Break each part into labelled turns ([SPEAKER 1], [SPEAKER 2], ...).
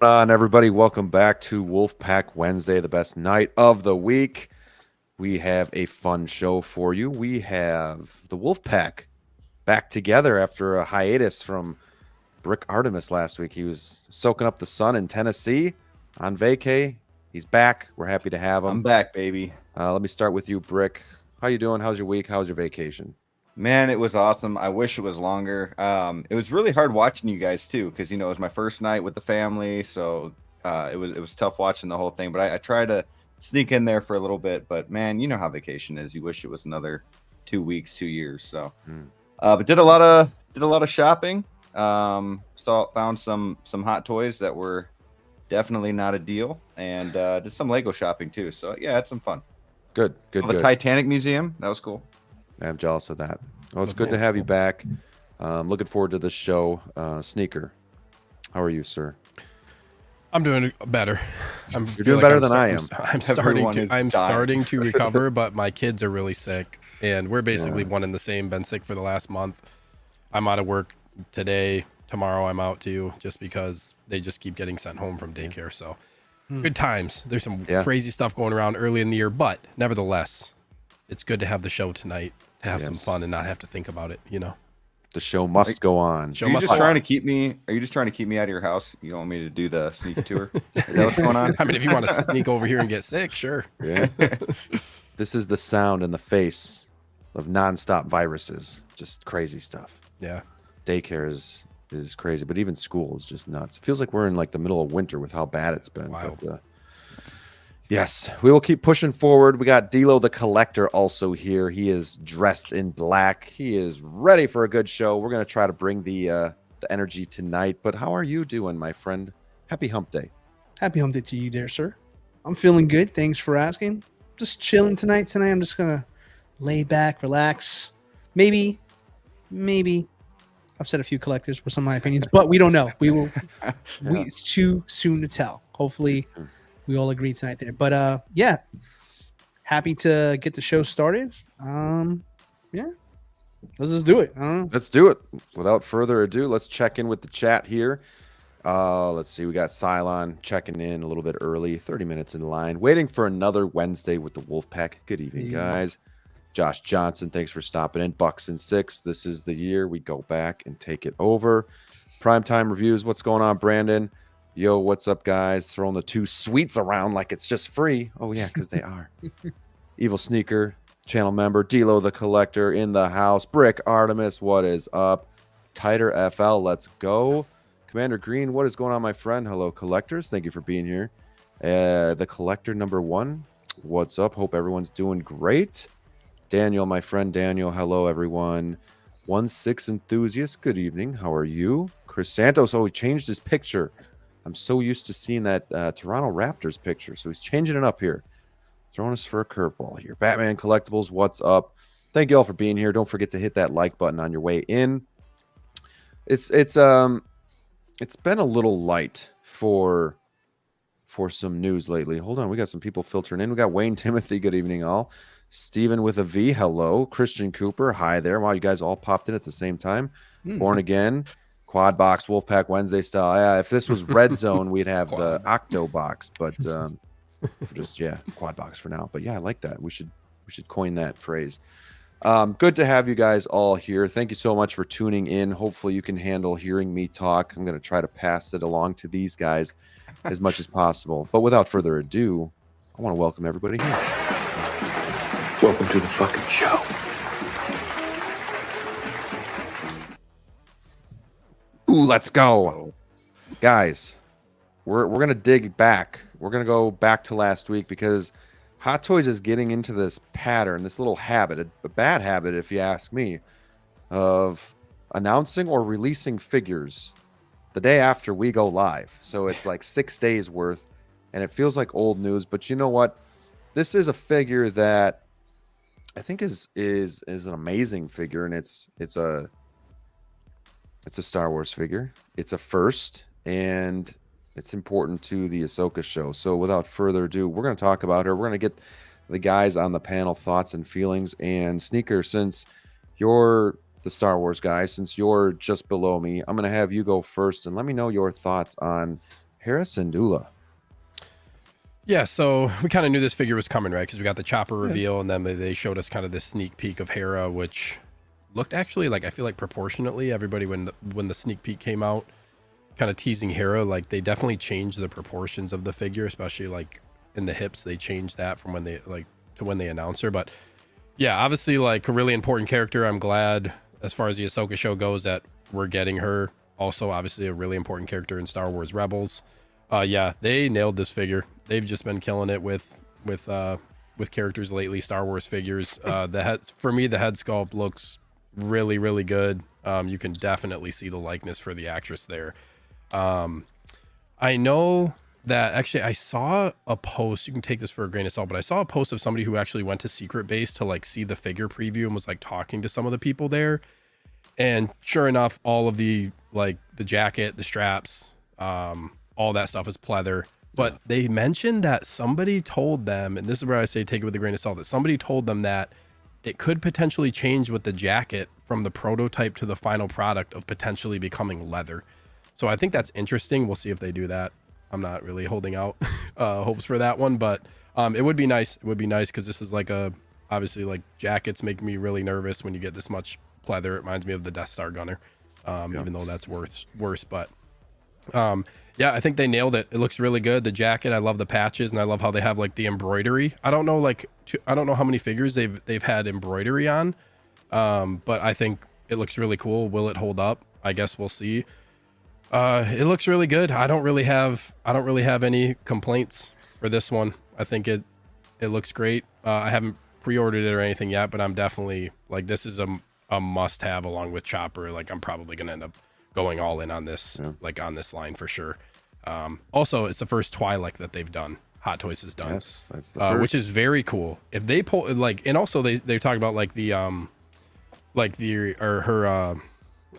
[SPEAKER 1] on, everybody? Welcome back to Wolfpack Wednesday, the best night of the week. We have a fun show for you. We have the Wolfpack back together after a hiatus from Brick Artemis last week. He was soaking up the sun in Tennessee on vacay. He's back. We're happy to have him.
[SPEAKER 2] I'm back, baby.
[SPEAKER 1] Let me start with you, Brick. How you doing? How's your week? How's your vacation?
[SPEAKER 2] Man, it was awesome. I wish it was longer. It was really hard watching you guys too, because it was my first night with the family, so it was tough watching the whole thing. But I tried to sneak in there for a little bit. But man, you know how vacation is. You wish it was another 2 weeks, 2 years. So, but did a lot of shopping. Found some hot toys that were definitely not a deal, and did some Lego shopping too. So yeah, had some fun.
[SPEAKER 1] Good.
[SPEAKER 2] The Titanic Museum, that was cool.
[SPEAKER 1] I'm jealous of that. Well, it's good to have you back. Looking forward to the show. Sneaker, how are you, sir?
[SPEAKER 3] I'm doing better.
[SPEAKER 1] You're doing better than I am.
[SPEAKER 3] I'm starting to recover, but my kids are really sick, and we're basically one and the same. Been sick for the last month. I'm out of work today. Tomorrow I'm out too, just because they just keep getting sent home from daycare. So good times. There's some crazy stuff going around early in the year, but nevertheless, it's good to have the show tonight. To have some fun and not have to think about it,
[SPEAKER 1] The show must go on.
[SPEAKER 2] Are you just trying to keep me out of your house? You don't want me to do the sneak tour? Is that what's going on?
[SPEAKER 3] I mean, if you want to sneak over here and get sick, sure.
[SPEAKER 1] Yeah. This is the sound and the face of nonstop viruses. Just crazy stuff.
[SPEAKER 3] Yeah.
[SPEAKER 1] Daycare is crazy, but even school is just nuts. It feels like we're in like the middle of winter with how bad it's been.
[SPEAKER 3] Wild.
[SPEAKER 1] But, yes, we will keep pushing forward. We got DLO The Collector also here. He is dressed in black. He is ready for a good show. We're going to try to bring the energy tonight. But how are you doing, my friend? Happy Hump Day.
[SPEAKER 4] Happy Hump Day to you there, sir. I'm feeling good. Thanks for asking. Just chilling tonight. I'm just going to lay back, relax. Maybe. I've said a few collectors with some of my opinions, but we don't know. We will. It's too soon to tell. Hopefully we all agree tonight there. But yeah, happy to get the show started. Yeah, let's just do it. I don't know.
[SPEAKER 1] Let's do it. Without further ado, let's check in with the chat here. Let's see. We got Cylon checking in a little bit early, 30 minutes in line, waiting for another Wednesday with the Wolfpack. Good evening, guys. Josh Johnson, thanks for stopping in. Bucks and 6. This is the year we go back and take it over. Primetime reviews. What's going on, Brandon? Yo, what's up, guys? Throwing the 2 sweets around like it's just free. Oh, yeah, because they are. EvilSneaker, channel member. DLO The Collector in the house. Brick Artemis, what is up? Tighter FL, let's go. Commander Green, what is going on, my friend? Hello, collectors. Thank you for being here. The Collector number 1, what's up? Hope everyone's doing great. Daniel, my friend Daniel, hello, everyone. 1-6 Enthusiast, good evening. How are you? Chris Santos, he changed his picture. I'm so used to seeing that Toronto Raptors picture, so he's changing it up here. Throwing us for a curveball here. Batman Collectibles, what's up? Thank you all for being here. Don't forget to hit that like button on your way in. It's been a little light for some news lately. Hold on, we got some people filtering in. We got Wayne Timothy, good evening all. Steven with a V, hello. Christian Cooper, hi there. Wow, you guys all popped in at the same time. Born Again. Quad box, Wolfpack Wednesday style. Yeah, if this was Red Zone, we'd have the Octo box, but just quad box for now. But yeah, I like that. We should coin that phrase. Good to have you guys all here. Thank you so much for tuning in. Hopefully you can handle hearing me talk. I'm going to try to pass it along to these guys as much as possible. But without further ado, I want to welcome everybody here.
[SPEAKER 5] Welcome to the fucking show.
[SPEAKER 1] Ooh, let's go. Guys, we're going to dig back. We're going to go back to last week because Hot Toys is getting into this pattern, this little habit, a bad habit if you ask me, of announcing or releasing figures the day after we go live. So it's like 6 days worth, and it feels like old news. But you know what? This is a figure that I think is an amazing figure, and it's a Star Wars figure. It's a first, and it's important to the Ahsoka show. So without further ado, we're going to talk about her. We're going to get the guys on the panel thoughts and feelings. And Sneaker, since you're the Star Wars guy, since you're just below me, I'm going to have you go first and let me know your thoughts on Hera Syndulla.
[SPEAKER 3] Yeah, so we kind of knew this figure was coming, right? Because we got the Chopper reveal, and then they showed us kind of this sneak peek of Hera, which looked actually like, I feel like proportionately, everybody when the sneak peek came out, kind of teasing Hera, like they definitely changed the proportions of the figure, especially like in the hips. They changed that from when they to when they announced her. But yeah, obviously like a really important character. I'm glad as far as the Ahsoka show goes that we're getting her. Also, obviously a really important character in Star Wars Rebels. Yeah, they nailed this figure. They've just been killing it with characters lately, Star Wars figures. For me, the head sculpt looks really, really good. You can definitely see the likeness for the actress there. I know that actually I saw a post, you can take this for a grain of salt, but I saw a post of somebody who actually went to Secret Base to like see the figure preview and was like talking to some of the people there. And sure enough, all of the jacket, the straps, all that stuff is pleather. But they mentioned that somebody told them, and this is where I say take it with a grain of salt, that somebody told them that it could potentially change with the jacket from the prototype to the final product of potentially becoming leather. So I think that's interesting. We'll see if they do that. I'm not really holding out hopes for that one, but it would be nice. It would be nice because this is like obviously like jackets make me really nervous when you get this much pleather. It reminds me of the Death Star gunner, even though that's worse. But yeah, I think they nailed it. It looks really good. The jacket, I love the patches, and I love how they have like the embroidery. I don't know how many figures they've had embroidery on, but I think it looks really cool. Will it hold up? I guess we'll see. It looks really good. I don't really have any complaints for this one. I think it looks great. I haven't pre-ordered it or anything yet, but I'm definitely like, this is a must-have along with Chopper. Like I'm probably gonna end up going all in on this, like on this line for sure. Also, it's the first Twilight that they've done. Hot Toys has done. Yes, that's the first. Which is very cool. If they pull like, and also they talk about like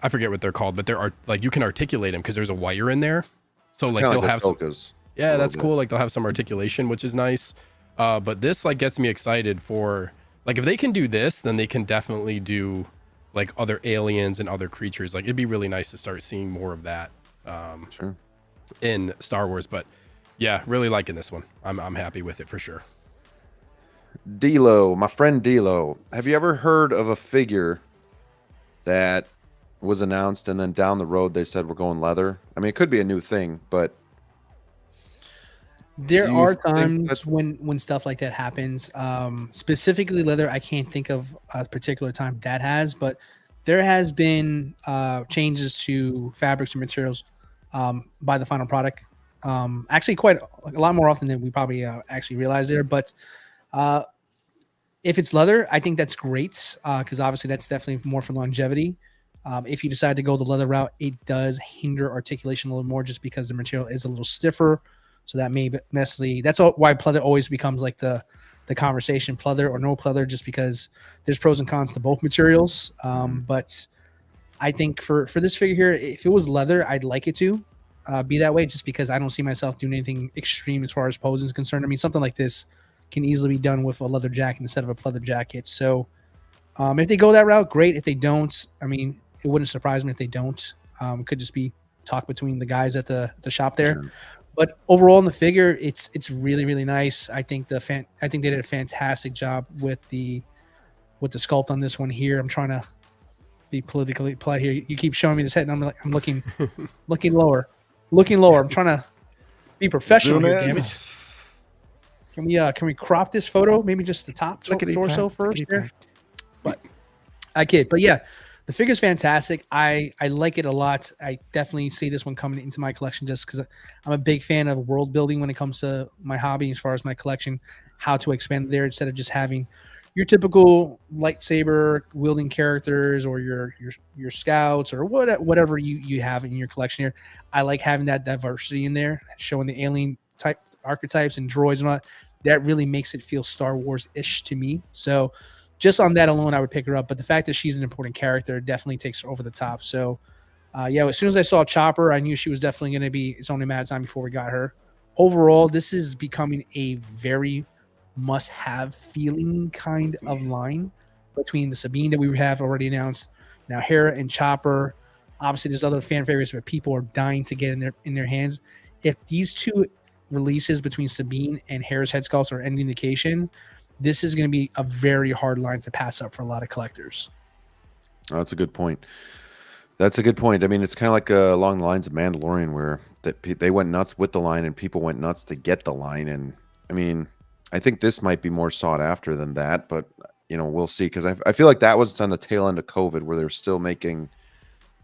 [SPEAKER 3] I forget what they're called, but there are like you can articulate them because there's a wire in there. So like they'll have some, yeah, that's cool. Like they'll have some articulation, which is nice. But this like gets me excited for like if they can do this, then they can definitely do like other aliens and other creatures. Like it'd be really nice to start seeing more of that in Star Wars. But yeah, really liking this one. I'm happy with it for sure.
[SPEAKER 1] DLO, my friend DLO, have you ever heard of a figure that was announced and then down the road they said we're going leather? I mean, it could be a new thing, but
[SPEAKER 4] there are times when stuff like that happens. Specifically leather, I can't think of a particular time that has, but there has been changes to fabrics and materials by the final product. Actually quite a lot more often than we probably actually realize there, but if it's leather, I think that's great because obviously that's definitely more for longevity. If you decide to go the leather route, it does hinder articulation a little more just because the material is a little stiffer. So that may necessarily, that's why pleather always becomes like the conversation, pleather or no pleather, just because there's pros and cons to both materials. But I think for this figure here, if it was leather, I'd like it to be that way just because I don't see myself doing anything extreme as far as posing is concerned. I mean, something like this can easily be done with a leather jacket instead of a pleather jacket. So if they go that route, great. If they don't, I mean, it wouldn't surprise me if they don't. It could just be talk between the guys at the shop there. Sure. But overall in the figure, it's really, really nice. I think they did a fantastic job with the sculpt on this one here. I'm trying to be politically polite here. You keep showing me this head, and I'm looking lower. I'm trying to be professional here, damn it. Can we crop this photo? Maybe just the top torso first there. But I kid. But yeah, the figure's fantastic. I like it a lot. I definitely see this one coming into my collection just because I'm a big fan of world building when it comes to my hobby as far as my collection, how to expand there instead of just having your typical lightsaber wielding characters or your scouts or whatever you have in your collection here. I like having that diversity in there, showing the alien type archetypes and droids and all that. That really makes it feel Star Wars-ish to me. So just on that alone, I would pick her up. But the fact that she's an important character definitely takes her over the top. So, yeah, as soon as I saw Chopper, I knew she was definitely going to be. It's only a matter of time before we got her. Overall, this is becoming a very must-have feeling kind of line between the Sabine that we have already announced, now Hera and Chopper. Obviously, there's other fan favorites, but people are dying to get in their hands. if these two releases between Sabine and Hera's head sculpts are any indication, this is going to be a very hard line to pass up for a lot of collectors.
[SPEAKER 1] Oh, that's a good point. That's a good point. I mean, it's kind of like along the lines of Mandalorian, where they went nuts with the line and people went nuts to get the line. And I mean, I think this might be more sought after than that, but we'll see. Because I feel like that was on the tail end of COVID, where they're still making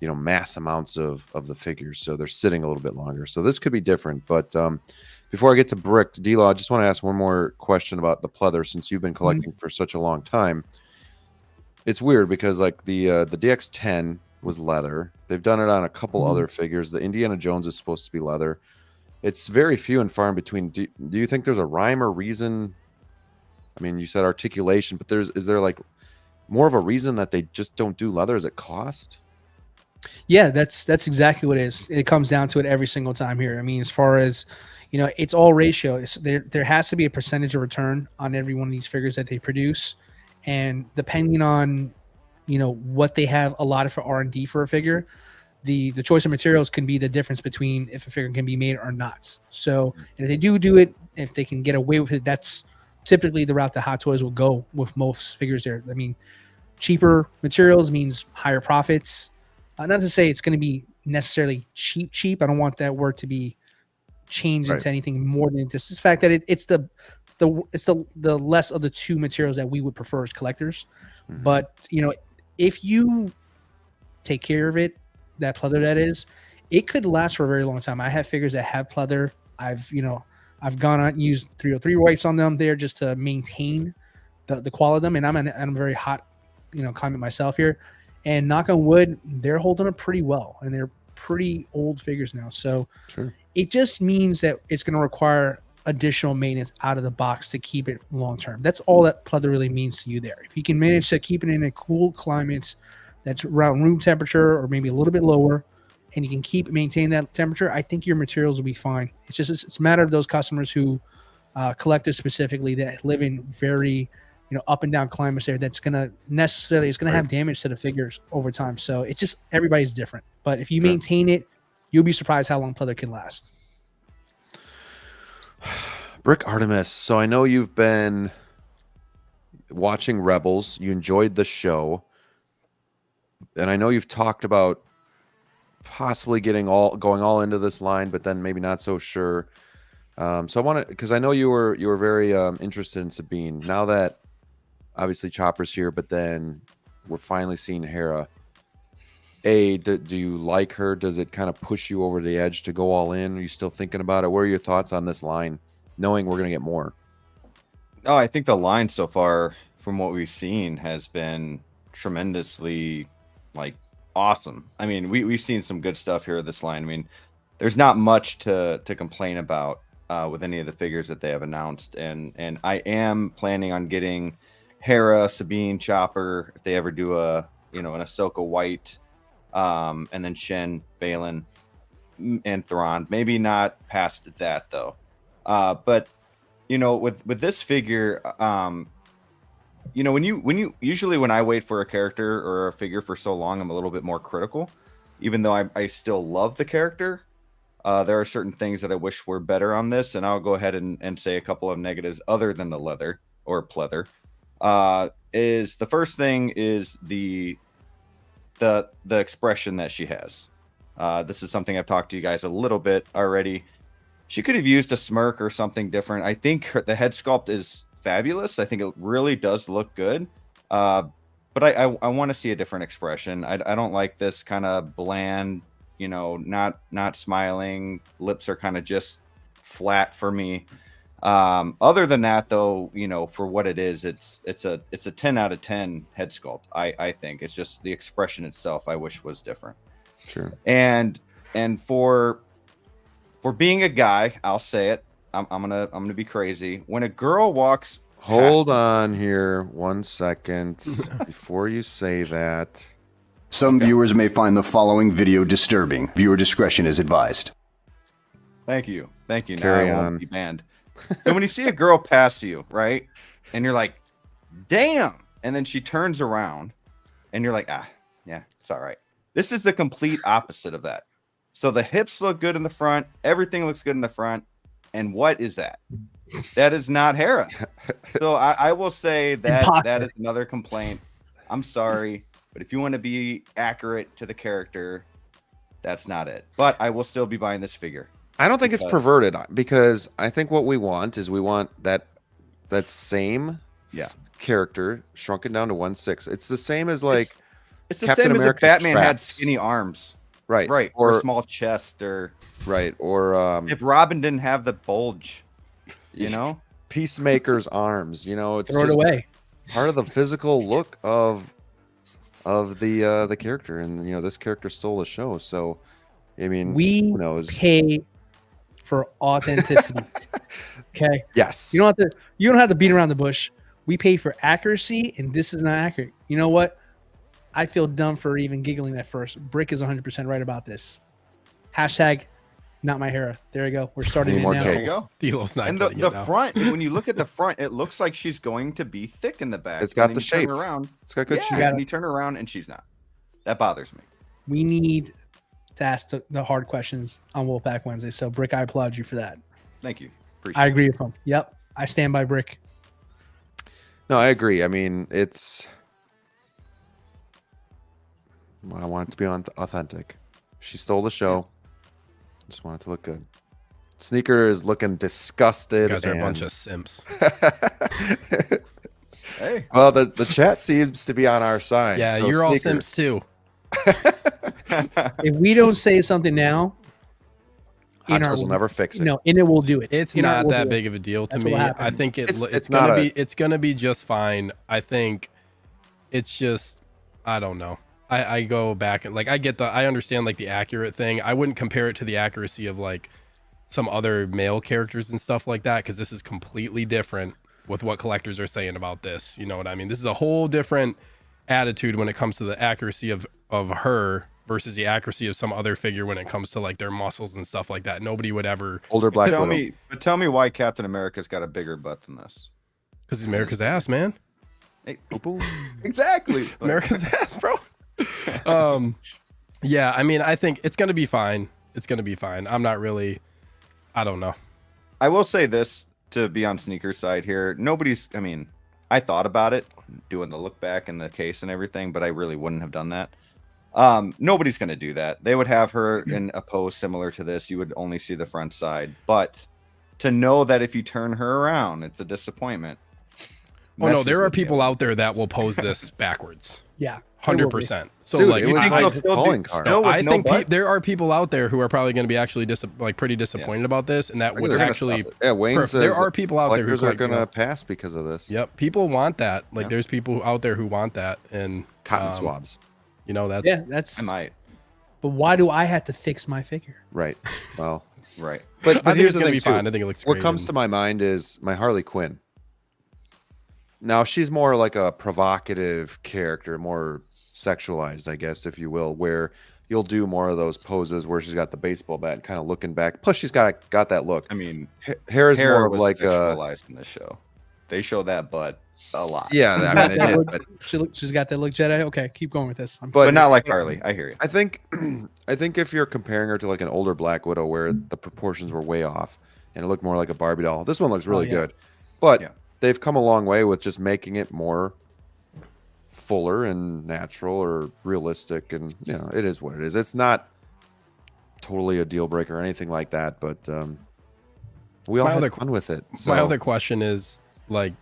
[SPEAKER 1] mass amounts of the figures, so they're sitting a little bit longer. So this could be different. But before I get to Brick, D-Law, I just want to ask one more question about the pleather, since you've been collecting for such a long time. It's weird because like the DX10 was leather. They've done it on a couple other figures. The Indiana Jones is supposed to be leather. It's very few and far in between. Do you think there's a rhyme or reason? I mean, you said articulation, but is there like more of a reason that they just don't do leather? Is it cost?
[SPEAKER 4] Yeah, that's exactly what it is. It comes down to it every single time here. I mean, as far as it's all ratio. There has to be a percentage of return on every one of these figures that they produce, and depending on what they have allotted for R&D for a figure, the choice of materials can be the difference between if a figure can be made or not. So, and if they do it, if they can get away with it, that's typically the route that Hot Toys will go with most figures there. I mean, cheaper materials means higher profits. Not to say it's going to be necessarily cheap. I don't want that word to be changed into anything more than this. It's the fact that it's the less of the two materials that we would prefer as collectors. But if you take care of it, that pleather that is, it could last for a very long time. I have figures that have pleather. I've gone out and used 303 wipes on them there just to maintain the quality of them. And I'm in a very hot climate myself here. And knock on wood, they're holding up pretty well, and they're pretty old figures now. So it just means that it's going to require additional maintenance out of the box to keep it long term. That's all that pleather really means to you there. If you can manage to keep it in a cool climate that's around room temperature or maybe a little bit lower, and you can maintain that temperature, I think your materials will be fine. It's a matter of those customers who collectors specifically that live in very up and down climates there, that's going to have damage to the figures over time. So it's just, everybody's different. But if you maintain it, you'll be surprised how long pleather can last.
[SPEAKER 1] Brick Artemis. So I know you've been watching Rebels. You enjoyed the show. And I know you've talked about possibly going all into this line, but then maybe not so sure. So I want to, because I know you were very interested in Sabine. Now that obviously Chopper's here, but then we're finally seeing Hera. Do you like her? Does it kind of push you over the edge to go all in? Are you still thinking about it? What are your thoughts on this line, knowing we're going to get more?
[SPEAKER 2] Oh, I think the line so far, from what we've seen, has been tremendously awesome. I mean, we've seen some good stuff here with this line. I mean, there's not much to complain about with any of the figures that they have announced, and I am planning on getting Hera, Sabine, Chopper, if they ever do an Ahsoka White, and then Shin, Balin, and Thrawn. Maybe not past that though. But with this figure, when you usually when I wait for a character or a figure for so long, I'm a little bit more critical, even though I still love the character. There are certain things that I wish were better on this, and I'll go ahead and say a couple of negatives other than the leather or pleather. Is the first thing is the expression that she has. This is something I've talked to you guys a little bit already. She could have used a smirk or something different. I think the head sculpt is fabulous. I think it really does look good. But I want to see a different expression. I don't like this kind of bland, not smiling. Lips are kind of just flat for me. Other than that, though, for what it is, it's a 10 out of 10 head sculpt. I think it's just the expression itself I wish was different.
[SPEAKER 1] Sure.
[SPEAKER 2] And for being a guy, I'll say it. I'm gonna be crazy. When a girl walks,
[SPEAKER 1] hold on here 1 second before you say that.
[SPEAKER 6] Some viewers may find the following video disturbing. Viewer discretion is advised.
[SPEAKER 2] Thank you.
[SPEAKER 1] Carry
[SPEAKER 2] now I
[SPEAKER 1] on.
[SPEAKER 2] won't be banned. And when you see a girl pass you, right, and you're like, damn, and then she turns around and you're like, yeah, it's all right. This is the complete opposite of that. So the hips look good in the front. Everything looks good in the front. And what is that? That is not Hera. So I will say that that is another complaint. I'm sorry, but if you want to be accurate to the character, that's not it. But I will still be buying this figure.
[SPEAKER 1] I don't think it's perverted, because I think what we want is that same character shrunken down to 1/6. It's the same as like
[SPEAKER 2] it's the
[SPEAKER 1] Captain
[SPEAKER 2] same
[SPEAKER 1] America's
[SPEAKER 2] as if Batman had
[SPEAKER 1] traps.
[SPEAKER 2] skinny arms.
[SPEAKER 1] Right.
[SPEAKER 2] Or a small chest, or
[SPEAKER 1] if
[SPEAKER 2] Robin didn't have the bulge, you know,
[SPEAKER 1] Peacemaker's arms, you know, it's
[SPEAKER 4] throw it
[SPEAKER 1] just
[SPEAKER 4] away.
[SPEAKER 1] part of the physical look of the character, and you know, this character stole the show. So I mean,
[SPEAKER 4] we
[SPEAKER 1] who knows?
[SPEAKER 4] pay for authenticity. Okay.
[SPEAKER 1] Yes.
[SPEAKER 4] You don't have to beat around the bush. We pay for accuracy, and this is not accurate. You know what? I feel dumb for even giggling at first. Brick is 100% right about this. Hashtag not my Hera. There you go. We're starting it now.
[SPEAKER 2] There you go.
[SPEAKER 3] DLO's not
[SPEAKER 2] and
[SPEAKER 3] getting
[SPEAKER 2] the
[SPEAKER 3] it now.
[SPEAKER 2] front, when you look at the front, it looks like she's going to be thick in the back.
[SPEAKER 1] It's got
[SPEAKER 2] And
[SPEAKER 1] the
[SPEAKER 2] then you
[SPEAKER 1] shape.
[SPEAKER 2] turn around.
[SPEAKER 1] It's got good shape.
[SPEAKER 2] And you turn around and she's not. That bothers me.
[SPEAKER 4] We need to ask the hard questions on Wolfpack Wednesday. So, Brick, I applaud you for that.
[SPEAKER 2] Thank you. Appreciate
[SPEAKER 4] I agree with him. Yep. I stand by Brick.
[SPEAKER 1] No, I agree. I mean, I want it to be authentic. She stole the show. Just want it to look good. Sneaker is looking disgusted.
[SPEAKER 3] You guys are a bunch of simps.
[SPEAKER 2] Hey.
[SPEAKER 1] Well, the chat seems to be on our side.
[SPEAKER 3] Yeah,
[SPEAKER 1] so
[SPEAKER 3] you're all
[SPEAKER 1] Sneaker.
[SPEAKER 3] simps too.
[SPEAKER 4] If we don't say something now,
[SPEAKER 1] Hot Toys will never fix it.
[SPEAKER 4] No, and it will do it.
[SPEAKER 3] It's
[SPEAKER 4] In our
[SPEAKER 3] not
[SPEAKER 4] will
[SPEAKER 3] that
[SPEAKER 4] do
[SPEAKER 3] big of a deal to
[SPEAKER 4] That's
[SPEAKER 3] me.
[SPEAKER 4] what happened.
[SPEAKER 3] I think it's
[SPEAKER 1] not
[SPEAKER 3] gonna be just fine. I think it's just, I don't know. I go back and like I understand like the accurate thing. I wouldn't compare it to the accuracy of like some other male characters and stuff like that, because this is completely different with what collectors are saying about this. You know what I mean? This is a whole different attitude when it comes to the accuracy of her versus the accuracy of some other figure when it comes to like their muscles and stuff like that. Nobody would ever
[SPEAKER 1] Older Black
[SPEAKER 2] Tell
[SPEAKER 1] Widow.
[SPEAKER 2] tell me why Captain America's got a bigger butt than this.
[SPEAKER 3] because he's America's ass, man.
[SPEAKER 2] Hey, exactly.
[SPEAKER 3] America's ass, bro. Yeah, I mean, I think it's gonna be fine. It's gonna be fine. I'm not really, I don't know.
[SPEAKER 2] I will say this, to be on Sneaker's side here. I mean, I thought about it, doing the look back in the case and everything, but I really wouldn't have done that. Nobody's going to do that. They would have her in a pose similar to this. You would only see the front side. But to know that if you turn her around, it's a disappointment.
[SPEAKER 3] Oh no, there are people out there that will pose this backwards.
[SPEAKER 4] Yeah.
[SPEAKER 3] 100%. So
[SPEAKER 1] Dude,
[SPEAKER 3] like,
[SPEAKER 1] it was
[SPEAKER 2] think
[SPEAKER 1] like
[SPEAKER 2] they'll
[SPEAKER 1] a
[SPEAKER 2] still
[SPEAKER 1] calling
[SPEAKER 2] do-
[SPEAKER 1] card.
[SPEAKER 2] still with
[SPEAKER 3] I
[SPEAKER 2] no
[SPEAKER 3] think
[SPEAKER 2] butt?
[SPEAKER 3] there are people out there who are probably going to be actually pretty disappointed about this, and that would
[SPEAKER 2] They're gonna
[SPEAKER 3] actually.
[SPEAKER 2] stuff
[SPEAKER 1] Yeah, Wayne says
[SPEAKER 3] There are people out there who
[SPEAKER 1] collectors are
[SPEAKER 3] quite,
[SPEAKER 1] going to pass because of this.
[SPEAKER 3] Yep, people want that. Like,
[SPEAKER 2] Yeah.
[SPEAKER 3] there's people out there who want that, and
[SPEAKER 1] Cotton swabs.
[SPEAKER 3] you know, that's
[SPEAKER 4] Yeah, that's.
[SPEAKER 2] I might.
[SPEAKER 4] But why do I have to fix my figure?
[SPEAKER 1] Right. Well,
[SPEAKER 2] Right.
[SPEAKER 1] but
[SPEAKER 3] I think
[SPEAKER 1] here's
[SPEAKER 3] it's
[SPEAKER 1] the
[SPEAKER 3] gonna
[SPEAKER 1] thing
[SPEAKER 3] be
[SPEAKER 1] too.
[SPEAKER 3] fine. I think it looks
[SPEAKER 1] What
[SPEAKER 3] great.
[SPEAKER 1] comes
[SPEAKER 3] and-
[SPEAKER 1] to my mind is my Harley Quinn. Now she's more like a provocative character, more sexualized, I guess, if you will, where you'll do more of those poses where she's got the baseball bat and kind of looking back. Plus, she's got that look.
[SPEAKER 2] I mean,
[SPEAKER 1] Hera's
[SPEAKER 2] Hera
[SPEAKER 1] more of
[SPEAKER 2] was
[SPEAKER 1] like a
[SPEAKER 2] sexualized in this show. They show that butt a lot.
[SPEAKER 1] yeah. I mean, they did, but
[SPEAKER 4] She's got that look, Jedi. Okay, keep going with this.
[SPEAKER 2] But not like Harley. I hear you.
[SPEAKER 1] I think if you're comparing her to like an older Black Widow where the proportions were way off and it looked more like a Barbie doll, this one looks really
[SPEAKER 4] yeah.
[SPEAKER 1] good. But
[SPEAKER 2] Yeah.
[SPEAKER 1] they've come a long way with just making it more fuller and natural or realistic, and you know, it is what it is. It's not totally a deal breaker or anything like that, but we all
[SPEAKER 3] My
[SPEAKER 1] had
[SPEAKER 3] other-
[SPEAKER 1] fun with it. So
[SPEAKER 3] My other question is, like,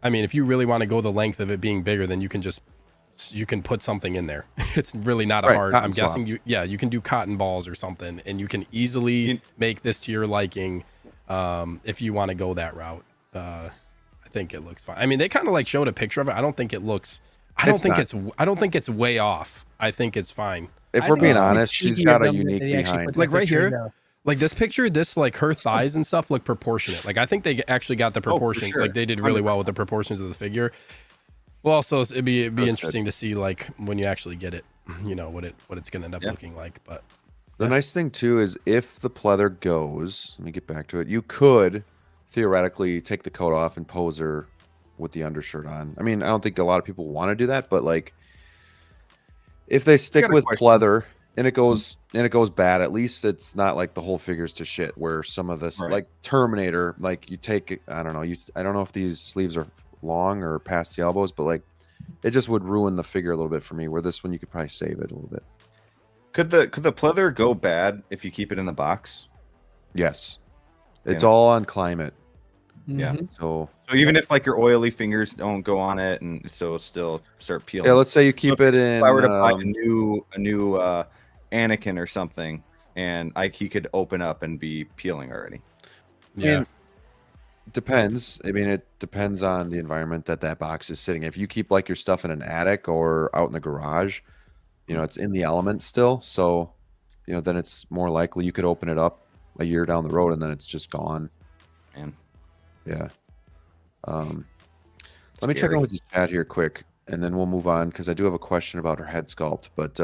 [SPEAKER 3] I mean, if you really want to go the length of it being bigger, then you can put something in there. It's really not a
[SPEAKER 1] Right,
[SPEAKER 3] hard.
[SPEAKER 1] cotton
[SPEAKER 3] I'm guessing
[SPEAKER 1] swab.
[SPEAKER 3] you can do cotton balls or something, and you can easily make this to your liking if you want to go that route. I think it looks fine. I mean, they kind of like showed a picture of it. I don't think it looks. I don't think it's way off. I think it's fine.
[SPEAKER 1] if
[SPEAKER 4] I
[SPEAKER 1] we're
[SPEAKER 4] think
[SPEAKER 1] being
[SPEAKER 4] it's
[SPEAKER 1] honest,
[SPEAKER 4] cheeky
[SPEAKER 1] she's got
[SPEAKER 4] of
[SPEAKER 1] a
[SPEAKER 4] them that
[SPEAKER 1] unique
[SPEAKER 4] they actually
[SPEAKER 1] behind.
[SPEAKER 4] put
[SPEAKER 3] Like
[SPEAKER 4] that
[SPEAKER 3] right
[SPEAKER 4] picture
[SPEAKER 3] here,
[SPEAKER 4] in there.
[SPEAKER 3] like this picture, this like her thighs and stuff look proportionate. Like I think they actually got the proportion.
[SPEAKER 2] sure.
[SPEAKER 3] Like they did really well with the proportions of the figure. Well, also it'd be interesting to see like when you actually get it, you know, what it's gonna end up looking like. But
[SPEAKER 1] The nice thing too is if the pleather goes, let me get back to it. You could theoretically take the coat off and pose her with the undershirt on. I mean, I don't think a lot of people want to do that, but like if they stick
[SPEAKER 2] got a
[SPEAKER 1] with
[SPEAKER 2] question.
[SPEAKER 1] pleather and it goes bad. At least it's not like the whole figure's to shit. Where some of this,
[SPEAKER 2] Right.
[SPEAKER 1] like Terminator, like you take, I don't know, I don't know if these sleeves are long or past the elbows, but like it just would ruin the figure a little bit for me. Where this one you could probably save it a little bit.
[SPEAKER 2] Could the pleather go bad if you keep it in the box?
[SPEAKER 1] Yes, it's
[SPEAKER 2] Yeah.
[SPEAKER 1] all on climate.
[SPEAKER 2] Yeah.
[SPEAKER 4] Mhm.
[SPEAKER 1] So
[SPEAKER 2] So even if like your oily fingers don't go on it, and so it'll still start peeling.
[SPEAKER 1] yeah, let's say you keep it in.
[SPEAKER 2] If I were to buy a new Anakin or something, and he could open up and be peeling already.
[SPEAKER 3] Yeah.
[SPEAKER 1] Depends. I mean, it depends on the environment that box is sitting in. If you keep like your stuff in an attic or out in the garage, you know, it's in the element still. So, you know, then it's more likely you could open it up a year down the road and then it's just gone.
[SPEAKER 2] Man.
[SPEAKER 1] Yeah. Let me check
[SPEAKER 2] Scary.
[SPEAKER 1] in with the chat here quick, and then we'll move on because I do have a question about her head sculpt. But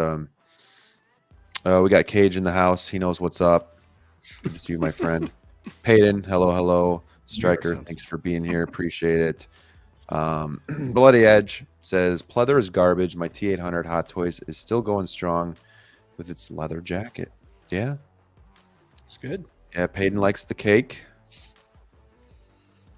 [SPEAKER 1] we got Cage in the house. He knows what's up. Good to see you, my friend. Peyton, hello. Striker,
[SPEAKER 2] Yes.
[SPEAKER 1] thanks for being here. Appreciate it. Bloody Edge says, pleather is garbage. My T800 Hot Toys is still going strong with its leather jacket. Yeah.
[SPEAKER 4] It's good.
[SPEAKER 1] Yeah, Peyton likes the cake.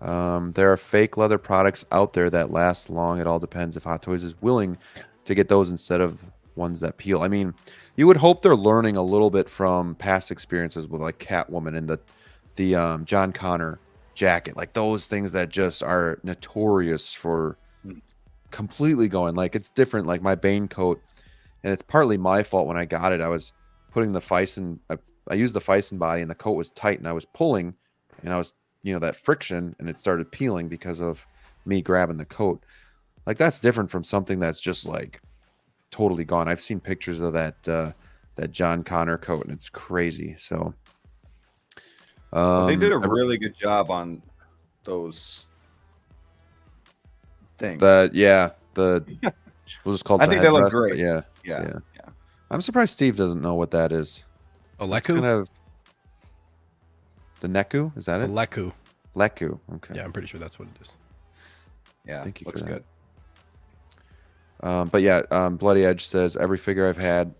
[SPEAKER 1] There are fake leather products out there that last long. It all depends if Hot Toys is willing to get those instead of ones that peel. I mean, you would hope they're learning a little bit from past experiences with like Catwoman and the John Connor jacket, like those things that just are notorious for completely going like it's different. Like my Bane coat, and it's partly my fault. When I got it, I was putting the Fison. I used the Fison body, and the coat was tight, and I was pulling, and I was, you know, that friction, and it started peeling because of me grabbing the coat. Like that's different from something that's just like totally gone. I've seen pictures of that John Connor coat, and it's crazy. So
[SPEAKER 2] They did a really good job on those things.
[SPEAKER 1] we'll just call it
[SPEAKER 2] I
[SPEAKER 1] the
[SPEAKER 2] think they look
[SPEAKER 1] headdress, but
[SPEAKER 2] great.
[SPEAKER 1] yeah.
[SPEAKER 2] yeah.
[SPEAKER 1] I'm surprised Steve doesn't know what that is.
[SPEAKER 3] A
[SPEAKER 1] It's
[SPEAKER 3] Leku?
[SPEAKER 1] kind of the Neku, is that
[SPEAKER 3] A
[SPEAKER 1] it?
[SPEAKER 3] Leku.
[SPEAKER 1] Leku. Okay.
[SPEAKER 3] Yeah, I'm pretty sure that's what it is.
[SPEAKER 2] Yeah,
[SPEAKER 1] Thank you
[SPEAKER 2] looks
[SPEAKER 1] for that.
[SPEAKER 2] good.
[SPEAKER 1] But yeah, Bloody Edge says every figure I've had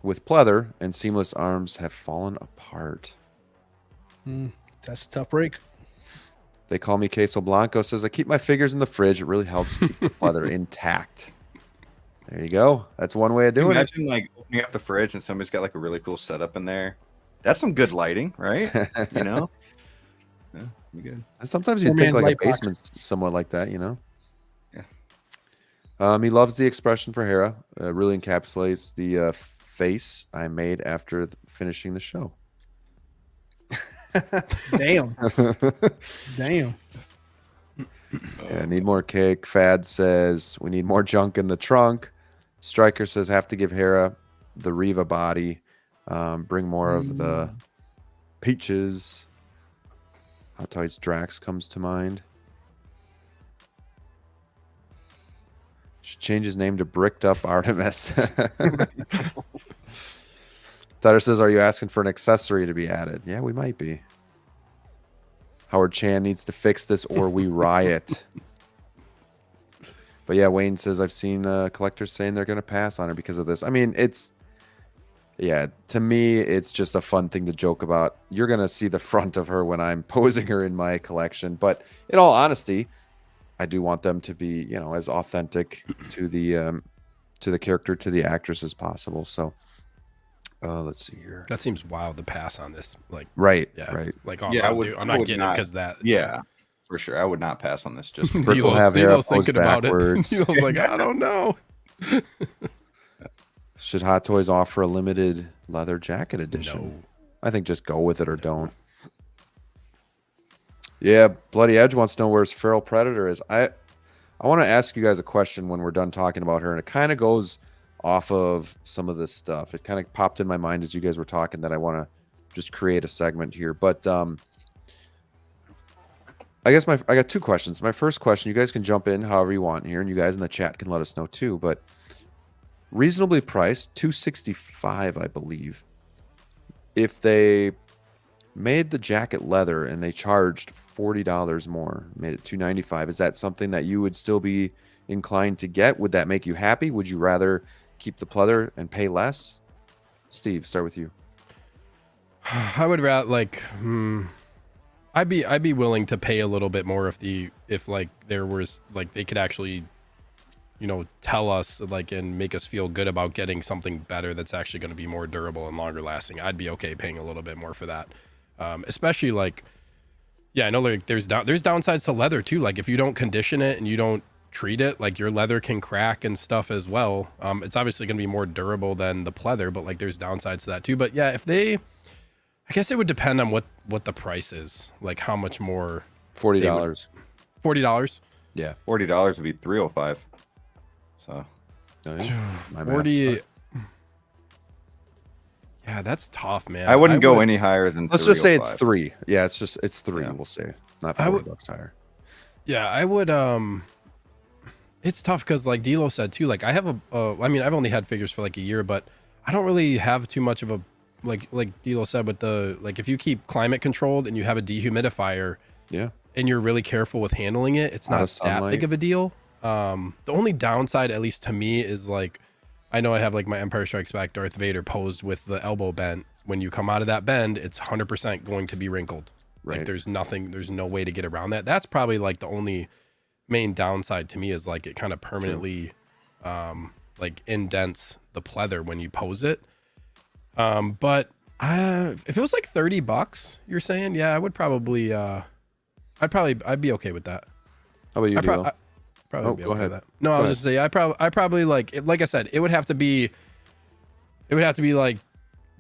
[SPEAKER 1] with pleather and seamless arms have fallen apart.
[SPEAKER 4] That's a tough break.
[SPEAKER 1] They call me Queso Blanco. Says I keep my figures in the fridge. It really helps keep the pleather intact. There you go. That's one way of
[SPEAKER 2] Can you
[SPEAKER 1] doing it.
[SPEAKER 2] imagine like opening up the fridge and somebody's got like a really cool setup in there. That's some good lighting, right? You know? Yeah, be good.
[SPEAKER 1] And sometimes you think
[SPEAKER 4] Four-man
[SPEAKER 1] like a
[SPEAKER 4] light box.
[SPEAKER 1] basement's somewhat like that, you know?
[SPEAKER 2] Yeah.
[SPEAKER 1] He loves the expression for Hera. Really encapsulates the face I made after finishing the show.
[SPEAKER 4] Damn. Damn.
[SPEAKER 1] Yeah, need more cake. Fad says we need more junk in the trunk. Striker says have to give Hera the Riva body. Bring more of the peaches. Hot Toys Drax comes to mind. Should change his name to Bricked Up Artemis. Tutter says, are you asking for an accessory to be added? Yeah, we might be. Howard Chan needs to fix this or we riot. But yeah, Wayne says, I've seen collectors saying they're going to pass on her because of this. I mean, to me, it's just a fun thing to joke about. You're going to see the front of her when I'm posing her in my collection. But in all honesty, I do want them to be, you know, as authentic to the character, to the actress as possible. So let's see here.
[SPEAKER 3] That seems wild to pass on this. Like,
[SPEAKER 1] Right.
[SPEAKER 3] yeah,
[SPEAKER 1] Right.
[SPEAKER 3] like, oh,
[SPEAKER 2] Yeah,
[SPEAKER 3] I'm not getting it because that.
[SPEAKER 2] Yeah, for sure. I would not pass on this. Just
[SPEAKER 1] Brick will have Hera
[SPEAKER 3] Delo's
[SPEAKER 1] pose
[SPEAKER 3] thinking about it.
[SPEAKER 1] backwards.
[SPEAKER 3] Delo's like, I don't know.
[SPEAKER 1] Should Hot Toys offer a limited leather jacket edition?
[SPEAKER 3] No.
[SPEAKER 1] I think just go with it or don't. Yeah, Bloody Edge wants to know where his Feral Predator is. I want to ask you guys a question when we're done talking about her, and it kind of goes off of some of this stuff. It kind of popped in my mind as you guys were talking that I want to just create a segment here. But I guess I got two questions. My first question, you guys can jump in however you want here, and you guys in the chat can let us know too. But reasonably priced, $265, I believe. If they made the jacket leather and they charged $40 more, made it $295, is that something that you would still be inclined to get? Would that make you happy? Would you rather keep the pleather and pay less? Steve, start with you.
[SPEAKER 3] I would rather like, I'd be willing to pay a little bit more if like there was like they could actually, you know, tell us like and make us feel good about getting something better that's actually going to be more durable and longer lasting. I'd be okay paying a little bit more for that, especially like, yeah, I know like there's downsides to leather too. Like if you don't condition it and you don't treat it, like your leather can crack and stuff as well. It's obviously going to be more durable than the pleather, but like there's downsides to that too. But yeah, if they, I guess it would depend on what the price is, like how much more.
[SPEAKER 1] $40.
[SPEAKER 3] $40.
[SPEAKER 1] Yeah,
[SPEAKER 2] $40 would be 305. So
[SPEAKER 1] oh, yeah. My math's
[SPEAKER 3] 40.
[SPEAKER 1] not-
[SPEAKER 3] Yeah, that's tough, man.
[SPEAKER 2] I wouldn't go
[SPEAKER 3] would-
[SPEAKER 2] any higher than.
[SPEAKER 1] Let's just say it's
[SPEAKER 2] 305.
[SPEAKER 1] 3. Yeah, it's 3.
[SPEAKER 2] Yeah.
[SPEAKER 1] We'll say not
[SPEAKER 3] I would-
[SPEAKER 1] $40 higher.
[SPEAKER 3] Yeah, I would. It's tough because like DLO said too. Like I have I mean, I've only had figures for like a year, but I don't really have too much of a like DLO said with the like if you keep climate controlled and you have a dehumidifier,
[SPEAKER 1] Yeah.
[SPEAKER 3] and you're really careful with handling it, it's
[SPEAKER 1] Out
[SPEAKER 3] not
[SPEAKER 1] of
[SPEAKER 3] that
[SPEAKER 1] sunlight.
[SPEAKER 3] big of a deal. The only downside, at least to me, is like I know I have like my Empire Strikes Back Darth Vader posed with the elbow bent. When you come out of that bend, it's 100% going to be wrinkled.
[SPEAKER 1] Right.
[SPEAKER 3] Like there's no way to get around that. That's probably like the only main downside to me is like it kind of permanently like indents the pleather when you pose it. But if it was like $30, you're saying, yeah, I would probably I'd be okay with that.
[SPEAKER 1] How about you, Dilo?
[SPEAKER 3] Probably
[SPEAKER 1] Oh,
[SPEAKER 3] be
[SPEAKER 1] go
[SPEAKER 3] okay
[SPEAKER 1] ahead.
[SPEAKER 3] with that. No, I
[SPEAKER 1] Go
[SPEAKER 3] was just saying I probably like I said, it would have to be like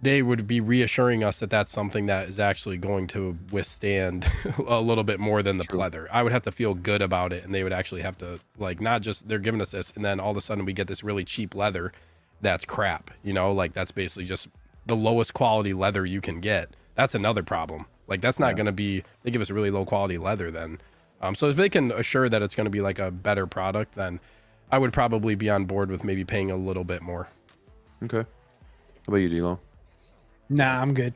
[SPEAKER 3] they would be reassuring us that that's something that is actually going to withstand a little bit more than the
[SPEAKER 1] True.
[SPEAKER 3] pleather. I would have to feel good about it, and they would actually have to like not just they're giving us this, and then all of a sudden we get this really cheap leather that's crap. You know, like that's basically just the lowest quality leather you can get. That's another problem. Like that's not going to be. They give us really low quality leather then. So if they can assure that it's going to be like a better product, then I would probably be on board with maybe paying a little bit more.
[SPEAKER 1] Okay. How about you, Dilo?
[SPEAKER 4] Nah, I'm good.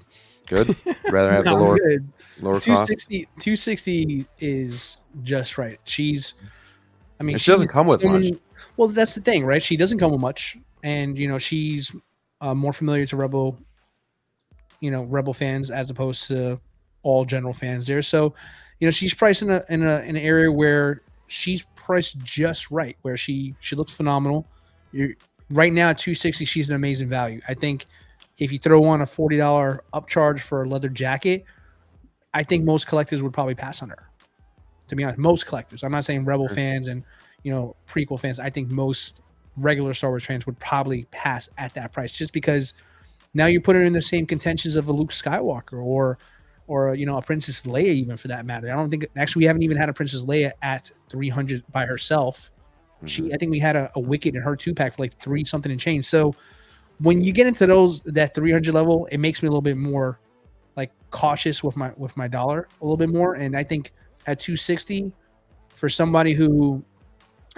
[SPEAKER 1] Good. Rather have
[SPEAKER 4] No,
[SPEAKER 1] the
[SPEAKER 4] I'm
[SPEAKER 1] lower
[SPEAKER 4] good.
[SPEAKER 1] lower cost.
[SPEAKER 4] 260 is just right. I mean,
[SPEAKER 1] And she doesn't come with
[SPEAKER 4] someone-
[SPEAKER 1] much.
[SPEAKER 4] Well, that's the thing, right? She doesn't come with much, and you know she's more familiar to Rebel fans as opposed to all general fans there. So, you know, she's priced in an area where she's priced just right, where she looks phenomenal. Right now at 260, she's an amazing value. I think if you throw on a $40 upcharge for a leather jacket, I think most collectors would probably pass on her. To be honest, most collectors. I'm not saying Rebel fans and prequel fans. I think most regular Star Wars fans would probably pass at that price, just because now you put her in the same contentions of a Luke Skywalker or a Princess Leia, even for that matter. I don't think actually we haven't even had a Princess Leia at 300 by herself. I think we had a Wicket in her 2-pack for like 3 something and change. So when you get into that 300 level, it makes me a little bit more like cautious with my dollar a little bit more. And I think at 260, for somebody who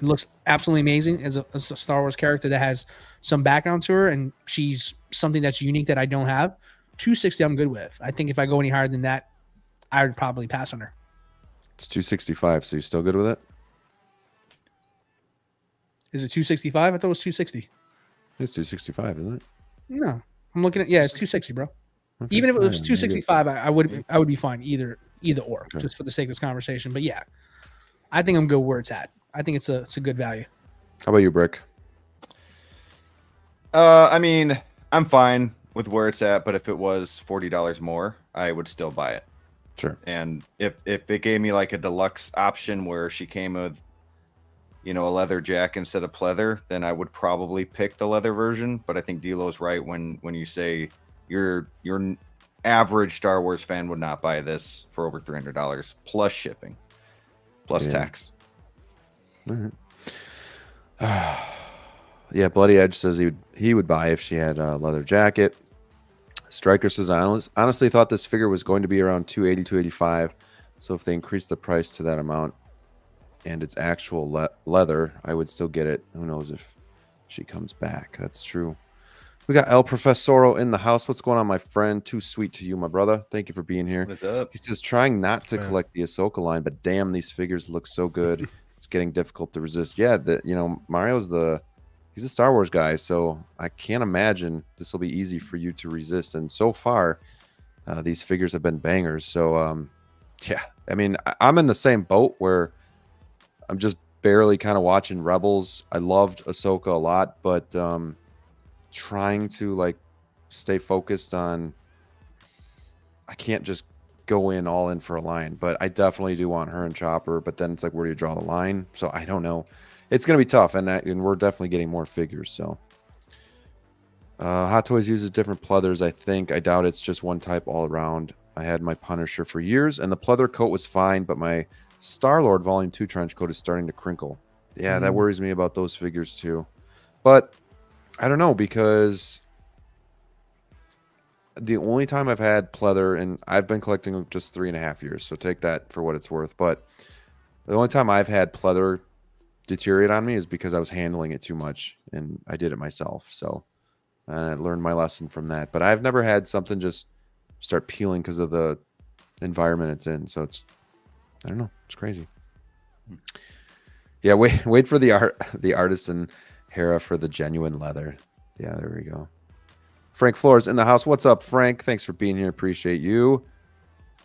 [SPEAKER 4] looks absolutely amazing as a Star Wars character that has some background to her, and she's something that's unique that I don't have, 260 I'm good with. I think if I go any higher than that, I would probably pass on her.
[SPEAKER 1] It's 265, so you still good with it?
[SPEAKER 4] Is it 265? I thought it was 260.
[SPEAKER 1] It's 265, isn't it?
[SPEAKER 4] No, I'm looking at it's 260, bro.
[SPEAKER 1] Okay,
[SPEAKER 4] Even if it was
[SPEAKER 1] fine, maybe.
[SPEAKER 4] 265, I would be fine either or,
[SPEAKER 1] Okay.
[SPEAKER 4] just for the sake of this conversation. But yeah, I think I'm good where it's at. I think it's a good value.
[SPEAKER 1] How about you, Brick?
[SPEAKER 2] I mean, I'm fine with where it's at, but if it was $40 more, I would still buy it.
[SPEAKER 1] Sure.
[SPEAKER 2] And if it gave me like a deluxe option where she came with, a leather jacket instead of pleather, then I would probably pick the leather version. But I think Delo's right when you say your average Star Wars fan would not buy this for over $300 plus shipping, plus
[SPEAKER 1] Yeah.
[SPEAKER 2] tax.
[SPEAKER 1] All right. Yeah, Bloody Edge says he would buy if she had a leather jacket. Striker says, I honestly thought this figure was going to be around 280, 285. So if they increase the price to that amount and it's actual leather, I would still get it. Who knows if she comes back? That's true. We got El Profesoro in the house. What's going on, my friend? Too sweet to you, my brother. Thank you for being here.
[SPEAKER 2] What's up?
[SPEAKER 1] He says, trying not to
[SPEAKER 3] Man.
[SPEAKER 1] collect the Ahsoka line, but damn, these figures look so good. It's getting difficult to resist. Yeah, Mario's the he's a Star Wars guy, so I can't imagine this will be easy for you to resist. And so far, these figures have been bangers. So yeah, I mean, I'm in the same boat where I'm just barely kind of watching Rebels. I loved Ahsoka a lot, but trying to like stay focused on, I can't just go in all in for a line, but I definitely do want her and Chopper. But then it's like, where do you draw the line? So I don't know. It's going to be tough, and we're definitely getting more figures. So Hot Toys uses different pleathers, I think. I doubt it's just one type all around. I had my Punisher for years, and the pleather coat was fine, but my Star-Lord Volume 2 trench coat is starting to crinkle. Yeah, that worries me about those figures too. But I don't know, because the only time I've had pleather, and I've been collecting just 3.5 years, so take that for what it's worth. But the only time I've had pleather deteriorate on me is because I was handling it too much, and I did it myself. So I learned my lesson from that. But I've never had something just start peeling because of the environment it's in. So it's, I don't know, it's crazy. Yeah, wait for the artisan Hera for the genuine leather. Yeah, there we go. Frank Flores in the house. What's up, Frank? Thanks for being here. Appreciate you.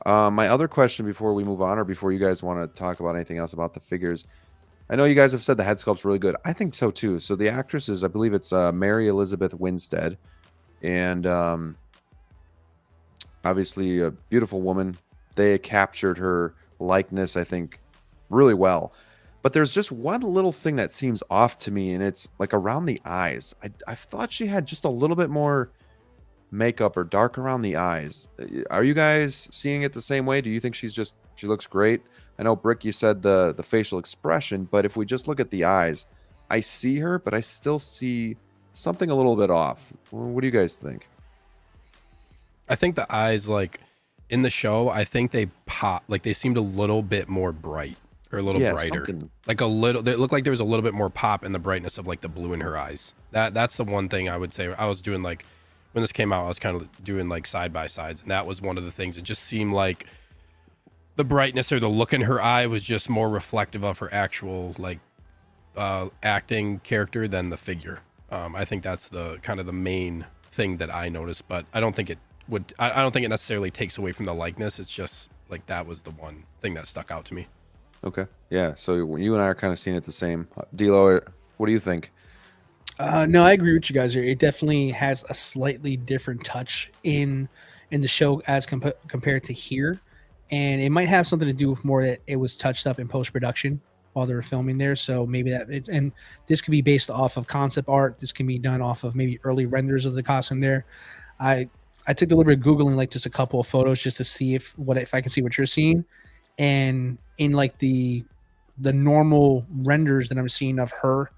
[SPEAKER 1] My other question before we move on, or before you guys want to talk about anything else about the figures, I know you guys have said the head sculpt's really good. I think so too. So the actress is, I believe it's Mary Elizabeth Winstead, and obviously a beautiful woman. They captured her likeness, I think, really well. But there's just one little thing that seems off to me, and it's like around the eyes. I thought she had just a little bit more makeup or dark around the eyes. Are you guys seeing it the same way? Do you think she looks great? I know, Brick, you said the facial expression, but if we just look at the eyes, I see her, but I still see something a little bit off. What do you guys think?
[SPEAKER 3] I think the eyes, like in the show, I think they pop, like they seemed a little bit more bright, or a little brighter. Like a little, they looked like there was a little bit more pop in the brightness of like the blue in her eyes. That's the one thing I would say. I was doing, like, when this came out, I was kind of doing like side by sides, and that was one of the things. It just seemed like the brightness or the look in her eye was just more reflective of her actual like acting character than the figure. I think that's the kind of the main thing that I noticed, but I don't think it would, I don't think it necessarily takes away from the likeness. It's just like, that was the one thing that stuck out to me.
[SPEAKER 1] Okay. Yeah. So you and I are kind of seeing it the same. DLO, what do you think?
[SPEAKER 4] No, I agree with you guys here. It definitely has a slightly different touch in the show as compared to here. And it might have something to do with more that it was touched up in post-production while they were filming there. So maybe and this could be based off of concept art. This can be done off of maybe early renders of the costume there. I took the liberty of Googling like just a couple of photos just to see if I can see what you're seeing. And in like the normal renders that I'm seeing of her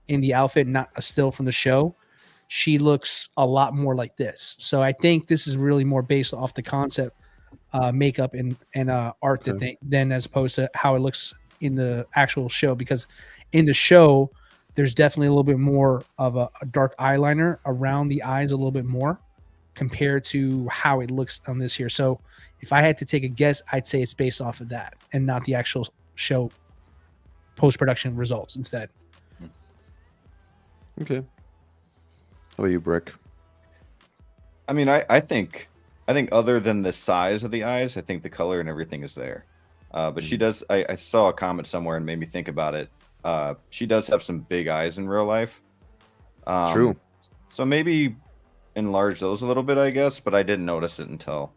[SPEAKER 4] in the outfit, not a still from the show, she looks a lot more like this. So I think this is really more based off the concept makeup and art than as opposed to how it looks in the actual show, because in the show there's definitely a little bit more of a dark eyeliner around the eyes, a little bit more compared to how it looks on this here. So if I had to take a guess, I'd say it's based off of that and not the actual show post-production results instead.
[SPEAKER 1] Okay. How about you, Brick?
[SPEAKER 2] I mean, I think other than the size of the eyes, I think the color and everything is there. But she does, I saw a comment somewhere and made me think about it. She does have some big eyes in real life.
[SPEAKER 1] True.
[SPEAKER 2] So maybe enlarge those a little bit, I guess, but I didn't notice it until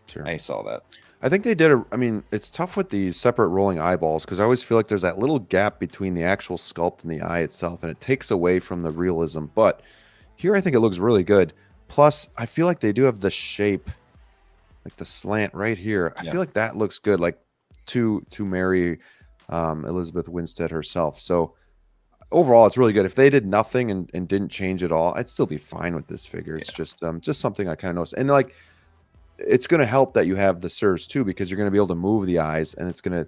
[SPEAKER 1] Sure.
[SPEAKER 2] I saw that.
[SPEAKER 1] I think they did I mean, it's tough with these separate rolling eyeballs because I always feel like there's that little gap between the actual sculpt and the eye itself, and it takes away from the realism. But here I think it looks really good. Plus, I feel like they do have the shape, like the slant right here. I feel like that looks good, like to Mary Elizabeth Winstead herself. So overall, it's really good. If they did nothing and didn't change at all, I'd still be fine with this figure. It's just something I kind of noticed. And like, it's going to help that you have the SIRS too, because you're going to be able to move the eyes, and it's going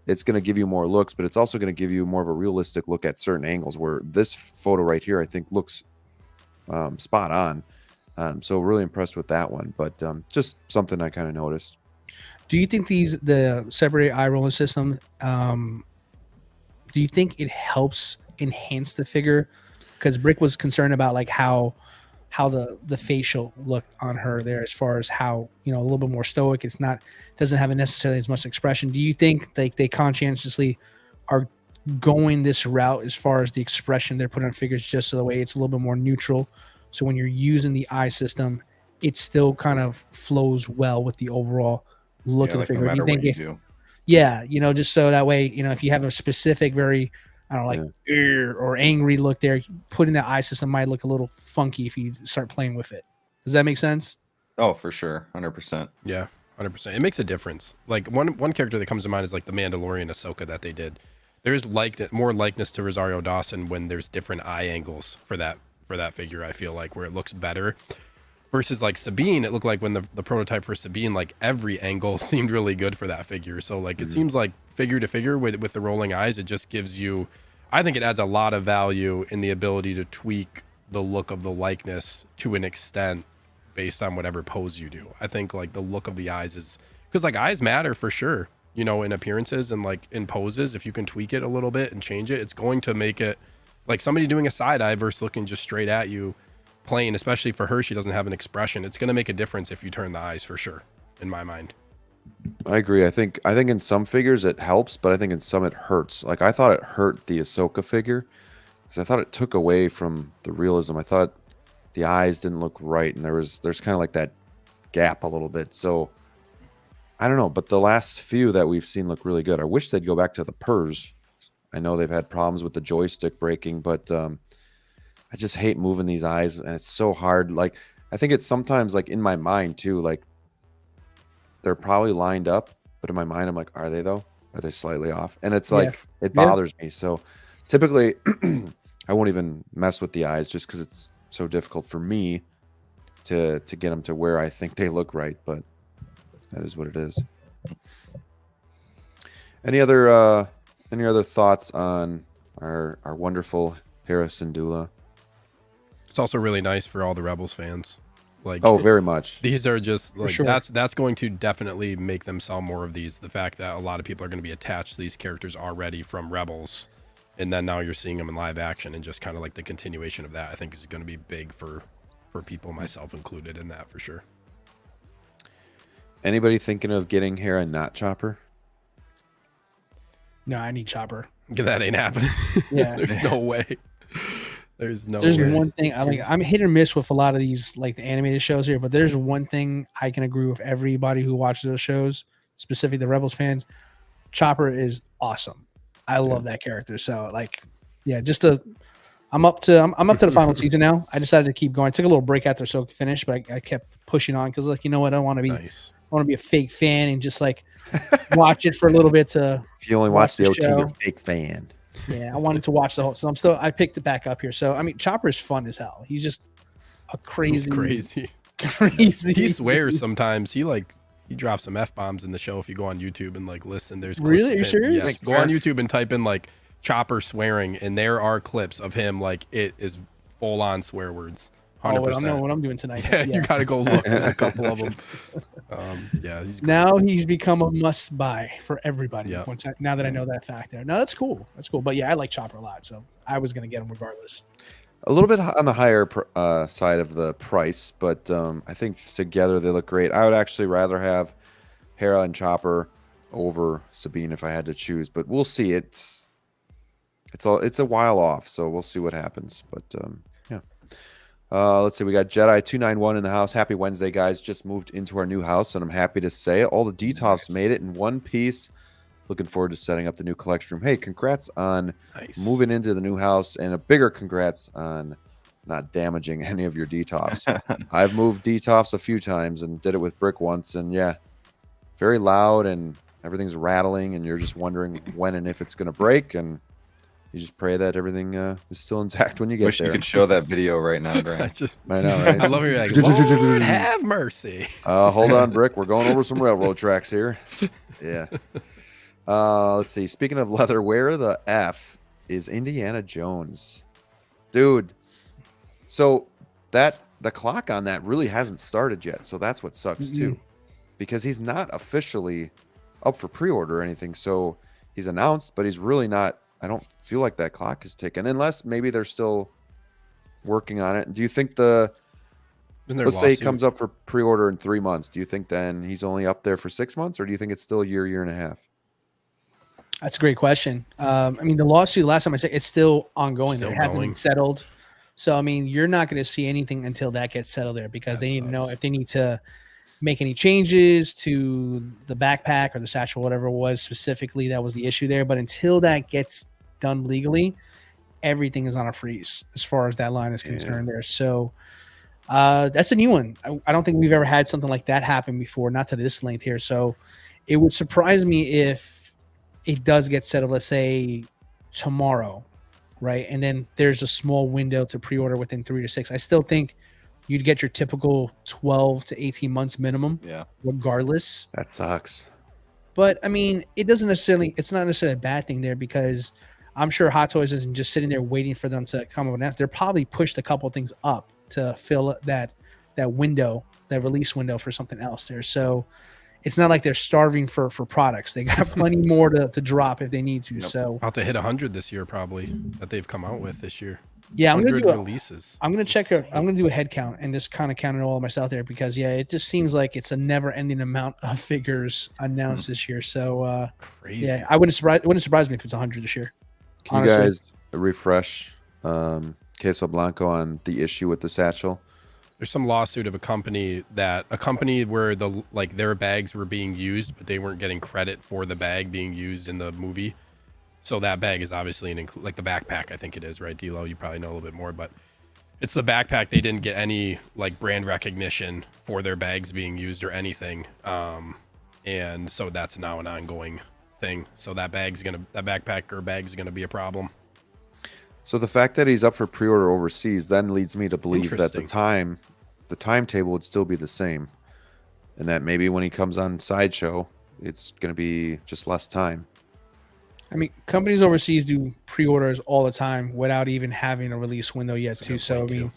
[SPEAKER 1] to give you more looks, but it's also going to give you more of a realistic look at certain angles, where this photo right here, I think, looks spot on. So really impressed with that one, but just something I kind of noticed.
[SPEAKER 4] Do you think the separated eye rolling system, do you think it helps enhance the figure because Brick was concerned about like how the facial looked on her there, as far as how, you know, a little bit more stoic. It's not, doesn't have necessarily as much expression. Do you think like they conscientiously are going this route as far as the expression they're putting on figures, just so the way it's a little bit more neutral, so when you're using the eye system, it still kind of flows well with the overall look of the
[SPEAKER 2] like
[SPEAKER 4] figure?
[SPEAKER 2] no matter
[SPEAKER 4] Do you
[SPEAKER 2] what
[SPEAKER 4] think
[SPEAKER 2] you do.
[SPEAKER 4] yeah, you know, just so that way, you know, if you have a specific very, I don't know, like or angry look there, putting the eye system might look a little funky if you start playing with it. Does that make sense?
[SPEAKER 2] Oh, for sure, 100%.
[SPEAKER 3] Yeah, 100%. It makes a difference. Like one character that comes to mind is like the Mandalorian Ahsoka that they did. There's more likeness to Rosario Dawson when there's different eye angles for that figure. I feel like where it looks better. Versus like Sabine, it looked like when the prototype for Sabine, like every angle seemed really good for that figure. So like it seems like figure to figure with the rolling eyes, it just gives you, I think it adds a lot of value in the ability to tweak the look of the likeness to an extent based on whatever pose you do. I think like the look of the eyes is, because like eyes matter for sure, you know, in appearances and like in poses. If you can tweak it a little bit and change it, it's going to make it like somebody doing a side eye versus looking just straight at you. Plain, especially for her, she doesn't have an expression. It's going to make a difference if you turn the eyes, for sure, in my mind.
[SPEAKER 1] I agree. I think in some figures it helps, but I think in some it hurts. Like I thought it hurt the Ahsoka figure because I thought it took away from the realism. I thought the eyes didn't look right, and there's kind of like that gap a little bit. So I don't know, but the last few that we've seen look really good. I wish they'd go back to the purrs. I know they've had problems with the joystick breaking, but I just hate moving these eyes, and it's so hard. Like I think it's sometimes like in my mind too, like they're probably lined up, but in my mind I'm like, are they though? Are they slightly off? And it's like it bothers me. So typically I won't even mess with the eyes just because it's so difficult for me to get them to where I think they look right, but that is what it is. Any other thoughts on our wonderful Hera Syndulla?
[SPEAKER 3] It's also really nice for all the Rebels fans. Like,
[SPEAKER 1] oh, very much.
[SPEAKER 3] These are just like
[SPEAKER 4] sure.
[SPEAKER 3] that's going to definitely make them sell more of these. The fact that a lot of people are going to be attached to these characters already from Rebels, and then now you're seeing them in live action, and just kind of like the continuation of that, I think is going to be big for people, myself included, in that for sure.
[SPEAKER 1] Anybody thinking of getting Hera not Chopper?
[SPEAKER 4] No, I need Chopper.
[SPEAKER 3] That ain't happening.
[SPEAKER 4] Yeah.
[SPEAKER 3] There's no way. There's
[SPEAKER 4] way. One thing I like. I'm hit or miss with a lot of these like the animated shows here, but there's one thing I can agree with everybody who watches those shows, specifically the Rebels fans. Chopper is awesome. I love that character. So like, yeah, I'm up to the final season now. I decided to keep going. I took a little break after so finished, but I kept pushing on because like, you know what, I want to be
[SPEAKER 3] nice.
[SPEAKER 4] I want to be a fake fan and just like watch it for a little bit to.
[SPEAKER 1] If you only watch the OT,
[SPEAKER 4] show.
[SPEAKER 1] you're a fake fan.
[SPEAKER 4] Yeah, I wanted to watch the whole. So I picked it back up here. So I mean, Chopper is fun as hell. He's just a crazy.
[SPEAKER 3] He swears sometimes. He drops some F-bombs in the show. If you go on YouTube and like listen, there's clips
[SPEAKER 4] really.
[SPEAKER 3] of
[SPEAKER 4] Are you
[SPEAKER 3] him.
[SPEAKER 4] serious?
[SPEAKER 3] Yes, go on YouTube and type in like Chopper swearing, and there are clips of him like it is full on swear words. 100%.
[SPEAKER 4] Oh, I know what I'm doing tonight.
[SPEAKER 3] Yeah, you gotta go look. There's a couple of them. Yeah, he's great.
[SPEAKER 4] Now he's become a must buy for everybody.
[SPEAKER 3] Yeah.
[SPEAKER 4] Now that I know that fact there. No, that's cool. That's cool. But yeah, I like Chopper a lot, so I was gonna get him regardless.
[SPEAKER 1] A little bit on the higher side of the price, but I think together they look great. I would actually rather have Hera and Chopper over Sabine if I had to choose, but we'll see. It's a while off, so we'll see what happens. But yeah. Let's see. We got Jedi 291 in the house. Happy Wednesday, guys. Just moved into our new house, and I'm happy to say all the DTOFs made it in one piece. Looking forward to setting up the new collection room. Hey, congrats on moving into the new house, and a bigger congrats on not damaging any of your DTOFs. I've moved DTOFs a few times and did it with Brick once, and yeah, very loud, and everything's rattling, and you're just wondering when and if it's going to break, and you just pray that everything is still intact when you get
[SPEAKER 2] Wish
[SPEAKER 1] there.
[SPEAKER 2] you could show that video right now, Brian.
[SPEAKER 1] I know, right?
[SPEAKER 3] I love it. Like, Lord have mercy.
[SPEAKER 1] Hold on, Brick. We're going over some railroad tracks here. Yeah. Let's see. Speaking of leather, where the F is Indiana Jones? Dude. So the clock on that really hasn't started yet. So that's what sucks too. Because he's not officially up for pre-order or anything. So he's announced, but he's really not. I don't feel like that clock is ticking unless maybe they're still working on it. Do you think the let's say he comes up for pre-order in 3 months? Do you think then he's only up there for 6 months, or do you think it's still a year and a half?
[SPEAKER 4] That's a great question. I mean, the lawsuit, last time I checked, it's still ongoing.
[SPEAKER 3] Still
[SPEAKER 4] It hasn't
[SPEAKER 3] going.
[SPEAKER 4] been settled. So, I mean, you're not going to see anything until that gets settled there, because they need to know if they need to make any changes to the backpack or the satchel, whatever it was specifically that was the issue there. But until that gets done legally, everything is on a freeze as far as that line is concerned there. So that's a new one. I don't think we've ever had something like that happen before, not to this length here. So it would surprise me if it does get settled, let's say tomorrow, right? And then there's a small window to pre-order within 3 to 6. I still think you'd get your typical 12 to 18 months minimum, regardless.
[SPEAKER 1] That sucks.
[SPEAKER 4] But I mean, it's not necessarily a bad thing there, because I'm sure Hot Toys isn't just sitting there waiting for them to come up with that. They're probably pushed a couple of things up to fill that window, that release window for something else there. So it's not like they're starving for products. They got plenty more to drop if they need to. So
[SPEAKER 3] about to hit 100 this year, probably, that they've come out with this year.
[SPEAKER 4] Yeah, I'm gonna do
[SPEAKER 3] releases.
[SPEAKER 4] I'm gonna check. I'm gonna do a head count and just kind of count it all myself there, because it just seems like it's a never-ending amount of figures announced this year. So
[SPEAKER 3] crazy.
[SPEAKER 4] Yeah, it wouldn't surprise me if it's 100 this year.
[SPEAKER 1] Can honestly. You guys refresh Queso Blanco on the issue with the satchel?
[SPEAKER 3] There's some lawsuit of a company where their bags were being used, but they weren't getting credit for the bag being used in the movie. So that bag is obviously like the backpack, I think it is, right, DLO? You probably know a little bit more, but it's the backpack. They didn't get any like brand recognition for their bags being used or anything, and so that's now an ongoing thing. So that backpack or bag's gonna be a problem.
[SPEAKER 1] So the fact that he's up for pre-order overseas then leads me to believe that the timetable would still be the same, and that maybe when he comes on Sideshow, it's gonna be just less time.
[SPEAKER 4] I mean, companies overseas do pre-orders all the time without even having a release window yet, too. So, I mean,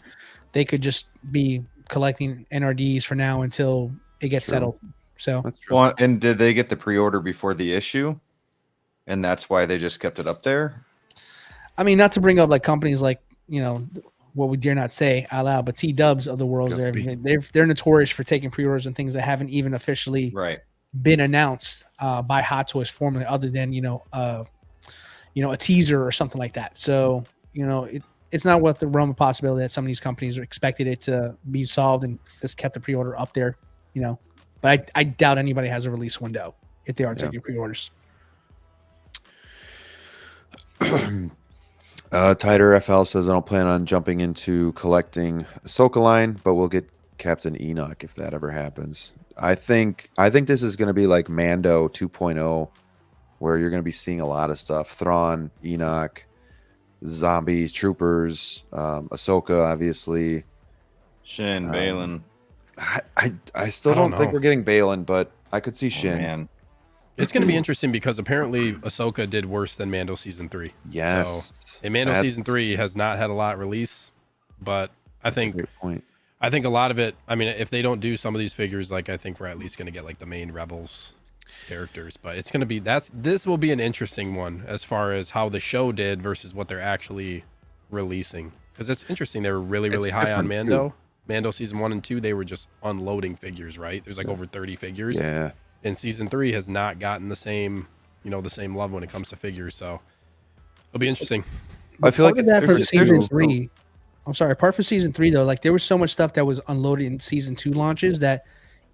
[SPEAKER 4] they could just be collecting NRDs for now until it gets settled. So,
[SPEAKER 1] that's true.
[SPEAKER 2] Well, and did they get the pre-order before the issue? And that's why they just kept it up there?
[SPEAKER 4] I mean, not to bring up like companies like, what we dare not say out loud, but T-Dubs of the world, they're notorious for taking pre-orders and things that haven't even officially been announced by Hot Toys formally, other than a teaser or something like that. So it's not what the realm of possibility that some of these companies expected it to be solved and just kept the pre-order up there. But I doubt anybody has a release window if they are taking pre-orders.
[SPEAKER 1] Tighter FL says, I don't plan on jumping into collecting Ahsoka line, but we'll get Captain Enoch if that ever happens. I think this is going to be like Mando 2.0, where you're going to be seeing a lot of stuff. Thrawn, Enoch, zombies, troopers, Ahsoka, obviously.
[SPEAKER 2] Shin, Balin.
[SPEAKER 1] I still don't think we're getting Balin, but I could see Shin.
[SPEAKER 2] Man.
[SPEAKER 3] It's going to be interesting because apparently Ahsoka did worse than Mando Season 3.
[SPEAKER 1] Yes.
[SPEAKER 3] So, Mando Season 3 has not had a lot release, but I think
[SPEAKER 1] a great point.
[SPEAKER 3] I think a lot of it, I mean, if they don't do some of these figures, like I think we're at least going to get like the main Rebels characters, but it's going to be, this will be an interesting one as far as how the show did versus what they're actually releasing. Because it's interesting. They were really, really high on Mando. Too. Mando Season 1 and 2, they were just unloading figures, right? There's like over 30 figures.
[SPEAKER 1] Yeah.
[SPEAKER 3] And Season 3 has not gotten the same love when it comes to figures. So it'll be interesting.
[SPEAKER 1] I feel like it's
[SPEAKER 4] that for Season 3. I'm sorry. Apart from Season 3, though, like there was so much stuff that was unloaded in Season 2 launches that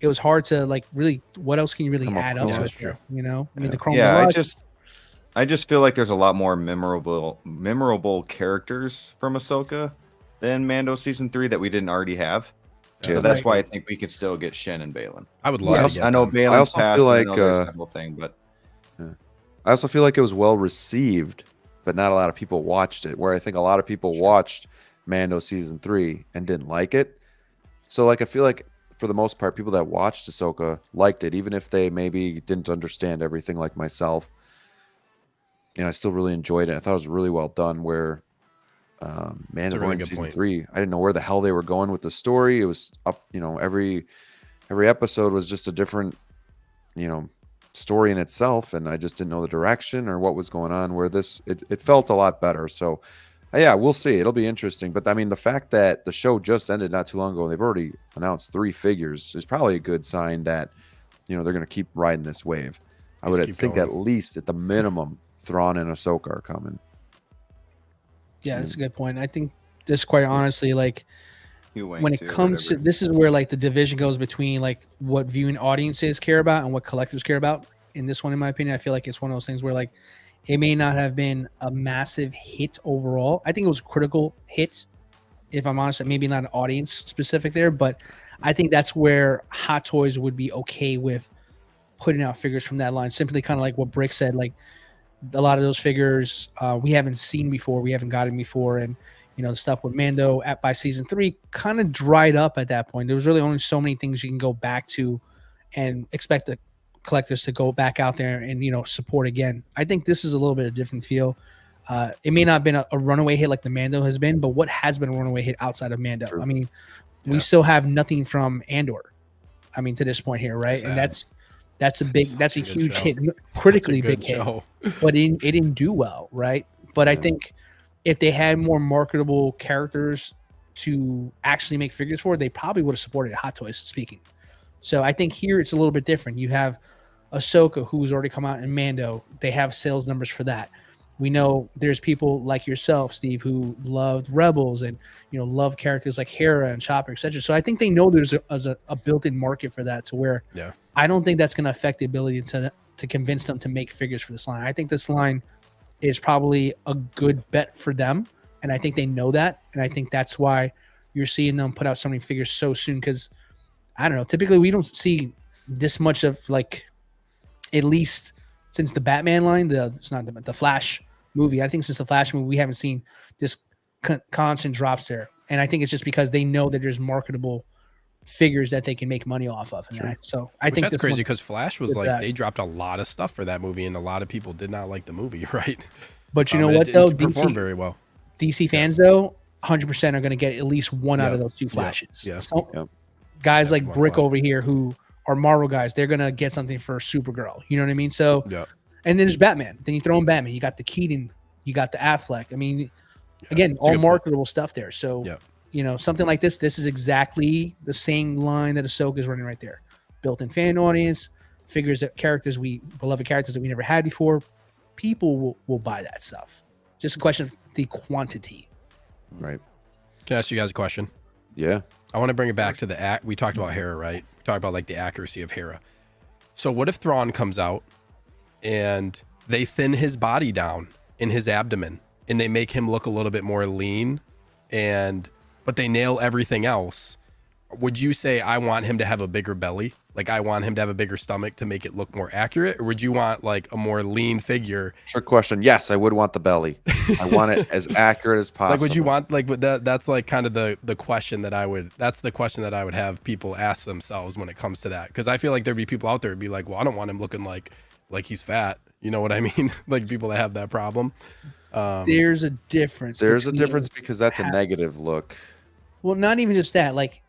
[SPEAKER 4] it was hard to like really. What else can you really add up to it?
[SPEAKER 3] True.
[SPEAKER 4] I mean, the Chrome.
[SPEAKER 2] Yeah, I just feel like there's a lot more memorable characters from Ahsoka than Mando Season 3 that we didn't already have. So that's why I think we could still get Shin and Balin.
[SPEAKER 3] I would love to get
[SPEAKER 2] I know
[SPEAKER 3] them.
[SPEAKER 2] Balin's
[SPEAKER 1] I also feel like
[SPEAKER 2] I
[SPEAKER 1] also feel like it was well received, but not a lot of people watched it. Where I think a lot of people watched Mando Season 3 and didn't like it. So like I feel like for the most part, people that watched Ahsoka liked it, even if they maybe didn't understand everything like myself. I still really enjoyed it. I thought it was really well done. Where Mandalorian Season 3, I didn't know where the hell they were going with the story. It was up, every episode was just a different, story in itself, and I just didn't know the direction or what was going on. Where this, it felt a lot better. So Yeah, we'll see. It'll be interesting. But I mean, the fact that the show just ended not too long ago, and they've already announced 3 figures, is probably a good sign that, you know, they're going to keep riding this wave. I
[SPEAKER 3] Just
[SPEAKER 1] would
[SPEAKER 3] keep
[SPEAKER 1] think
[SPEAKER 3] going.
[SPEAKER 1] at least at the minimum, Thrawn and Ahsoka are coming.
[SPEAKER 4] Yeah, that's a good point. I think just quite honestly, like when it
[SPEAKER 2] too,
[SPEAKER 4] comes to
[SPEAKER 2] whatever.
[SPEAKER 4] this is where like the division goes between like what viewing audiences care about and what collectors care about. In this one, in my opinion, I feel like it's one of those things where like it may not have been a massive hit overall. I think it was a critical hit, if I'm honest, maybe not an audience specific there, but I think that's where Hot Toys would be okay with putting out figures from that line. Simply kind of like what Brick said, like a lot of those figures we haven't seen before, we haven't gotten before, and you know the stuff with Mando by season 3 kind of dried up at that point. There was really only so many things you can go back to and expect the collectors to go back out there and, you know, support again. I think this is a little bit of a different feel. It may not have been a runaway hit like the Mando has been, but what has been a runaway hit outside of Mando?
[SPEAKER 1] True.
[SPEAKER 4] I mean, we still have nothing from Andor. I mean, to this point here, right? And that's a huge hit, critically big hit, but it didn't do well, right? But I think if they had more marketable characters to actually make figures for, they probably would have supported Hot Toys, speaking. So I think here it's a little bit different. You have Ahsoka, who's already come out in Mando. They have sales numbers for that. We know there's people like yourself, Steve, who loved Rebels and, you know, love characters like Hera and Chopper, etc. So I think they know there's a built-in market for that, to where I don't think that's going to affect the ability to convince them to make figures for this line. I think this line is probably a good bet for them, and I think they know that, and I think that's why you're seeing them put out so many figures so soon, because I don't know, typically we don't see this much of, like, at least since the Batman line, the Flash movie. I think since the Flash movie, we haven't seen this constant drops there. And I think it's just because they know that there's marketable figures that they can make money off of. And that. So I think
[SPEAKER 3] that's crazy, because Flash was like, they dropped a lot of stuff for that movie, and a lot of people did not like the movie, right?
[SPEAKER 4] But you know what, though?
[SPEAKER 3] It performed very well.
[SPEAKER 4] DC fans, though, 100% are going to get at least one out of those 2 Flashes.
[SPEAKER 3] Yeah.
[SPEAKER 4] So, guys like Brick over here, who are Marvel guys, they're going to get something for Supergirl. You know what I mean? So, and then there's Batman. Then you throw in Batman. You got the Keaton. You got the Affleck. I mean, again, all marketable stuff there. So, you know, something like this is exactly the same line that Ahsoka is running right there. Built-in fan audience, figures that beloved characters that we never had before. People will buy that stuff. Just a question of the quantity.
[SPEAKER 1] Right.
[SPEAKER 3] Can I ask you guys a question?
[SPEAKER 1] Yeah.
[SPEAKER 3] I want to bring it back to we talked about Hera, right? We talked about like the accuracy of Hera. So what if Thrawn comes out and they thin his body down in his abdomen and they make him look a little bit more lean, but they nail everything else? Would you say, I want him to have a bigger belly? Like, I want him to have a bigger stomach to make it look more accurate? Or would you want like a more lean figure?
[SPEAKER 1] Trick question. Yes, I would want the belly. I want it as accurate as possible.
[SPEAKER 3] Like, would you want, like, that's like kind of the question that I would have people ask themselves when it comes to that. Because I feel like there'd be people out there who'd be like, well, I don't want him looking like he's fat. You know what I mean? Like, people that have that problem.
[SPEAKER 4] There's a difference.
[SPEAKER 1] There's a difference, because that's a negative look.
[SPEAKER 4] Well, not even just that. Like,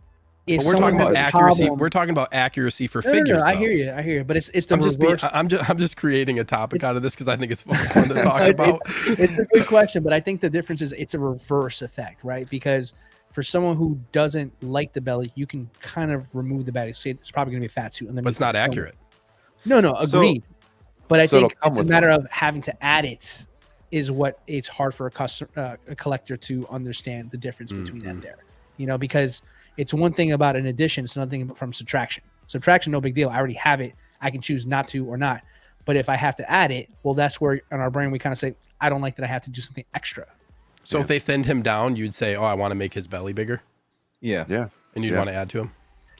[SPEAKER 4] if
[SPEAKER 3] we're talking about accuracy, we're talking about accuracy for figures.
[SPEAKER 4] I hear you. But it's the reverse.
[SPEAKER 3] I'm just creating a topic out of this because I think it's fun to talk about.
[SPEAKER 4] It's a good question, but I think the difference is it's a reverse effect, right? Because for someone who doesn't like the belly, you can kind of remove the belly. Say it's probably going to be a fat suit,
[SPEAKER 3] but it's not accurate.
[SPEAKER 4] No, agreed. But I think it's a matter of having to add it is what it's hard for a collector to understand the difference between that there. You know, because it's one thing about an addition, it's another thing from subtraction. Subtraction, no big deal. I already have it. I can choose not to or not. But if I have to add it, well, that's where in our brain we kind of say, I don't like that I have to do something extra.
[SPEAKER 3] So if they thinned him down, you'd say, oh, I want to make his belly bigger.
[SPEAKER 1] Yeah.
[SPEAKER 3] And you'd want to add to him.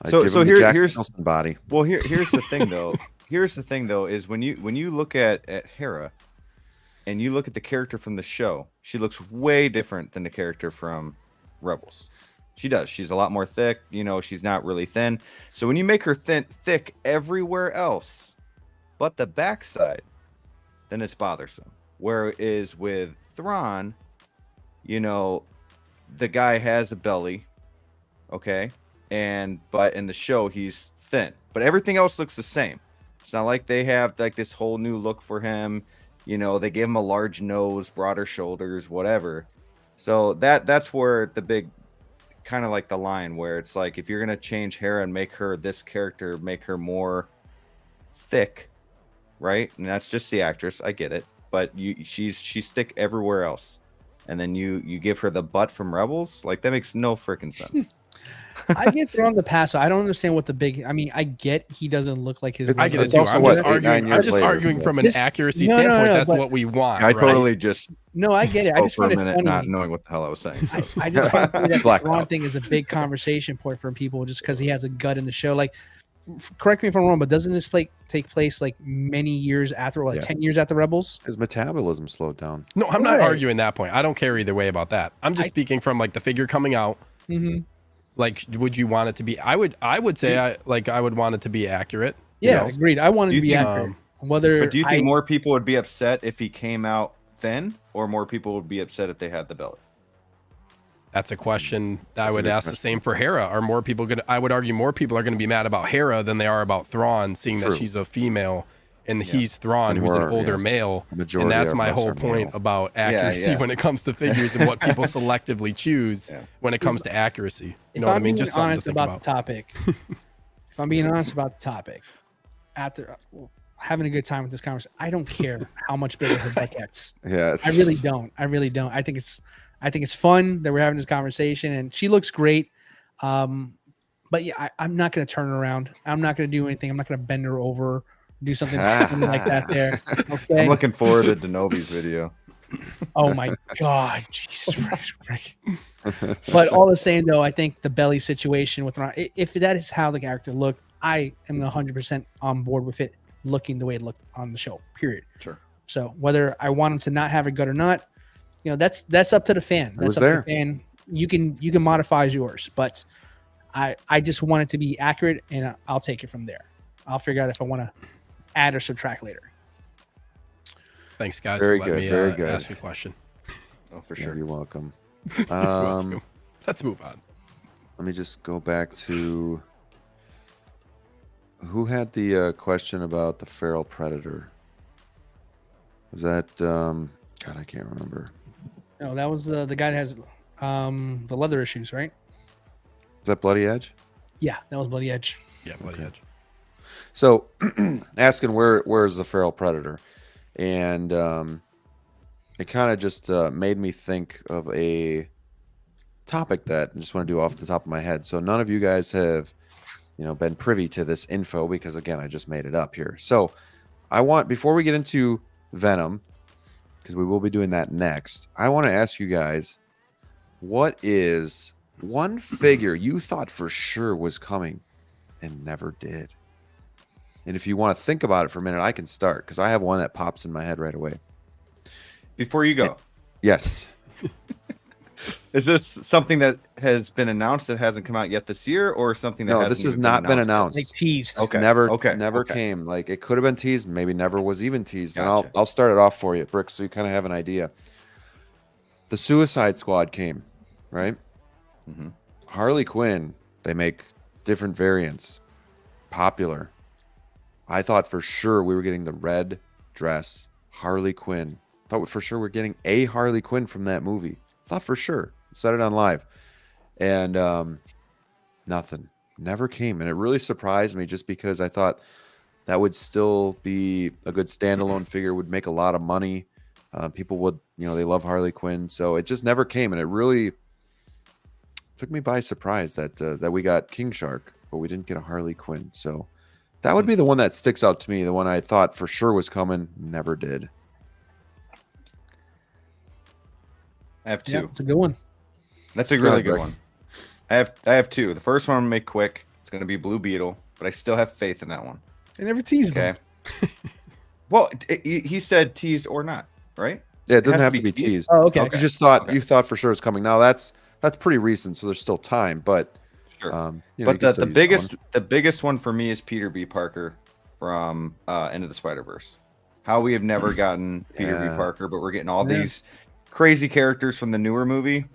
[SPEAKER 2] So here's
[SPEAKER 1] body.
[SPEAKER 2] Well, here's the thing though. Here's the thing though, is when you look at Hera and you look at the character from the show, she looks way different than the character from Rebels. She does. She's a lot more thick. You know, she's not really thin. So when you make her thick everywhere else but the backside, then it's bothersome. Whereas with Thrawn, you know, the guy has a belly, okay? But in the show, he's thin. But everything else looks the same. It's not like they have like this whole new look for him. You know, they give him a large nose, broader shoulders, whatever. So that's where the big kind of like the line where it's like if you're gonna change Hera and make her this character, make her more thick, right? And that's just the actress. I get it, but she's thick everywhere else, and then you give her the butt from Rebels. Like that makes no freaking sense.
[SPEAKER 4] I get thrown the pass. So I don't understand what the big. I mean, I get he doesn't look like his.
[SPEAKER 3] I get it
[SPEAKER 1] It's
[SPEAKER 3] too.
[SPEAKER 1] also
[SPEAKER 3] I'm
[SPEAKER 1] what,
[SPEAKER 3] just
[SPEAKER 1] 8, 9
[SPEAKER 3] arguing. I'm
[SPEAKER 1] years
[SPEAKER 3] just
[SPEAKER 1] later.
[SPEAKER 3] arguing from an
[SPEAKER 4] This-
[SPEAKER 3] accuracy
[SPEAKER 4] no, no,
[SPEAKER 3] standpoint.
[SPEAKER 4] no,
[SPEAKER 3] That's
[SPEAKER 4] but-
[SPEAKER 3] what we want.
[SPEAKER 2] I
[SPEAKER 3] right?
[SPEAKER 2] totally just
[SPEAKER 4] No, I get it. I
[SPEAKER 2] spoke
[SPEAKER 4] just
[SPEAKER 2] for a
[SPEAKER 4] find it
[SPEAKER 2] minute
[SPEAKER 4] funny.
[SPEAKER 2] not knowing what the hell I was saying. So.
[SPEAKER 4] I just find that the
[SPEAKER 1] Blackout.
[SPEAKER 4] Thrawn thing is a big conversation point for people just because he has a gut in the show. Like, correct me if I'm wrong, but doesn't this take place like many years after, like
[SPEAKER 1] Yes.
[SPEAKER 4] 10 years after Rebels?
[SPEAKER 1] His metabolism slowed down.
[SPEAKER 3] No, I'm not
[SPEAKER 4] Right.
[SPEAKER 3] arguing that point. I don't care either way about that. I'm just speaking from like the figure coming out.
[SPEAKER 4] Mm-hmm.
[SPEAKER 3] Like, would you want it to be? I would say I would want it to be accurate. you
[SPEAKER 4] Yeah,
[SPEAKER 3] know?
[SPEAKER 4] agreed. I wanted
[SPEAKER 2] Do
[SPEAKER 4] to
[SPEAKER 2] you
[SPEAKER 4] be
[SPEAKER 2] think-
[SPEAKER 4] accurate. Whether
[SPEAKER 2] But do you think more people would be upset if he came out thin, or more people would be upset if they had the belly?
[SPEAKER 3] That's a question that I
[SPEAKER 1] That's a
[SPEAKER 3] would
[SPEAKER 1] good
[SPEAKER 3] ask the
[SPEAKER 1] question.
[SPEAKER 3] same for Hera. Are more people going to, I would argue more people are going to be mad about Hera than they are about Thrawn, seeing
[SPEAKER 1] True.
[SPEAKER 3] that she's a female and
[SPEAKER 2] Yeah.
[SPEAKER 3] he's Thrawn,
[SPEAKER 1] And
[SPEAKER 3] who's an
[SPEAKER 1] we're-
[SPEAKER 3] older
[SPEAKER 1] yes,
[SPEAKER 3] male.
[SPEAKER 1] majority
[SPEAKER 3] And that's
[SPEAKER 1] of
[SPEAKER 3] my
[SPEAKER 1] us
[SPEAKER 3] whole
[SPEAKER 1] are
[SPEAKER 3] point
[SPEAKER 1] male.
[SPEAKER 3] about accuracy
[SPEAKER 2] yeah.
[SPEAKER 3] when it comes to figures and what people selectively choose
[SPEAKER 2] Yeah.
[SPEAKER 3] when it comes to accuracy. You
[SPEAKER 4] if
[SPEAKER 3] know what I
[SPEAKER 4] I'm
[SPEAKER 3] mean?
[SPEAKER 4] being
[SPEAKER 3] Just something to
[SPEAKER 4] honest
[SPEAKER 3] think
[SPEAKER 4] about
[SPEAKER 3] about.
[SPEAKER 4] the topic, if I'm being honest about the topic, after having a good time with this conversation, I don't care how much bigger her butt gets.
[SPEAKER 1] Yeah, it's,
[SPEAKER 4] I really don't. I really don't. I think it's fun that we're having this conversation, and she looks great. But yeah, I'm not going to turn her around. I'm not going to do anything. I'm not going to bend her over, do something like that. There. Okay.
[SPEAKER 2] I'm looking forward to Denobi's video.
[SPEAKER 4] Oh my God, Jesus Christ. But all the same, though, I think the belly situation with Ron, if that is how the character looked, I am 100% on board with it looking the way it looked on the show. Period.
[SPEAKER 2] Sure.
[SPEAKER 4] So whether I want him to not have a gut or not, that's up to the fan. That's
[SPEAKER 1] was
[SPEAKER 4] up
[SPEAKER 1] there.
[SPEAKER 4] to the fan. You can modify yours, but I just want it to be accurate, and I'll take it from there. I'll figure out if I want to add or subtract later.
[SPEAKER 3] Thanks, guys.
[SPEAKER 1] Very
[SPEAKER 3] for letting
[SPEAKER 1] good,
[SPEAKER 3] me
[SPEAKER 1] very good.
[SPEAKER 3] ask a question.
[SPEAKER 2] Oh, for
[SPEAKER 1] yeah,
[SPEAKER 2] sure.
[SPEAKER 1] you're welcome.
[SPEAKER 3] You're welcome. Let's move on.
[SPEAKER 1] Let me just go back to who had the question about the feral predator. Was that God? I can't remember.
[SPEAKER 4] No, that was the guy that has the leather issues, right?
[SPEAKER 1] Is that Bloody Edge?
[SPEAKER 4] Yeah, that was Bloody Edge.
[SPEAKER 3] Yeah, Bloody Edge.
[SPEAKER 1] So, asking where's the feral predator, and it kind of just made me think of a topic that I just want to do off the top of my head. So none of you guys have, been privy to this info because again, I just made it up here. So I want, before we get into Venom, because we will be doing that next, I want to ask you guys, what is one figure you thought for sure was coming and never did? And if you want to think about it for a minute, I can start because I have one that pops in my head right away.
[SPEAKER 2] Before you go,
[SPEAKER 1] Yes.
[SPEAKER 2] is this something that has been announced that hasn't come out yet this year, or something that
[SPEAKER 1] No,
[SPEAKER 2] hasn't
[SPEAKER 1] this has
[SPEAKER 2] even
[SPEAKER 1] not been announced.
[SPEAKER 4] Like teased.
[SPEAKER 2] Okay.
[SPEAKER 1] Never
[SPEAKER 2] okay.
[SPEAKER 1] came. Like it could have been teased, maybe never was even teased.
[SPEAKER 2] Gotcha.
[SPEAKER 1] And I'll start it off for you, Brick, so you kind of have an idea. The Suicide Squad came, right?
[SPEAKER 2] Mhm.
[SPEAKER 1] Harley Quinn, they make different variants. Popular. I thought for sure we were getting the red dress Harley Quinn. Thought for sure we're getting a Harley Quinn from that movie. Thought for sure. Said it on live. And nothing. Never came. And it really surprised me just because I thought that would still be a good standalone figure, would make a lot of money. People would, they love Harley Quinn. So it just never came. And it really took me by surprise that we got King Shark, but we didn't get a Harley Quinn. So that would be the one that sticks out to me. The one I thought for sure was coming, never did.
[SPEAKER 2] I have two.
[SPEAKER 4] Yeah, it's a good one.
[SPEAKER 2] That's a
[SPEAKER 1] Go
[SPEAKER 2] really
[SPEAKER 1] ahead,
[SPEAKER 2] good
[SPEAKER 1] Rick.
[SPEAKER 2] one. I have two. The first one I'm gonna make quick. It's gonna be Blue Beetle, but I still have faith in that one.
[SPEAKER 4] They never teased
[SPEAKER 2] Okay.
[SPEAKER 4] them.
[SPEAKER 2] Well, he said teased or not, right?
[SPEAKER 1] Yeah, it doesn't
[SPEAKER 2] has
[SPEAKER 1] have
[SPEAKER 2] to
[SPEAKER 1] to be
[SPEAKER 2] be teased.
[SPEAKER 1] teased.
[SPEAKER 4] Oh, okay.
[SPEAKER 2] Okay.
[SPEAKER 1] You just thought
[SPEAKER 2] Okay.
[SPEAKER 1] you thought for sure it's coming. Now that's pretty recent, so there's still time. But
[SPEAKER 2] Sure.
[SPEAKER 1] you
[SPEAKER 2] But
[SPEAKER 1] can
[SPEAKER 2] the
[SPEAKER 1] still use that
[SPEAKER 2] biggest
[SPEAKER 1] one.
[SPEAKER 2] the biggest one for me is Peter B. Parker from Into the Spider-Verse. How we have never gotten Peter B.
[SPEAKER 1] Yeah.
[SPEAKER 2] Parker, but we're getting all
[SPEAKER 4] Yeah.
[SPEAKER 2] these crazy characters from the newer movie.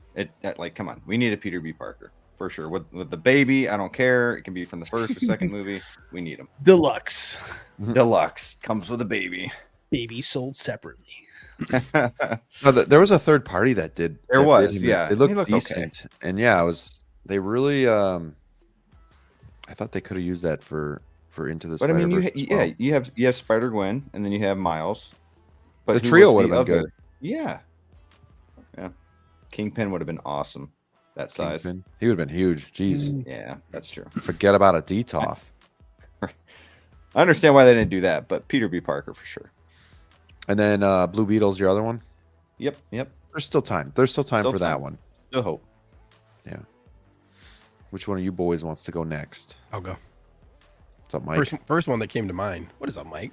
[SPEAKER 2] Like, come on, we need a Peter B. Parker for sure. With the baby, I don't care. It can be from the first or second movie. We need him.
[SPEAKER 4] Deluxe.
[SPEAKER 2] Deluxe comes with a baby.
[SPEAKER 4] Baby sold separately.
[SPEAKER 1] No, there was a third party that did.
[SPEAKER 2] There
[SPEAKER 1] that
[SPEAKER 2] was,
[SPEAKER 1] did him.
[SPEAKER 2] yeah.
[SPEAKER 1] It looked
[SPEAKER 2] He looked okay.
[SPEAKER 1] decent, and yeah, it was. They really. I thought they could have used that for Into the
[SPEAKER 2] But I
[SPEAKER 1] Spider-Verse.
[SPEAKER 2] mean, you have Spider-Gwen, and then you have Miles. But
[SPEAKER 1] The
[SPEAKER 2] who
[SPEAKER 1] trio
[SPEAKER 2] was
[SPEAKER 1] would have been
[SPEAKER 2] other-
[SPEAKER 1] good.
[SPEAKER 2] Yeah. Kingpin would have been awesome. That size.
[SPEAKER 1] Kingpin. He would have been huge. Jeez,
[SPEAKER 2] Yeah, that's true.
[SPEAKER 1] forget about a Detoff.
[SPEAKER 2] I understand why they didn't do that, but Peter B. Parker for sure.
[SPEAKER 1] And then Blue Beetle's your other one.
[SPEAKER 2] Yep.
[SPEAKER 1] There's still time. There's still time
[SPEAKER 2] Still
[SPEAKER 1] for
[SPEAKER 2] time.
[SPEAKER 1] that one.
[SPEAKER 2] Still hope.
[SPEAKER 1] Yeah. Which one of you boys wants to go next?
[SPEAKER 3] I'll go.
[SPEAKER 1] What's up, Mike?
[SPEAKER 3] First one that came to mind. What is up, Mike?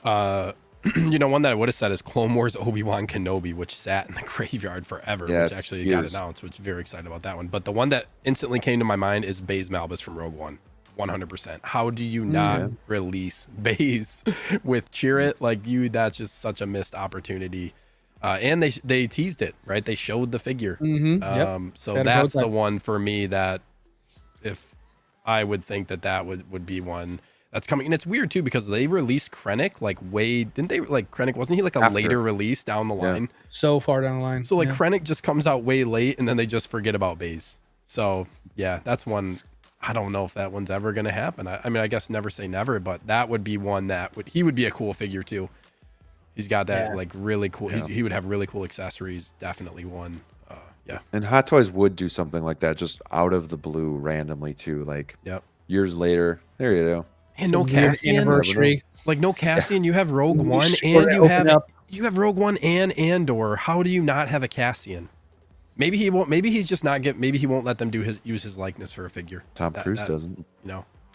[SPEAKER 3] One that I would have said is Clone Wars Obi-Wan Kenobi, which sat in the graveyard forever,
[SPEAKER 1] Yes,
[SPEAKER 3] which actually got
[SPEAKER 1] years.
[SPEAKER 3] announced, which very excited about that one. But the one that instantly came to my mind is Baze Malbus from Rogue One. 100%. How do you not release Baze with Cheer It? Like that's just such a missed opportunity. And they teased it, right? They showed the figure. So that's the one for me that if I would think that would be one that's coming. And it's weird too, because they released Krennic didn't they? Like Krennic, wasn't he like a later release down the line?
[SPEAKER 4] So far down the line.
[SPEAKER 3] So Krennic just comes out way late and then they just forget about Baze. So yeah, that's one. I don't know if that one's ever going to happen. I mean, I guess never say never, but that would be one he would be a cool figure too. He's got that like really cool.
[SPEAKER 1] Yeah.
[SPEAKER 3] He would have really cool accessories. Definitely one.
[SPEAKER 1] And Hot Toys would do something like that just out of the blue randomly too. Like years later, there you go.
[SPEAKER 3] And no Cassian.
[SPEAKER 4] Anniversary.
[SPEAKER 3] Like no Cassian. You have Rogue One
[SPEAKER 4] sure
[SPEAKER 3] and you have Rogue One and Andor. How do you not have a Cassian? Maybe he won't. Maybe he's just not maybe he won't let them use his likeness for a figure.
[SPEAKER 1] Tom Cruise doesn't.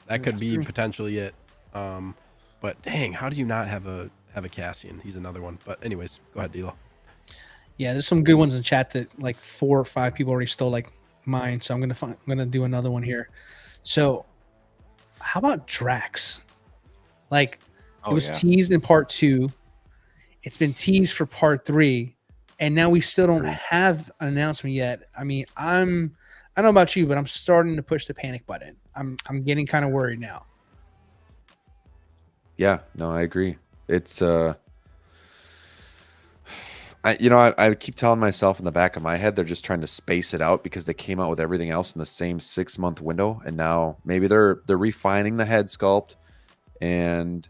[SPEAKER 3] That could be potentially it. But dang, how do you not have a Cassian? He's another one. But anyways, go ahead, D'Lo.
[SPEAKER 4] Yeah, there's some good ones in chat that like 4 or 5 people already stole like mine. So I'm gonna do another one here. So how about Drax? Like it was teased in part 2. It's been teased for part 3. And now we still don't have an announcement yet. I mean, I don't know about you, but I'm starting to push the panic button. I'm getting kind of worried now.
[SPEAKER 1] Yeah, no, I agree. It's I keep telling myself in the back of my head they're just trying to space it out because they came out with everything else in the same 6-month window, and now maybe they're refining the head sculpt, and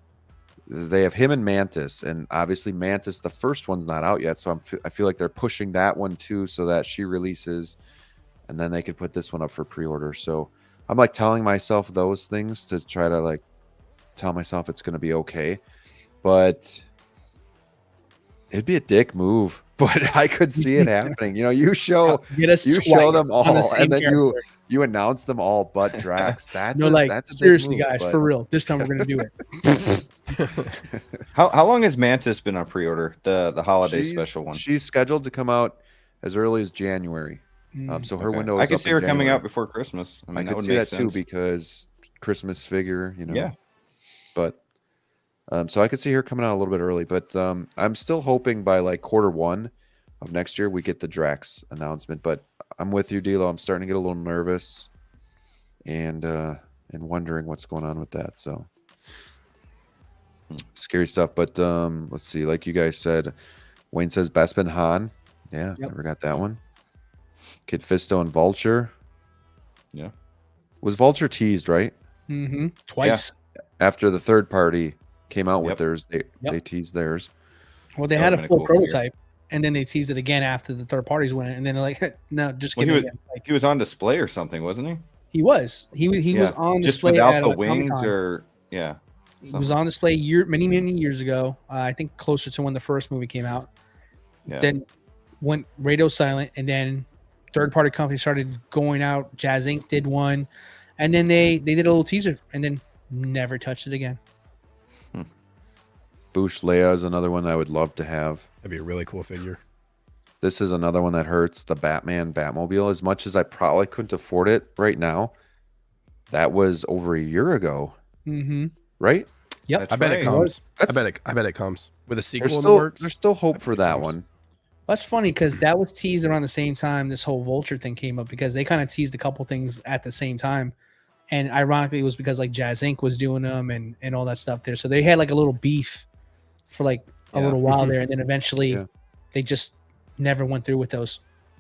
[SPEAKER 1] they have him and Mantis, and obviously Mantis, the first one's not out yet, so I feel like they're pushing that one too, so that she releases, and then they could put this one up for pre-order. So I'm like telling myself those things to try to like tell myself it's going to be okay, but it'd be a dick move. But I could see it happening. You show them all, and then you announce them all, but Drax. That's a
[SPEAKER 4] seriously,
[SPEAKER 1] move,
[SPEAKER 4] guys,
[SPEAKER 1] but...
[SPEAKER 4] for real. This time we're gonna do it.
[SPEAKER 2] How long has Mantis been on pre-order? The holiday special one.
[SPEAKER 1] She's scheduled to come out as early as January. So her window is
[SPEAKER 2] I could see her coming
[SPEAKER 1] January.
[SPEAKER 2] out before Christmas. I mean,
[SPEAKER 1] I could see that too because Christmas figure,
[SPEAKER 2] Yeah.
[SPEAKER 1] But so I could see her coming out a little bit early, but I'm still hoping by like Q1 of next year we get the Drax announcement. But I'm with you, D'Lo. I'm starting to get a little nervous and wondering what's going on with that. So scary stuff. But let's see. Like you guys said, Wayne says Bespin Han. Yeah, never got that one. Kid Fisto and Vulture.
[SPEAKER 2] Yeah.
[SPEAKER 1] Was Vulture teased, right?
[SPEAKER 4] Mm-hmm. Twice.
[SPEAKER 1] Yeah. After the third party came out with theirs, they teased theirs.
[SPEAKER 4] Well, they had a full prototype, and then they teased it again after the third parties went, and then they're like, "No, just kidding."
[SPEAKER 2] He was on display or something, wasn't he?
[SPEAKER 4] He was. He was on
[SPEAKER 2] just
[SPEAKER 4] display
[SPEAKER 2] without
[SPEAKER 4] at
[SPEAKER 2] the
[SPEAKER 4] a
[SPEAKER 2] wings,
[SPEAKER 4] Comic-Con.
[SPEAKER 2] or
[SPEAKER 4] He was on display many years ago. I think closer to when the first movie came out.
[SPEAKER 2] Yeah.
[SPEAKER 4] Then went radio silent, and then third-party companies started going out. Jazz Inc. did one, and then they did a little teaser, and then never touched it again.
[SPEAKER 1] Boosh Leia is another one I would love to have.
[SPEAKER 3] That'd be a really cool figure.
[SPEAKER 1] This is another one that hurts. The Batman Batmobile. As much as I probably couldn't afford it right now, that was over a year ago.
[SPEAKER 4] Mm-hmm.
[SPEAKER 1] Right?
[SPEAKER 4] Yep.
[SPEAKER 2] That's
[SPEAKER 3] I bet
[SPEAKER 2] right.
[SPEAKER 3] it comes. I bet it comes with a sequel in the works.
[SPEAKER 1] There's still hope for that one.
[SPEAKER 4] That's funny because that was teased around the same time this whole Vulture thing came up, because they kind of teased a couple things at the same time. And ironically, it was because like Jazz Inc. was doing them and all that stuff there. So they had like a little beef for like a little while there, and then eventually
[SPEAKER 1] Yeah.
[SPEAKER 4] they just never went through with those.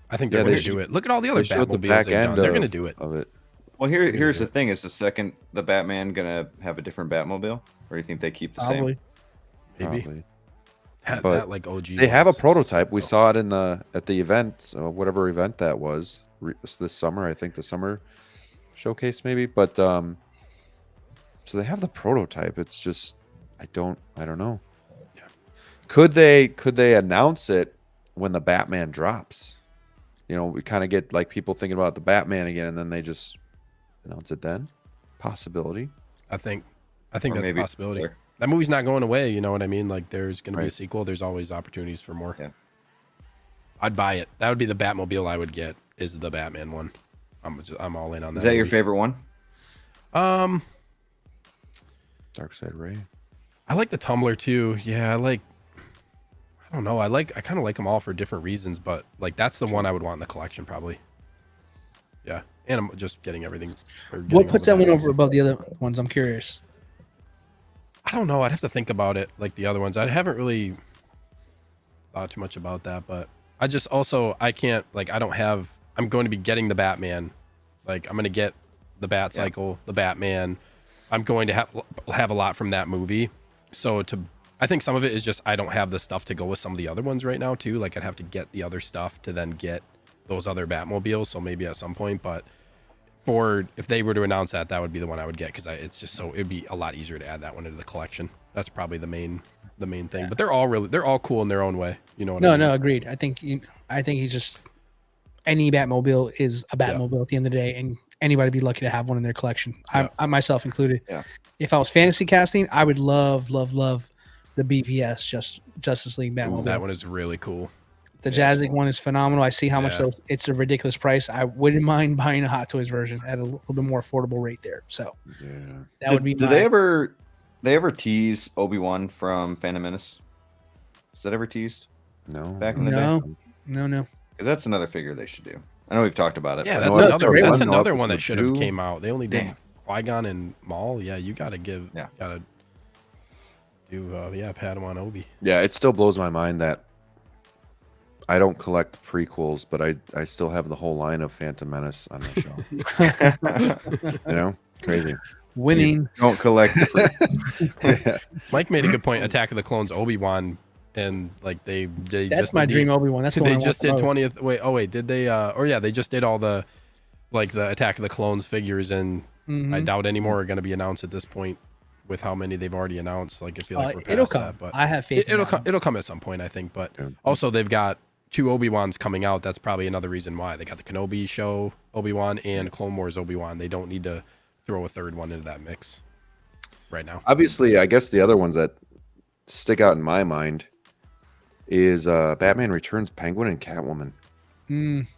[SPEAKER 3] I think
[SPEAKER 1] Yeah,
[SPEAKER 3] they're
[SPEAKER 1] they
[SPEAKER 3] going to do it. Look at all the other
[SPEAKER 1] They showed the
[SPEAKER 3] Batmobiles
[SPEAKER 1] back
[SPEAKER 3] they've
[SPEAKER 1] end
[SPEAKER 3] done. They're going to do it.
[SPEAKER 1] of it.
[SPEAKER 2] Well,
[SPEAKER 3] gonna
[SPEAKER 2] here's
[SPEAKER 3] do
[SPEAKER 2] the thing: is the Batman gonna have a different Batmobile, or do you think they keep the
[SPEAKER 4] Probably.
[SPEAKER 3] Maybe.
[SPEAKER 1] Probably.
[SPEAKER 3] That,
[SPEAKER 1] But
[SPEAKER 3] that like OG.
[SPEAKER 1] They have a
[SPEAKER 3] was
[SPEAKER 1] prototype. We
[SPEAKER 3] sick,
[SPEAKER 1] saw it at the event, whatever event that was this summer. I think the summer showcase maybe. But so they have the prototype. It's just I don't know.
[SPEAKER 3] Yeah.
[SPEAKER 1] Could they announce it when the Batman drops? You know, we kind of get like people thinking about the Batman again, and then they just announce it then. Possibility.
[SPEAKER 3] I think
[SPEAKER 2] Or
[SPEAKER 3] that's a
[SPEAKER 2] maybe
[SPEAKER 3] possibility.
[SPEAKER 2] later.
[SPEAKER 3] That movie's not going away. You know what I mean? Like there's going to be a
[SPEAKER 1] Right.
[SPEAKER 3] sequel. There's always opportunities for more.
[SPEAKER 2] Yeah.
[SPEAKER 3] I'd buy it. That would be the Batmobile I would get. Is the Batman one? I'm all in on that.
[SPEAKER 2] Is that your
[SPEAKER 3] movie.
[SPEAKER 2] favorite one?
[SPEAKER 1] Darkseid Ray.
[SPEAKER 3] I like the Tumbler too. Yeah, I don't know. I kind of like them all for different reasons, but like that's the one I would want in the collection probably. Yeah, and I'm just getting everything.
[SPEAKER 4] What puts that one over above the other ones? I'm curious.
[SPEAKER 3] I don't know. I'd have to think about it like the other ones. I haven't really thought too much about that, but I just also I can't like I don't have. I'm going to be getting the Batman. Like I'm going to get the Bat Cycle, the Batman. I'm going to have a lot from that movie. So I think some of it is just I don't have the stuff to go with some of the other ones right now too. Like I'd have to get the other stuff to then get those other Batmobiles. So maybe at some point, but if they were to announce that, that would be the one I would get because it's just so it'd be a lot easier to add that one into the collection. That's probably the main thing. But they're all cool in their own way. You know what I mean?
[SPEAKER 4] No, agreed. I think he's just any Batmobile is a Batmobile at the end of the day, and anybody would be lucky to have one in their collection. I myself included.
[SPEAKER 2] Yeah.
[SPEAKER 4] If I was fantasy casting, I would love the BVS Justice League Batmobile.
[SPEAKER 3] That one is really cool.
[SPEAKER 4] The Jazzic one is phenomenal. I see how much
[SPEAKER 3] Yeah.
[SPEAKER 4] it's a ridiculous price. I wouldn't mind buying a Hot Toys version at a little bit more affordable rate there. So
[SPEAKER 1] Yeah.
[SPEAKER 4] that would be.
[SPEAKER 2] Did they ever tease Obi-Wan from Phantom Menace? Was that ever teased
[SPEAKER 1] No.
[SPEAKER 2] back in the day?
[SPEAKER 4] No.
[SPEAKER 2] Because that's another figure they should do. I know we've talked about it.
[SPEAKER 3] Yeah,
[SPEAKER 2] but
[SPEAKER 3] that's
[SPEAKER 1] No,
[SPEAKER 3] another.
[SPEAKER 1] that's
[SPEAKER 3] That's
[SPEAKER 1] one
[SPEAKER 3] another one that
[SPEAKER 1] episode
[SPEAKER 3] should have
[SPEAKER 1] two.
[SPEAKER 3] came out. They only did
[SPEAKER 2] Damn.
[SPEAKER 3] Qui-Gon and Maul. Yeah, you gotta give.
[SPEAKER 2] Yeah.
[SPEAKER 3] Gotta do. Padawan Obi.
[SPEAKER 1] Yeah, it still blows my mind that I don't collect prequels, but I still have the whole line of Phantom Menace on my shelf. You know, crazy.
[SPEAKER 4] Winning.
[SPEAKER 2] Don't collect.
[SPEAKER 3] Mike made a good point. Attack of the Clones Obi-Wan, and like they
[SPEAKER 4] That's
[SPEAKER 3] just
[SPEAKER 4] my
[SPEAKER 3] did
[SPEAKER 4] dream Obi-Wan. That's the one
[SPEAKER 3] they
[SPEAKER 4] I want
[SPEAKER 3] just
[SPEAKER 4] the
[SPEAKER 3] did
[SPEAKER 4] most.
[SPEAKER 3] 20th. Wait, did they? They just did all the like the Attack of the Clones figures, and
[SPEAKER 4] Mhm.
[SPEAKER 3] I doubt any more are going to be announced at this point with how many they've already announced. Like I feel like we're past
[SPEAKER 4] it'll come.
[SPEAKER 3] that, but
[SPEAKER 4] I have faith. in
[SPEAKER 3] it'll
[SPEAKER 4] that
[SPEAKER 3] come.
[SPEAKER 4] one.
[SPEAKER 3] It'll come at some point, I think. But
[SPEAKER 1] Yeah.
[SPEAKER 3] also they've got 2 Obi-Wans coming out. That's probably another reason why they got the Kenobi show Obi-Wan and Clone Wars Obi-Wan. They don't need to throw a third one into that mix right now.
[SPEAKER 1] Obviously, I guess the other ones that stick out in my mind is Batman Returns Penguin and Catwoman.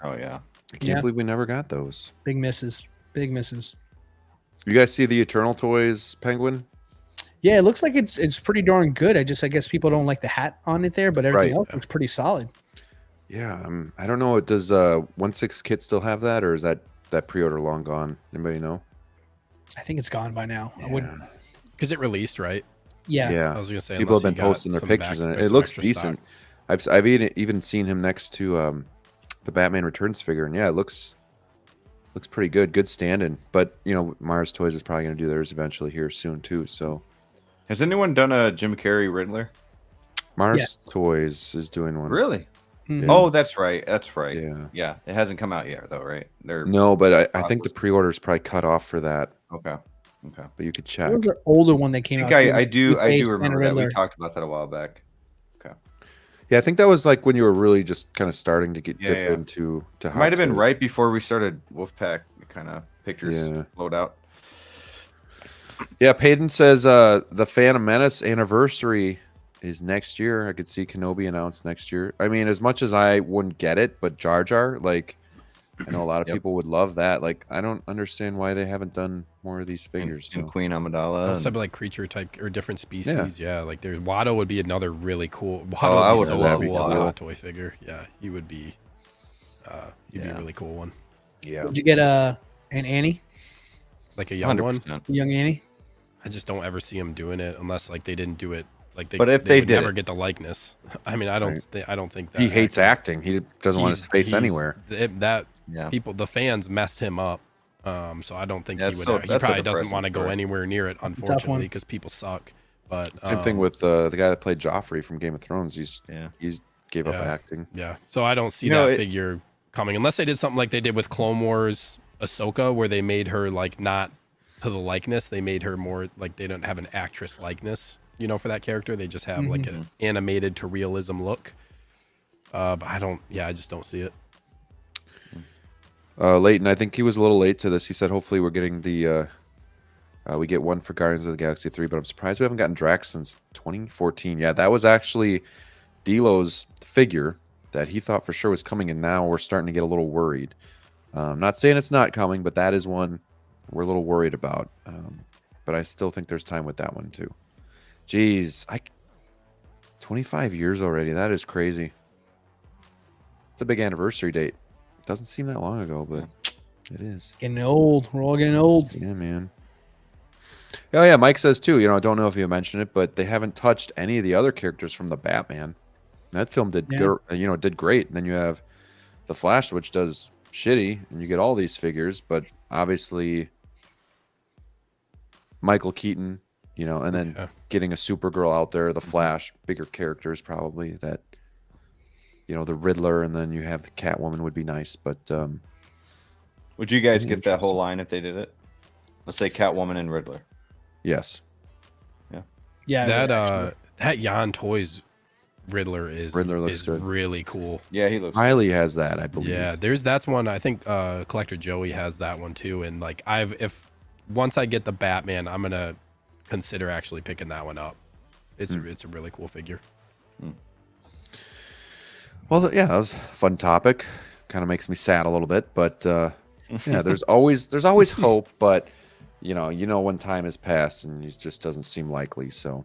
[SPEAKER 2] Oh yeah.
[SPEAKER 1] I can't
[SPEAKER 4] Yeah.
[SPEAKER 1] believe we never got those.
[SPEAKER 4] Big misses. Big misses.
[SPEAKER 1] You guys see the Eternal Toys Penguin?
[SPEAKER 4] Yeah, it looks like it's pretty darn good. I guess people don't like the hat on it there, but everything
[SPEAKER 1] Right.
[SPEAKER 4] else looks pretty solid.
[SPEAKER 1] Yeah, I don't know. Does 1/6 Kit still have that, or is that pre-order long gone? Anybody know?
[SPEAKER 4] I think it's gone by now. I wouldn't.
[SPEAKER 3] Because it released, right?
[SPEAKER 4] Yeah.
[SPEAKER 1] Yeah.
[SPEAKER 3] I was gonna say
[SPEAKER 1] People have
[SPEAKER 3] unless
[SPEAKER 1] been
[SPEAKER 3] you got
[SPEAKER 1] posting their
[SPEAKER 3] some
[SPEAKER 1] pictures in it.
[SPEAKER 3] some
[SPEAKER 1] It looks
[SPEAKER 3] extra
[SPEAKER 1] decent.
[SPEAKER 3] stock.
[SPEAKER 1] I've even seen him next to the Batman Returns figure, and yeah, it looks pretty good. Good stand-in. But you know, Mars Toys is probably going to do theirs eventually here soon too. So
[SPEAKER 2] Has anyone done a Jim Carrey Riddler?
[SPEAKER 1] Mars
[SPEAKER 4] Yes.
[SPEAKER 1] Toys is doing one.
[SPEAKER 2] Really?
[SPEAKER 4] Mhm.
[SPEAKER 1] Yeah.
[SPEAKER 2] Oh, that's right. That's right.
[SPEAKER 1] Yeah.
[SPEAKER 2] Yeah. It hasn't come out yet, though, right? They're
[SPEAKER 1] No, but I think the
[SPEAKER 2] process.
[SPEAKER 1] pre-order is probably cut off for that.
[SPEAKER 2] okay. Okay.
[SPEAKER 1] But you could check.
[SPEAKER 4] What was the older one that
[SPEAKER 2] I
[SPEAKER 4] came
[SPEAKER 2] think
[SPEAKER 4] out?
[SPEAKER 2] I do
[SPEAKER 4] Two-Face and
[SPEAKER 2] remember that. We
[SPEAKER 4] Riddler.
[SPEAKER 2] talked about that a while back.
[SPEAKER 1] Yeah, I think that was like when you were really just kind of starting to get
[SPEAKER 2] Yeah,
[SPEAKER 1] dip
[SPEAKER 2] yeah.
[SPEAKER 1] into to
[SPEAKER 2] It might have been
[SPEAKER 1] Toys.
[SPEAKER 2] right before we started Wolfpack kind of pictures
[SPEAKER 1] Yeah.
[SPEAKER 2] flowed out.
[SPEAKER 1] Yeah, Payton says the Phantom Menace anniversary is next year. I could see Kenobi announced next year. I mean, as much as I wouldn't get it, but Jar Jar, like, I know a lot of
[SPEAKER 2] Yep.
[SPEAKER 1] people would love that. Like, I don't understand why they haven't done more of these figures.
[SPEAKER 2] And
[SPEAKER 1] so.
[SPEAKER 2] Queen Amidala.
[SPEAKER 3] Also,
[SPEAKER 2] and-
[SPEAKER 3] like creature type or different species. Yeah, like there's Watto would be another really cool. Watto
[SPEAKER 2] I
[SPEAKER 3] would be
[SPEAKER 2] would
[SPEAKER 3] so
[SPEAKER 2] love
[SPEAKER 3] cool as a
[SPEAKER 2] Watto.
[SPEAKER 3] hot toy figure. Yeah, he would be. He'd be a
[SPEAKER 2] Yeah.
[SPEAKER 3] really cool one,
[SPEAKER 1] Yeah.
[SPEAKER 4] Did you get an Annie,
[SPEAKER 3] like a young one.
[SPEAKER 2] 100%.
[SPEAKER 4] young Annie?
[SPEAKER 3] I just don't ever see him doing it unless like they didn't do it Like
[SPEAKER 2] But if they
[SPEAKER 3] would
[SPEAKER 2] did
[SPEAKER 3] never
[SPEAKER 2] it-
[SPEAKER 3] get the likeness. I mean, I don't think that
[SPEAKER 1] He hates acting. He doesn't want his face
[SPEAKER 3] he's-
[SPEAKER 1] anywhere.
[SPEAKER 3] That
[SPEAKER 2] Yeah.
[SPEAKER 3] the fans messed him up. So I don't think
[SPEAKER 2] Yeah,
[SPEAKER 3] he would.
[SPEAKER 2] so
[SPEAKER 3] He
[SPEAKER 2] that's a
[SPEAKER 3] probably doesn't
[SPEAKER 2] depressing
[SPEAKER 3] want to go
[SPEAKER 2] story.
[SPEAKER 3] anywhere near it,
[SPEAKER 4] a tough one.
[SPEAKER 3] unfortunately, because people suck. But
[SPEAKER 1] Same thing with the guy that played Joffrey from Game of Thrones. He's gave up
[SPEAKER 3] Yeah.
[SPEAKER 1] acting.
[SPEAKER 3] yeah. So I don't see
[SPEAKER 2] You know,
[SPEAKER 3] that
[SPEAKER 2] it-
[SPEAKER 3] figure coming unless they did something like they did with Clone Wars Ahsoka, where they made her like not to the likeness. They made her more like they don't have an actress likeness, you know, for that character. They just have like an animated to realism look. But I just don't see it.
[SPEAKER 1] Leighton, I think he was a little late to this. He said hopefully we're getting the we get one for Guardians of the Galaxy 3, but I'm surprised we haven't gotten Drax since 2014. Yeah, that was actually DLO's figure that he thought for sure was coming, and now we're starting to get a little worried. Not saying it's not coming, but that is one we're a little worried about. But I still think there's time with that one too. Jeez, 25 years already. That is crazy. It's a big anniversary date. Doesn't seem that long ago, but it is.
[SPEAKER 4] Getting old. We're all getting old.
[SPEAKER 1] Yeah, man. Oh yeah, Mike says too. You know, I don't know if you mentioned it, but they haven't touched any of the other characters from the Batman. That film did, did great. And then you have the Flash, which does shitty, and you get all these figures. But obviously, Michael Keaton, you know, and then getting a Supergirl out there, the Flash, bigger characters probably that, you know, the Riddler, and then you have the Catwoman would be nice. But
[SPEAKER 2] would you guys get that whole line if they did it? Let's say Catwoman and Riddler.
[SPEAKER 1] Yes.
[SPEAKER 4] Yeah.
[SPEAKER 3] That Jan Toys Riddler
[SPEAKER 1] looks good.
[SPEAKER 3] really cool.
[SPEAKER 2] Yeah, he looks.
[SPEAKER 1] Riley has that, I believe.
[SPEAKER 3] Yeah, that's one. I think Collector Joey has that one too. And like once I get the Batman, I'm gonna consider actually picking that one up. It's a really cool figure.
[SPEAKER 1] Well, yeah, that was a fun topic. Kind of makes me sad a little bit, but yeah, there's always hope. But you know when time has passed, and it just doesn't seem likely. So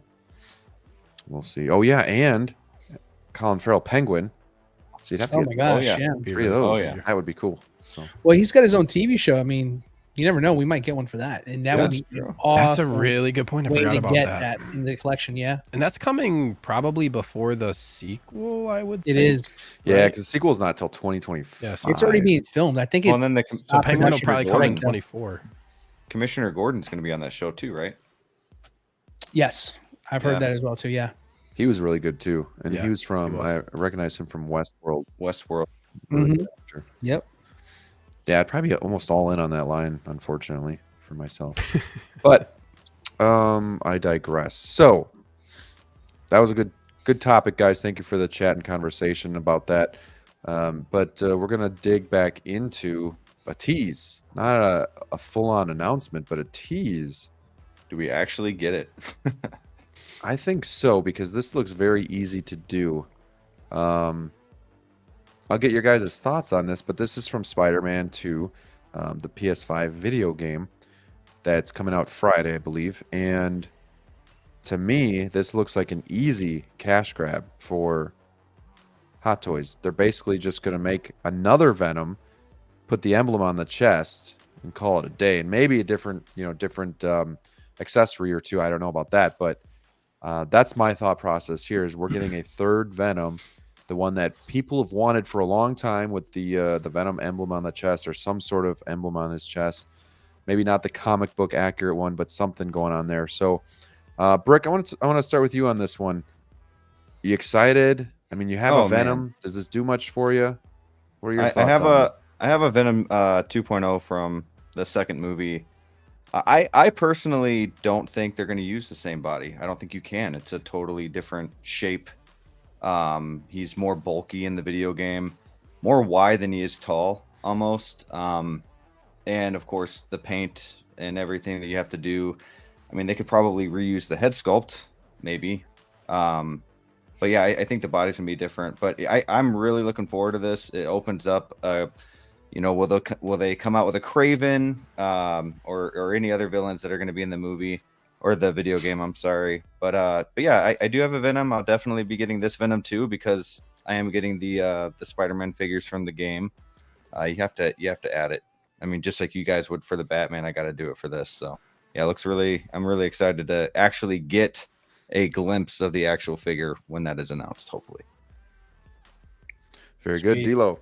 [SPEAKER 1] we'll see. Oh yeah, and Colin Farrell Penguin. So you'd have to
[SPEAKER 4] Oh
[SPEAKER 1] get
[SPEAKER 4] my gosh,
[SPEAKER 2] yeah.
[SPEAKER 4] yeah.
[SPEAKER 1] 3 of those.
[SPEAKER 2] Oh, yeah.
[SPEAKER 1] That would be cool. So
[SPEAKER 4] Well, he's got his own TV show. I mean, you never know. We might get one for that, and that would be
[SPEAKER 2] true.
[SPEAKER 4] awesome.
[SPEAKER 3] That's a really good point. I
[SPEAKER 4] way
[SPEAKER 3] forgot
[SPEAKER 4] to
[SPEAKER 3] about
[SPEAKER 4] get
[SPEAKER 3] that.
[SPEAKER 4] in the collection. Yeah,
[SPEAKER 3] And that's coming probably before the sequel, I would
[SPEAKER 4] it
[SPEAKER 3] think.
[SPEAKER 4] is.
[SPEAKER 1] yeah,
[SPEAKER 3] right?
[SPEAKER 1] because the sequel's not till 2025.
[SPEAKER 3] Yes.
[SPEAKER 4] It's already being filmed. I think
[SPEAKER 2] Well,
[SPEAKER 4] it's.
[SPEAKER 2] and then
[SPEAKER 3] So Penguin will
[SPEAKER 4] production
[SPEAKER 3] probably
[SPEAKER 4] is
[SPEAKER 3] come in
[SPEAKER 4] right now.
[SPEAKER 3] 24.
[SPEAKER 2] Commissioner Gordon's going to be on that show too, right?
[SPEAKER 4] Yes, I've heard
[SPEAKER 2] Yeah.
[SPEAKER 4] that as well too. Yeah.
[SPEAKER 1] He was really good too, and
[SPEAKER 3] Yeah,
[SPEAKER 1] he was from.
[SPEAKER 3] he was.
[SPEAKER 1] I recognize him from Westworld.
[SPEAKER 2] Westworld.
[SPEAKER 1] Really
[SPEAKER 4] Mhm.
[SPEAKER 1] good actor.
[SPEAKER 4] Yep.
[SPEAKER 1] Yeah, I'd probably be almost all in on that line, unfortunately, for myself. But I digress. So that was a good topic, guys. Thank you for the chat and conversation about that. But we're gonna dig back into a tease, not a full-on announcement, but a tease.
[SPEAKER 2] Do we actually get it?
[SPEAKER 1] I think so, because this looks very easy to do. I'll get your guys' thoughts on this, but this is from Spider-Man 2, the PS5 video game that's coming out Friday, I believe. And to me, this looks like an easy cash grab for Hot Toys. They're basically just going to make another Venom, put the emblem on the chest, and call it a day. And maybe a different accessory or two. I don't know about that, but that's my thought process here. Is we're getting a third Venom, the one that people have wanted for a long time, with the Venom emblem on the chest, or some sort of emblem on his chest. Maybe not the comic book accurate one, but something going on there. So, Brick, I want to start with you on this one. You excited? I mean, you have a Venom.
[SPEAKER 2] Man.
[SPEAKER 1] Does this do much for you? What are your thoughts?
[SPEAKER 2] I have a Venom 2.0 from the second movie. I personally don't think they're going to use the same body. I don't think you can. It's a totally different shape. He's more bulky in the video game, more wide than he is tall, almost. And of course, the paint and everything that you have to do. I mean, they could probably reuse the head sculpt, maybe. But yeah, I think the body's gonna be different. But I'm really looking forward to this. It opens up. Will they come out with a Kraven, or any other villains that are going to be in the movie or the video game? I'm sorry, but yeah, I do have a Venom. I'll definitely be getting this Venom too, because I am getting the Spider-Man figures from the game. You have to add it. I mean, just like you guys would for the Batman, I got to do it for this. So yeah, I'm really excited to actually get a glimpse of the actual figure when that is announced, hopefully.
[SPEAKER 1] Very good.
[SPEAKER 4] Sweet.
[SPEAKER 1] D-Lo,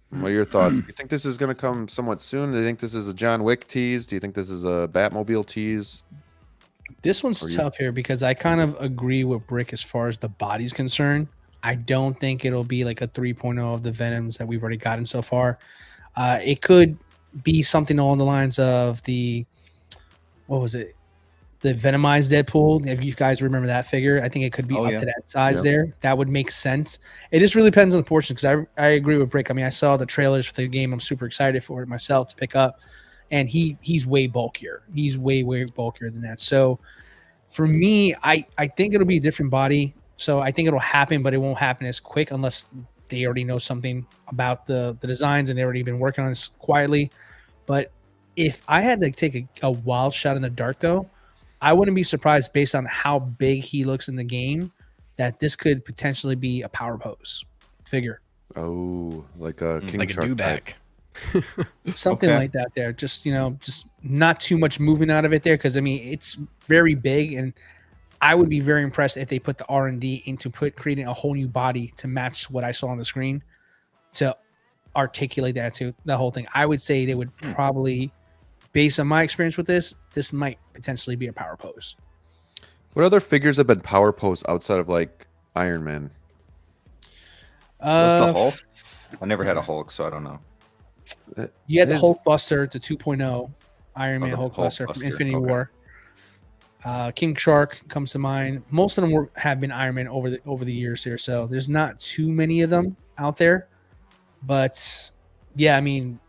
[SPEAKER 1] what are your thoughts? Do you think this is going to come somewhat soon? Do you think this is a John Wick tease? Do you think this is a Batmobile tease?
[SPEAKER 4] This one's
[SPEAKER 1] Or you-
[SPEAKER 4] tough here because I kind of agree with Brick as far as the body's concerned. I don't think it'll be like a 3.0 of the Venoms that we've already gotten so far. It could be something along the lines of the, what was it? The Venomized Deadpool. If you guys remember that figure, I think it could be
[SPEAKER 2] Oh,
[SPEAKER 4] up
[SPEAKER 2] yeah.
[SPEAKER 4] to that size
[SPEAKER 1] Yep.
[SPEAKER 4] there. That would make sense. It just really depends on the portion because I agree with Brick. I mean, I saw the trailers for the game. I'm super excited for it myself to pick up. And he's way bulkier. He's way bulkier than that. So for me, I think it'll be a different body. So I think it'll happen, but it won't happen as quick unless they already know something about the designs and they've already been working on this quietly. But if I had to take a wild shot in the dark, though, I wouldn't be surprised based on how big he looks in the game that this could potentially be a power pose figure.
[SPEAKER 1] Oh, like a King
[SPEAKER 3] Like a
[SPEAKER 1] Shark type.
[SPEAKER 3] dewback.
[SPEAKER 4] Something
[SPEAKER 2] Okay.
[SPEAKER 4] like that there. Just, just not too much movement out of it there because, I mean, it's very big and I would be very impressed if they put the R&D into creating a whole new body to match what I saw on the screen to articulate that to the whole thing. I would say they would probably, based on my experience with this might potentially be a power pose.
[SPEAKER 1] What other figures have been power pose outside of like Iron Man?
[SPEAKER 2] What's the Hulk? I never had a Hulk, so I don't know.
[SPEAKER 4] You had the
[SPEAKER 1] His-
[SPEAKER 4] Hulk Buster, the 2.0 Iron Man
[SPEAKER 2] the
[SPEAKER 4] Hulk
[SPEAKER 2] Hulk
[SPEAKER 4] Buster from
[SPEAKER 2] Buster,
[SPEAKER 4] Infinity
[SPEAKER 2] okay.
[SPEAKER 4] War. King Shark comes to mind. Most of them have been Iron Man over the years here, so there's not too many of them out there. But yeah, I mean,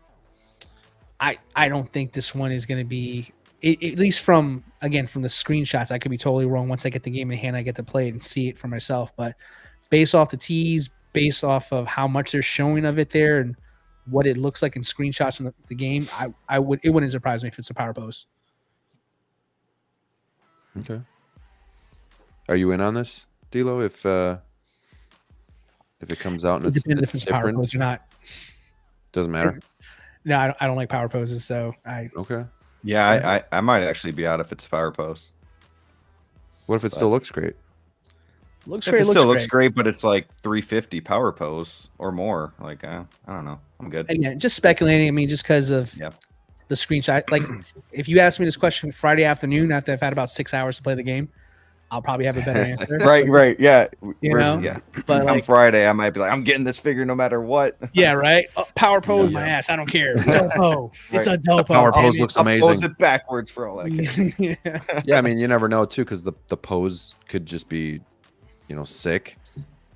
[SPEAKER 4] I don't think this one is going to be, at least from the screenshots. I could be totally wrong. Once I get the game in hand, I get to play it and see it for myself. But based off the tease, based off of how much they're showing of it there, and what it looks like in screenshots from the game, it wouldn't surprise me if it's a power pose.
[SPEAKER 1] Okay. Are you in on this, D-Lo? If it comes out and
[SPEAKER 4] It depends if
[SPEAKER 1] it's
[SPEAKER 4] it's a power
[SPEAKER 1] different,
[SPEAKER 4] pose or not.
[SPEAKER 1] doesn't matter.
[SPEAKER 4] No, I don't like power poses, so
[SPEAKER 1] Okay.
[SPEAKER 2] Yeah, I might actually be out if it's a power pose.
[SPEAKER 1] What if it still looks great?
[SPEAKER 4] looks
[SPEAKER 2] If
[SPEAKER 4] great.
[SPEAKER 2] it still looks great, but it's like 350 power pose or more. Like, I don't know. I'm good.
[SPEAKER 4] Again, just speculating. I mean, just because of
[SPEAKER 2] Yeah.
[SPEAKER 4] the screenshot. Like, if you ask me this question Friday afternoon after I've had about 6 hours to play the game, I'll probably have a better answer.
[SPEAKER 2] Right. Yeah.
[SPEAKER 4] You know?
[SPEAKER 2] Yeah.
[SPEAKER 4] But
[SPEAKER 2] On
[SPEAKER 4] like,
[SPEAKER 2] Friday, I might be like, I'm getting this figure no matter what.
[SPEAKER 4] yeah, right. Power pose my
[SPEAKER 3] Yeah.
[SPEAKER 4] ass. I don't care. Dopo. It's a dopo.
[SPEAKER 1] Power
[SPEAKER 4] damn
[SPEAKER 1] pose
[SPEAKER 4] it.
[SPEAKER 1] looks
[SPEAKER 2] I'll pose
[SPEAKER 1] amazing.
[SPEAKER 2] it backwards for all that.
[SPEAKER 4] Yeah.
[SPEAKER 1] Yeah, I mean, you never know too, because the pose could just be, sick.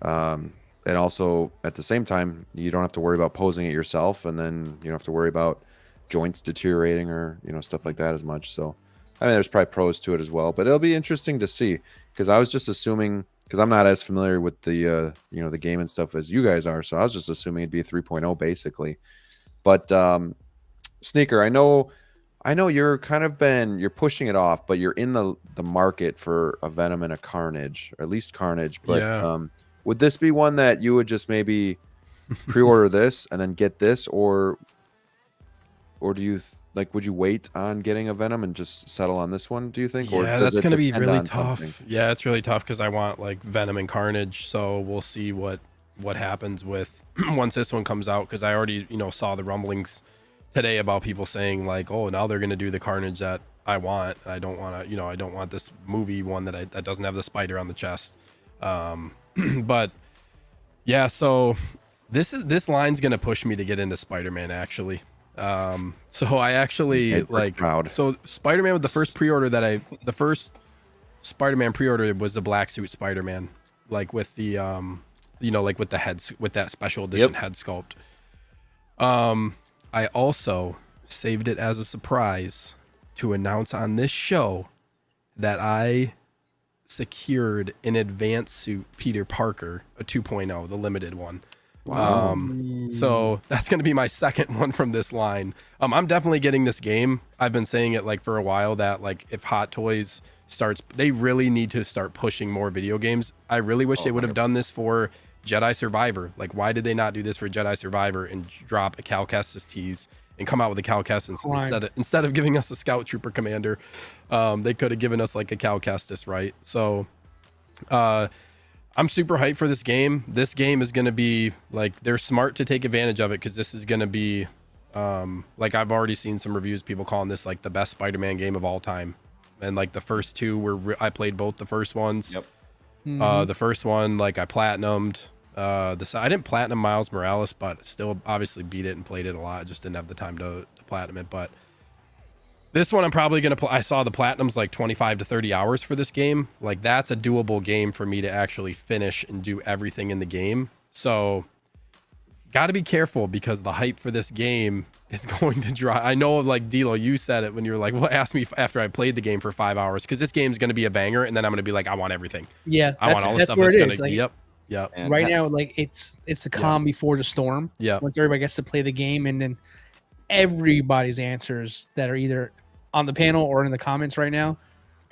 [SPEAKER 1] And also at the same time, you don't have to worry about posing it yourself, and then you don't have to worry about joints deteriorating or stuff like that as much. So, I mean, there's probably pros to it as well, but it'll be interesting to see, because I was just assuming, because I'm not as familiar with the the game and stuff as you guys are, so I was just assuming it'd be a 3.0 basically. But Sneaker, I know you're you're pushing it off, but you're in the market for a Venom and a Carnage, or at least Carnage. But
[SPEAKER 3] Yeah.
[SPEAKER 1] would this be one that you would just maybe pre-order this and then get this, or do you would you wait on getting a Venom and just settle on this one, do you think? Or
[SPEAKER 3] Yeah,
[SPEAKER 1] does
[SPEAKER 3] that's
[SPEAKER 1] it
[SPEAKER 3] gonna be
[SPEAKER 1] depend
[SPEAKER 3] really
[SPEAKER 1] on
[SPEAKER 3] tough.
[SPEAKER 1] something?
[SPEAKER 3] Yeah, it's really tough because I want like Venom and Carnage. So we'll see what happens with once this one comes out. Because I already saw the rumblings today about people saying like, oh, now they're gonna do the Carnage that I want. I don't want to, I don't want this movie one that doesn't have the spider on the chest. But yeah, so this line's gonna push me to get into Spider-Man actually. So I actually
[SPEAKER 1] Hey, pretty proud.
[SPEAKER 3] so Spider-Man with the first Spider-Man pre-order was the black suit Spider-Man, like with the like with the heads, with that special edition head sculpt. I also saved it as a surprise to announce on this show that I secured an advanced suit Peter Parker, a 2.0, the limited one.
[SPEAKER 1] Wow.
[SPEAKER 3] So that's going to be my second one from this line. I'm definitely getting this game. I've been saying it like for a while that like if Hot Toys starts, they really need to start pushing more video games. I really wish they would have done this for Jedi Survivor. Like, why did they not do this for Jedi Survivor and drop a Cal Kestis tease and come out with a Cal Kestis instead of giving us a Scout Trooper Commander? They could have given us like a Cal Kestis, right? So I'm super hyped for this game. This game is going to be like, they're smart to take advantage of it, because this is going to be like, I've already seen some reviews, people calling this like the best Spider-Man game of all time. And like the first two were I played both the first ones.
[SPEAKER 2] Yep.
[SPEAKER 3] The first one, like I platinumed. I didn't platinum Miles Morales, but still obviously beat it and played it a lot. I just didn't have the time to platinum it. But this one I'm probably going to play. I saw the platinum's like 25 to 30 hours for this game. Like that's a doable game for me to actually finish and do everything in the game. So got to be careful, because the hype for this game is going to drive. I know, like DLO, you said it when you were like, well, ask me after I played the game for 5 hours, because this game's going to be a banger, and then I'm going to be like, I want everything.
[SPEAKER 4] Yeah,
[SPEAKER 3] I want all the stuff that's going to.
[SPEAKER 4] Like,
[SPEAKER 3] yep.
[SPEAKER 2] And
[SPEAKER 4] right now, like it's the calm before the storm.
[SPEAKER 3] Yeah.
[SPEAKER 4] Once everybody gets to play the game, and then everybody's answers that are either on the panel or in the comments right now,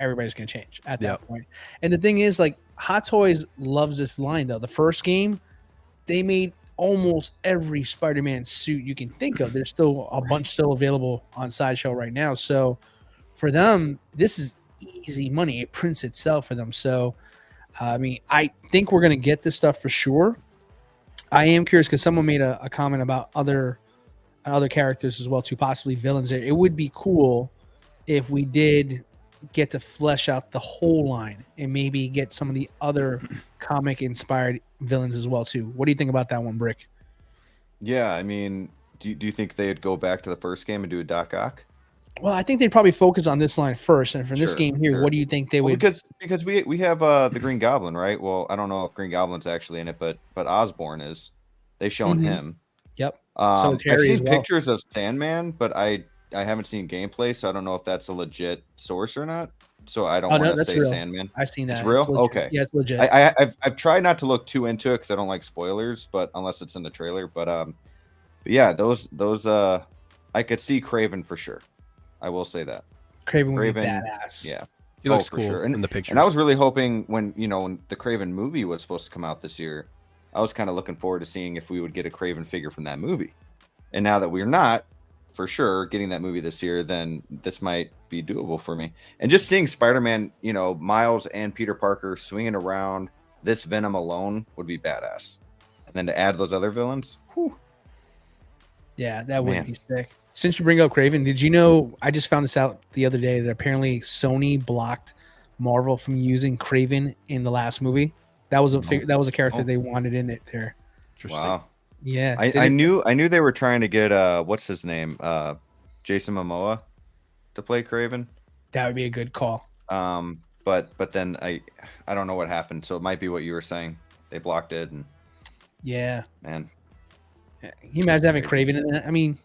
[SPEAKER 4] everybody's going to change at that point. And the thing is, like, Hot Toys loves this line though. The first game, they made almost every Spider-Man suit you can think of. There's still a bunch still available on Sideshow right now. So for them, this is easy money. It prints itself for them. So I mean, I think we're going to get this stuff for sure. I am curious, because someone made a comment about other characters as well, too, possibly villains. It would be cool if we did get to flesh out the whole line and maybe get some of the other comic inspired villains as well too. What do you think about that one, Brick?
[SPEAKER 2] Yeah, I mean, do you think they'd go back to the first game and do a Doc Ock?
[SPEAKER 4] Well, I think they'd probably focus on this line first, and for this game here, what do you think they would?
[SPEAKER 2] Because we have the Green Goblin, right? Well, I don't know if Green Goblin's actually in it, but Osborn is. They've shown him.
[SPEAKER 4] Yep.
[SPEAKER 2] So
[SPEAKER 4] is Harry
[SPEAKER 2] I've seen
[SPEAKER 4] as well.
[SPEAKER 2] pictures of Sandman, but I haven't seen gameplay, so I don't know if that's a legit source or not. So I don't want to say
[SPEAKER 4] real.
[SPEAKER 2] Sandman.
[SPEAKER 4] I've seen that.
[SPEAKER 2] It's real?
[SPEAKER 4] Legit.
[SPEAKER 2] Okay.
[SPEAKER 4] Yeah, it's legit.
[SPEAKER 2] I've tried not to look too into it because I don't like spoilers, but unless it's in the trailer. But yeah, those I could see Craven for sure. I will say that.
[SPEAKER 4] Craven would be badass.
[SPEAKER 2] Yeah.
[SPEAKER 3] He looks
[SPEAKER 2] for
[SPEAKER 3] cool
[SPEAKER 2] sure.
[SPEAKER 3] in the pictures.
[SPEAKER 2] And I was really hoping when the Craven movie was supposed to come out this year, I was kind of looking forward to seeing if we would get a Craven figure from that movie. And now that we're not, for sure, getting that movie this year, then this might be doable for me. And just seeing Spider-Man, Miles and Peter Parker swinging around this Venom alone would be badass. And then to add those other villains, whew.
[SPEAKER 4] Yeah, that would be sick. Since you bring up Craven, did you know, I just found this out the other day, that apparently Sony blocked Marvel from using Craven in the last movie. That was a character they wanted in it there.
[SPEAKER 2] Wow.
[SPEAKER 4] Yeah.
[SPEAKER 2] I knew they were trying to get what's his name? Jason Momoa to play Craven.
[SPEAKER 4] That would be a good call.
[SPEAKER 2] But then I don't know what happened. So it might be what you were saying. They blocked it, and man.
[SPEAKER 4] Can you imagine having Craven in it? I mean,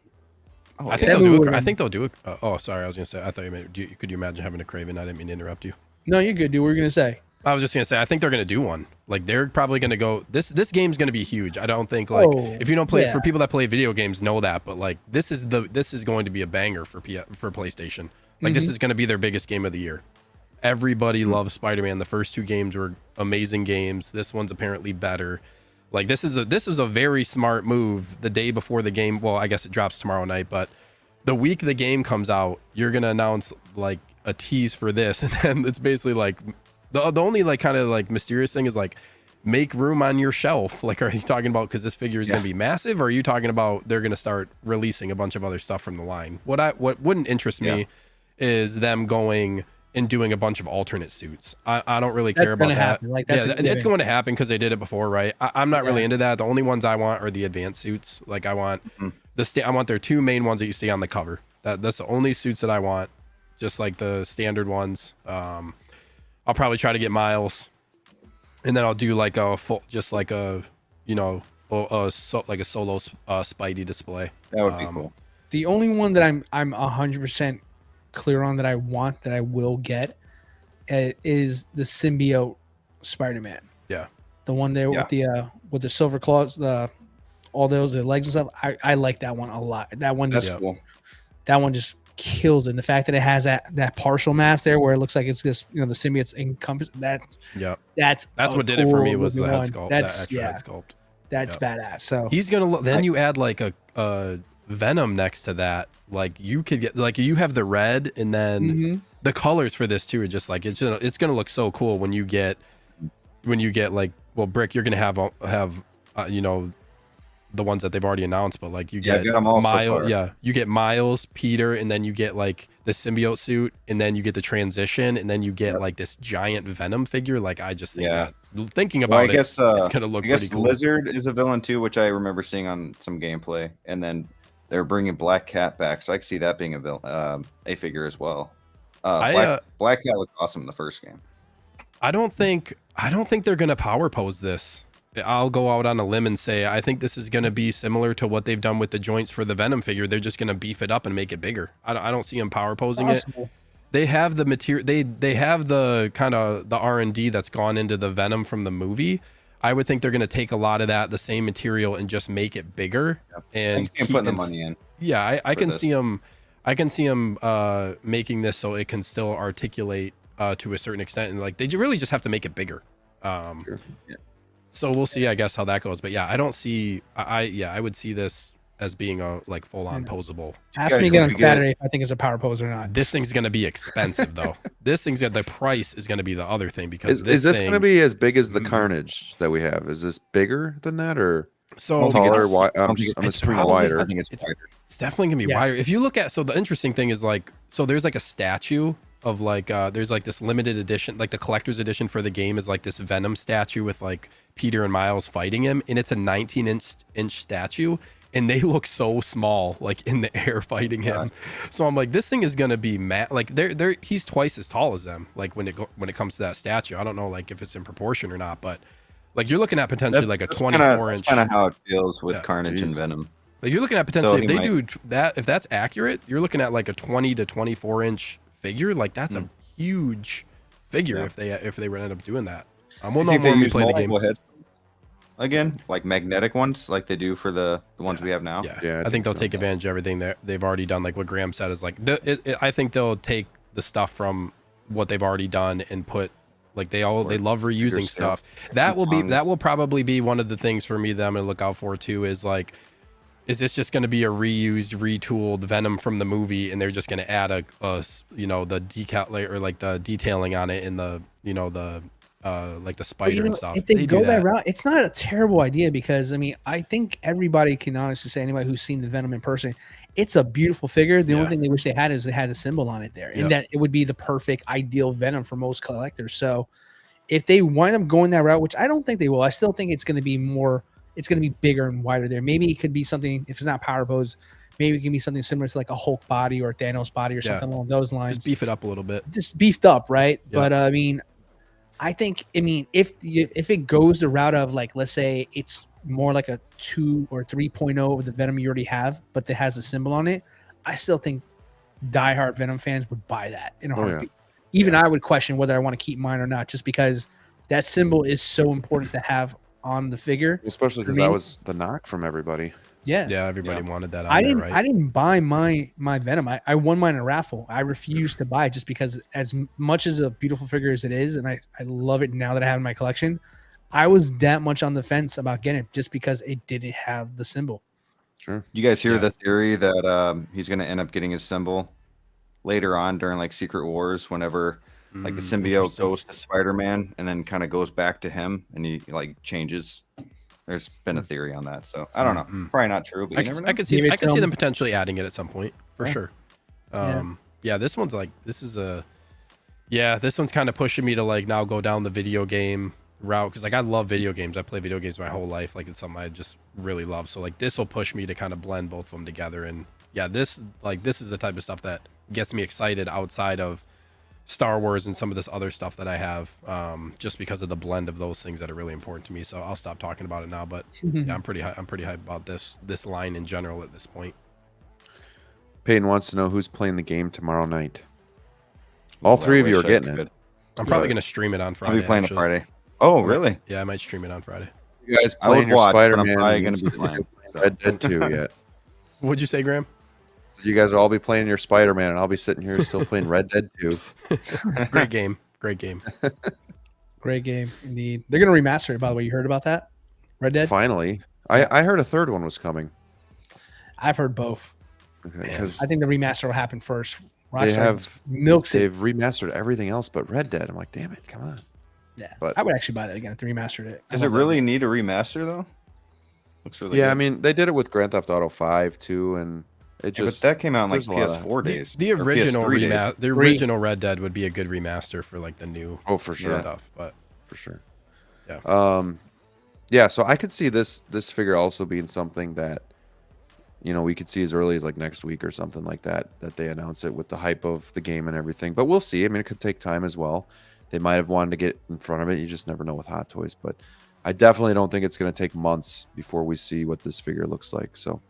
[SPEAKER 3] I think they'll do it. Oh, sorry, I was gonna say. I thought you meant. Could you imagine having a Craven? I didn't mean to interrupt you.
[SPEAKER 4] No, you're good, dude. What were you gonna say?
[SPEAKER 3] I was just gonna say. I think they're gonna do one. Like they're probably gonna go. This game's gonna be huge. I don't think if you don't play for people that play video games know that, but like this is going to be a banger for PlayStation. Like this is gonna be their biggest game of the year. Everybody loves Spider-Man. The first two games were amazing games. This one's apparently better. Like this is a very smart move the day before the game. Well, I guess it drops tomorrow night, but the week the game comes out, you're gonna announce like a tease for this, and then it's basically like the only like kind of like mysterious thing is like make room on your shelf. Like, are you talking about because this figure is gonna be massive, or are you talking about they're gonna start releasing a bunch of other stuff from the line? What wouldn't interest me is them going and doing a bunch of alternate suits. I don't really care about that.
[SPEAKER 4] Like,
[SPEAKER 3] it's going to happen because they did it before, right? I'm not really into that. The only ones I want are the advanced suits. Like I want I want their two main ones that you see on the cover. That's the only suits that I want. Just like the standard ones. I'll probably try to get Miles, and then I'll do like a full, just like a solo Spidey display.
[SPEAKER 2] That would be cool.
[SPEAKER 4] The only one that I'm 100% clear on that I want, that I will get, is the symbiote Spider-Man.
[SPEAKER 3] Yeah,
[SPEAKER 4] the one there with the silver claws, the legs and stuff. I like that one a lot. That one just that one just kills it. And the fact that it has that partial mass there where it looks like it's just the symbiote's encompassed. That's
[SPEAKER 3] what did it for me was the head sculpt. That extra head sculpt.
[SPEAKER 4] That's badass. So
[SPEAKER 3] he's gonna look. Then you add like a Venom next to that. Like you could get like you have the red, and then the colors for this too are just like it's gonna look so cool when you get when you get like, well, Brick, you're gonna have you know, the ones that they've already announced, but like you get
[SPEAKER 2] I've got them all so far.
[SPEAKER 3] you get Miles, Peter, and then you get like the symbiote suit, and then you get the transition, and then you get like this giant Venom figure. Like I just think that thinking about it's gonna look pretty cool.
[SPEAKER 2] Lizard is a villain too, which I remember seeing on some gameplay, and then they're bringing Black Cat back, so I can see that being a figure as well. Black Cat looked awesome in the first game.
[SPEAKER 3] I don't think they're gonna power pose this. I'll go out on a limb and say I think this is going to be similar to what they've done with the joints for the Venom figure. They're just going to beef it up and make it bigger. I don't see them power posing it. They have the material. They have the kind of the R&D that's gone into the Venom from the movie. I would think they're going to take a lot of that, the same material, and just make it bigger. And
[SPEAKER 2] put the money in.
[SPEAKER 3] Yeah, I can see them. I can see them making this so it can still articulate to a certain extent, and like they really just have to make it bigger.
[SPEAKER 2] Sure. Yeah.
[SPEAKER 3] So we'll see, I guess, how that goes. But yeah, I don't see. I would see this as being a like full on posable.
[SPEAKER 4] Ask me again on Saturday if I think it's a power pose or not.
[SPEAKER 3] This thing's gonna be expensive though. The price is gonna be the other thing because
[SPEAKER 1] is this gonna be as big as the Carnage that we have? Is this bigger than that or taller? I'm assuming wider.
[SPEAKER 2] I think it's wider.
[SPEAKER 3] It's definitely gonna be wider. If you look at the interesting thing is like there's like a statue of like there's like this limited edition, like the collector's edition for the game is like this Venom statue with like Peter and Miles fighting him, and it's a 19-inch statue, and they look so small like in the air fighting him. So I'm like, this thing is gonna be like he's twice as tall as them, like when it comes to that statue. I don't know like if it's in proportion or not, but like you're looking at potentially like a 24-inch.
[SPEAKER 2] That's kind of how it feels with Carnage and Venom.
[SPEAKER 3] Like you're looking at potentially if they do that, if that's accurate, you're looking at like a 20 to 24-inch figure. Like that's a huge figure if they end up doing that. We'll know more when we play the game.
[SPEAKER 2] Heads again, like magnetic ones, like they do for the ones we have now.
[SPEAKER 3] Yeah, I think they'll take advantage of everything that they've already done. Like what Graham said is like, I think they'll take the stuff from what they've already done and put like they love reusing stuff. That will probably be one of the things for me that I'm gonna look out for too. Is like, is this just going to be a reused, retooled Venom from the movie, and they're just going to add the decal or like the detailing on it in the like the spider and stuff.
[SPEAKER 4] If they go that route, it's not a terrible idea because I mean I think everybody can honestly say, anybody who's seen the Venom in person, it's a beautiful figure. The only thing they wish they had is they had the symbol on it there, and that it would be the perfect ideal Venom for most collectors. So if they wind up going that route, which I don't think they will, I still think it's going to be more. It's going to be bigger and wider there. Maybe it could be something, if it's not power pose, maybe it can be something similar to like a Hulk body or a Thanos body or something along those lines.
[SPEAKER 3] Just beef it up a little bit.
[SPEAKER 4] Just beefed up, right? Yeah. But I mean, if it goes the route of like, let's say it's more like a 2 or 3.0 of the Venom you already have, but that has a symbol on it, I still think diehard Venom fans would buy that in a heartbeat. Even I would question whether I want to keep mine or not, just because that symbol is so important to have on the figure,
[SPEAKER 1] especially because that was the knock from everybody.
[SPEAKER 3] Everybody wanted that.
[SPEAKER 4] I didn't buy my Venom. I won mine in a raffle. I refused to buy it just because, as much as a beautiful figure as it is, and I love it now that I have it in my collection, I was that much on the fence about getting it just because it didn't have the symbol.
[SPEAKER 1] Sure.
[SPEAKER 2] You guys hear the theory that he's going to end up getting his symbol later on during like Secret Wars, whenever like the symbiote goes to Spider-Man and then kind of goes back to him and he like changes. There's been a theory on that, so I don't know. Probably not true, but you never know.
[SPEAKER 3] I could see them potentially adding it at some point for sure. This one's like this one's kind of pushing me to like now go down the video game route because like I love video games. I play video games my whole life. Like it's something I just really love. So like this will push me to kind of blend both of them together. And this is the type of stuff that gets me excited outside of Star Wars and some of this other stuff that I have, just because of the blend of those things that are really important to me. So I'll stop talking about it now, but I'm pretty hyped about this line in general at this point.
[SPEAKER 1] Peyton wants to know who's playing the game tomorrow night. All three of you are getting it.
[SPEAKER 3] I'm probably going to stream it on Friday.
[SPEAKER 2] I'll be playing it Friday. Oh, really?
[SPEAKER 3] Yeah, I might stream it on Friday.
[SPEAKER 1] You guys playing your Spider-Man?
[SPEAKER 2] I'm probably going to be playing
[SPEAKER 1] Red Dead 2 yet.
[SPEAKER 3] What'd you say, Graham?
[SPEAKER 1] You guys will all be playing your Spider-Man, and I'll be sitting here still playing Red Dead 2.
[SPEAKER 3] Great game. Great game.
[SPEAKER 4] Great game, indeed. They're going to remaster it, by the way. You heard about that? Red Dead?
[SPEAKER 1] Finally. I heard a third one was coming.
[SPEAKER 4] I've heard both.
[SPEAKER 1] Okay, because
[SPEAKER 4] I think the remaster will happen first.
[SPEAKER 1] They've remastered everything else but Red Dead. I'm like, damn it, come on.
[SPEAKER 4] Yeah,
[SPEAKER 1] But
[SPEAKER 4] I would actually buy that again if they remastered it.
[SPEAKER 2] Does it really need a remaster though? Looks really
[SPEAKER 1] yeah,
[SPEAKER 2] good.
[SPEAKER 1] I mean, they did it with Grand Theft Auto 5 too, and it
[SPEAKER 2] Yeah, but
[SPEAKER 1] just
[SPEAKER 2] that came out in like
[SPEAKER 1] there's a lot of-
[SPEAKER 2] PS4 days.
[SPEAKER 3] The
[SPEAKER 2] or
[SPEAKER 3] original
[SPEAKER 2] PS3 days.
[SPEAKER 3] the original Red Dead would be a good remaster for like the new
[SPEAKER 1] for sure,
[SPEAKER 3] stuff, but
[SPEAKER 1] for sure.
[SPEAKER 3] yeah.
[SPEAKER 1] Yeah, so I could see this figure also being something that, you know, we could see as early as like next week or something like that they announce it with the hype of the game and everything. But we'll see. I mean, it could take time as well. They might have wanted to get in front of it. You just never know with Hot Toys. But I definitely don't think it's going to take months before we see what this figure looks like. So,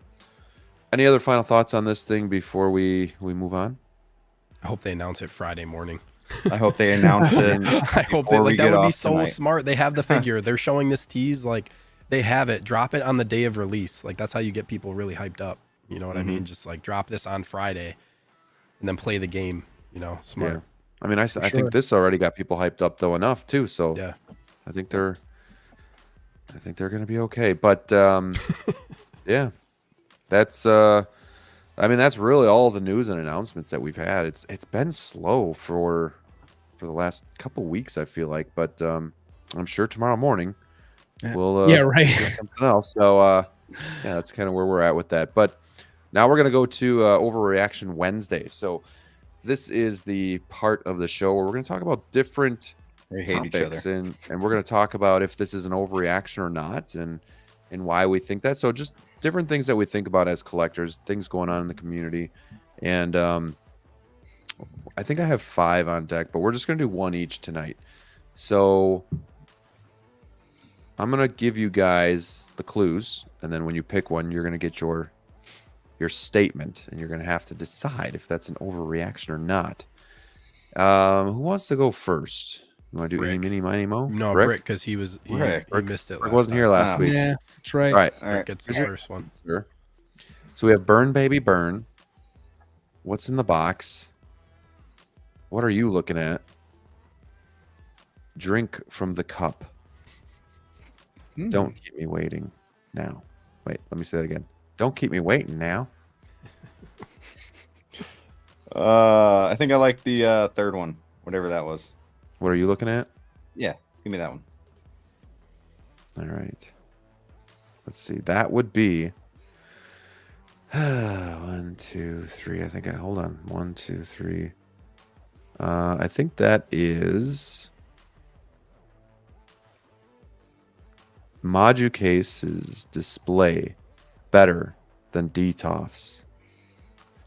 [SPEAKER 1] any other final thoughts on this thing before we move on?
[SPEAKER 3] I hope they announce it Friday morning.
[SPEAKER 2] I hope they announce it.
[SPEAKER 3] I hope
[SPEAKER 2] before we
[SPEAKER 3] that
[SPEAKER 2] get
[SPEAKER 3] would be
[SPEAKER 2] off
[SPEAKER 3] so
[SPEAKER 2] tonight.
[SPEAKER 3] smart. They have the figure. They're showing this tease. Like they have it. Drop it on the day of release. Like that's how you get people really hyped up. You know what I mean? Just like drop this on Friday, and then play the game. You know, smart.
[SPEAKER 1] Yeah. I mean, I think this already got people hyped up though enough too. So
[SPEAKER 3] Yeah.
[SPEAKER 1] I think they're going to be okay. But yeah, that's I mean, that's really all the news and announcements that we've had. It's been slow for the last couple weeks, I feel like, but I'm sure tomorrow morning we'll
[SPEAKER 4] right.
[SPEAKER 1] get something else. So yeah, that's kind of where we're at with that. But now we're gonna go to Overreaction Wednesday. So this is the part of the show where we're gonna talk about different
[SPEAKER 2] They hate each
[SPEAKER 1] topics,
[SPEAKER 2] other.
[SPEAKER 1] and we're gonna talk about if this is an overreaction or not, and why we think that. So just different things that we think about as collectors, things going on in the community, and I think I have 5 on deck, but we're just gonna do 1 each tonight. So I'm gonna give you guys the clues, and then when you pick one, you're gonna get your statement, and you're gonna have to decide if that's an overreaction or not. Who wants to go first? You want to do any,
[SPEAKER 3] Rick.
[SPEAKER 1] mini, miny, mo?
[SPEAKER 3] No, Brick, because he missed it
[SPEAKER 1] Rick
[SPEAKER 3] last
[SPEAKER 1] wasn't here last week.
[SPEAKER 4] Yeah, that's right.
[SPEAKER 1] All right.
[SPEAKER 2] All right.
[SPEAKER 3] Rick gets the first one.
[SPEAKER 1] Sure. So we have Burn Baby Burn. What's in the box? What are you looking at? Drink from the cup. Don't keep me waiting now. Wait, let me say that again. Don't keep me waiting now.
[SPEAKER 2] I think I like the third one, whatever that was.
[SPEAKER 1] What are you looking at?
[SPEAKER 2] Yeah, give me that one.
[SPEAKER 1] All right. Let's see. That would be 1, 2, 3. I think hold on. 1, 2, 3. I think that is Moducases display better than DTOFs.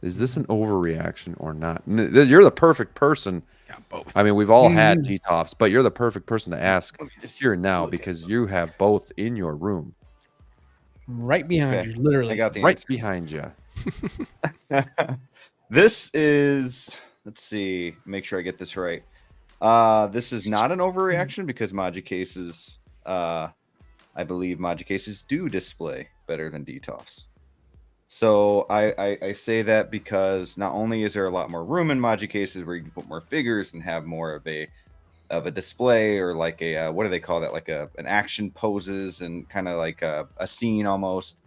[SPEAKER 1] Is this an overreaction or not? You're the perfect person.
[SPEAKER 3] Yeah, both.
[SPEAKER 1] I mean, we've all had DTOFs, but you're the perfect person to ask
[SPEAKER 2] Let me just
[SPEAKER 1] here and now
[SPEAKER 2] look at
[SPEAKER 1] because you have both in your room,
[SPEAKER 4] Right behind
[SPEAKER 2] Okay.
[SPEAKER 4] you, literally.
[SPEAKER 2] I got the
[SPEAKER 1] right
[SPEAKER 2] answer.
[SPEAKER 1] behind you.
[SPEAKER 2] This is, let's see, make sure I get this right. This is not an overreaction because Moducases, I believe Moducases do display better than DTOFs. So I say that because not only is there a lot more room in Moducases where you can put more figures and have more of a display, or like a what do they call that, like an action poses and kind of like a scene almost.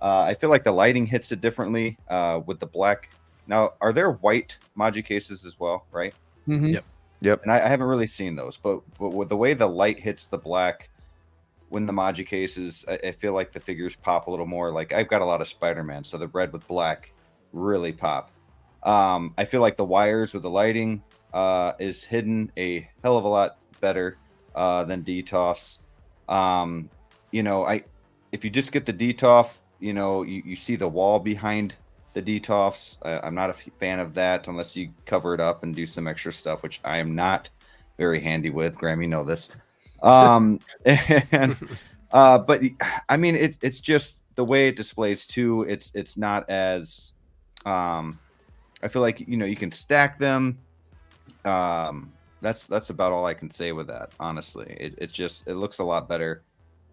[SPEAKER 2] I feel like the lighting hits it differently with the black. Now, are there white Moducases as well, right?
[SPEAKER 4] Mhm.
[SPEAKER 1] Yep.
[SPEAKER 2] And I haven't really seen those, but with the way the light hits the black when the Moducases, I feel like the figures pop a little more. Like I've got a lot of Spider-Man, so the red with black really pop. I feel like the wires with the lighting is hidden a hell of a lot better than DTOFs. You know, if you just get the DTOF, you know, you see the wall behind the DTOFs. I'm not a fan of that unless you cover it up and do some extra stuff, which I am not very handy with. Graham, you know this. And but I mean, it's just the way it displays too. It's not as I feel like, you know, you can stack them. That's about all I can say with that, honestly. It looks a lot better.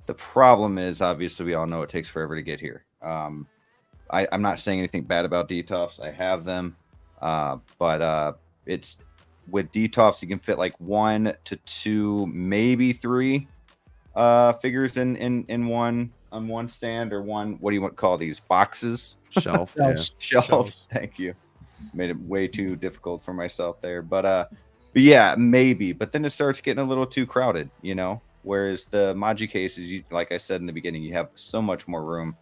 [SPEAKER 2] The problem is, obviously, we all know it takes forever to get here. I'm not saying anything bad about DTOFs. I have them, but it's with DTOFs you can fit like 1 to 2, maybe 3 figures in one on one stand, or one. What do you want to call these boxes?
[SPEAKER 1] Shelf. Yeah.
[SPEAKER 2] Shelves. Thank you. Made it way too difficult for myself there, but But yeah, maybe. But then it starts getting a little too crowded, you know. Whereas the Moducases, you, like I said in the beginning, you have so much more room.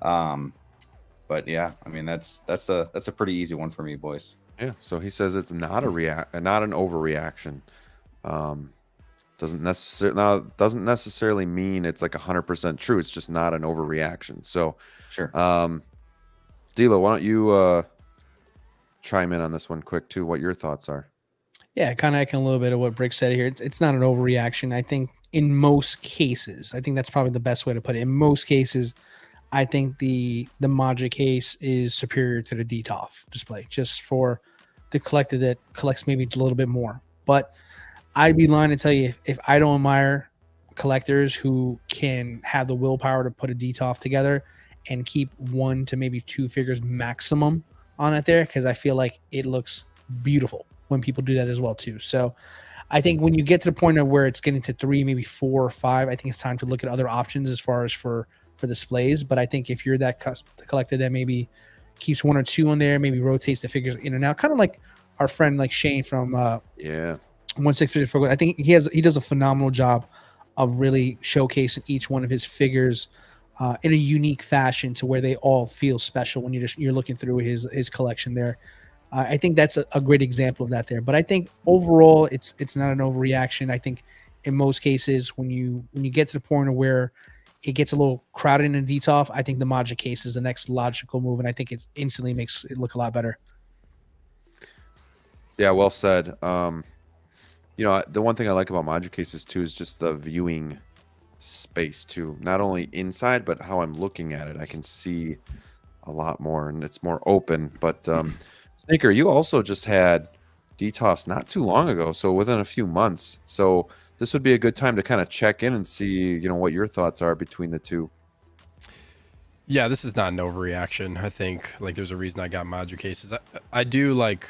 [SPEAKER 2] But yeah, I mean that's a pretty easy one for me, boys.
[SPEAKER 1] Yeah. So he says it's not not an overreaction. Doesn't necessarily mean it's like 100% true. It's just not an overreaction. So
[SPEAKER 2] Sure.
[SPEAKER 1] D'Lo, why don't you chime in on this one quick too? What your thoughts are?
[SPEAKER 4] Yeah, kind of echoing a little bit of what Brick said here. It's not an overreaction. I think in most cases, I think that's probably the best way to put it. In most cases, I think the Module case is superior to the DTOF display, just for the collector that collects maybe a little bit more. But I'd be lying to tell you if I don't admire collectors who can have the willpower to put a DTOF together and keep 1 to maybe 2 figures maximum on it there, because I feel like it looks beautiful when people do that as well too. So I think when you get to the point of where it's getting to 3, maybe 4 or 5, I think it's time to look at other options as far as for displays. But I think if you're that collector that maybe keeps 1 or 2 on there, maybe rotates the figures in and out, kind of like our friend like Shane from 1654. I think he does a phenomenal job of really showcasing each one of his figures in a unique fashion to where they all feel special when you're looking through his collection there. I think that's a great example of that there. But I think overall, it's not an overreaction. I think in most cases, when you get to the point of where it gets a little crowded in a DTOF, I think the Module case is the next logical move, and I think it instantly makes it look a lot better.
[SPEAKER 1] Yeah, well said. You know, the one thing I like about Moducases too is just the viewing space too. Not only inside, but how I'm looking at it. I can see a lot more, and it's more open. But Sneaker, you also just had DTOFs not too long ago, so within a few months. So this would be a good time to kind of check in and see, you know, what your thoughts are between the two.
[SPEAKER 3] Yeah, this is not an overreaction. I think like there's a reason I got Moducases. I do like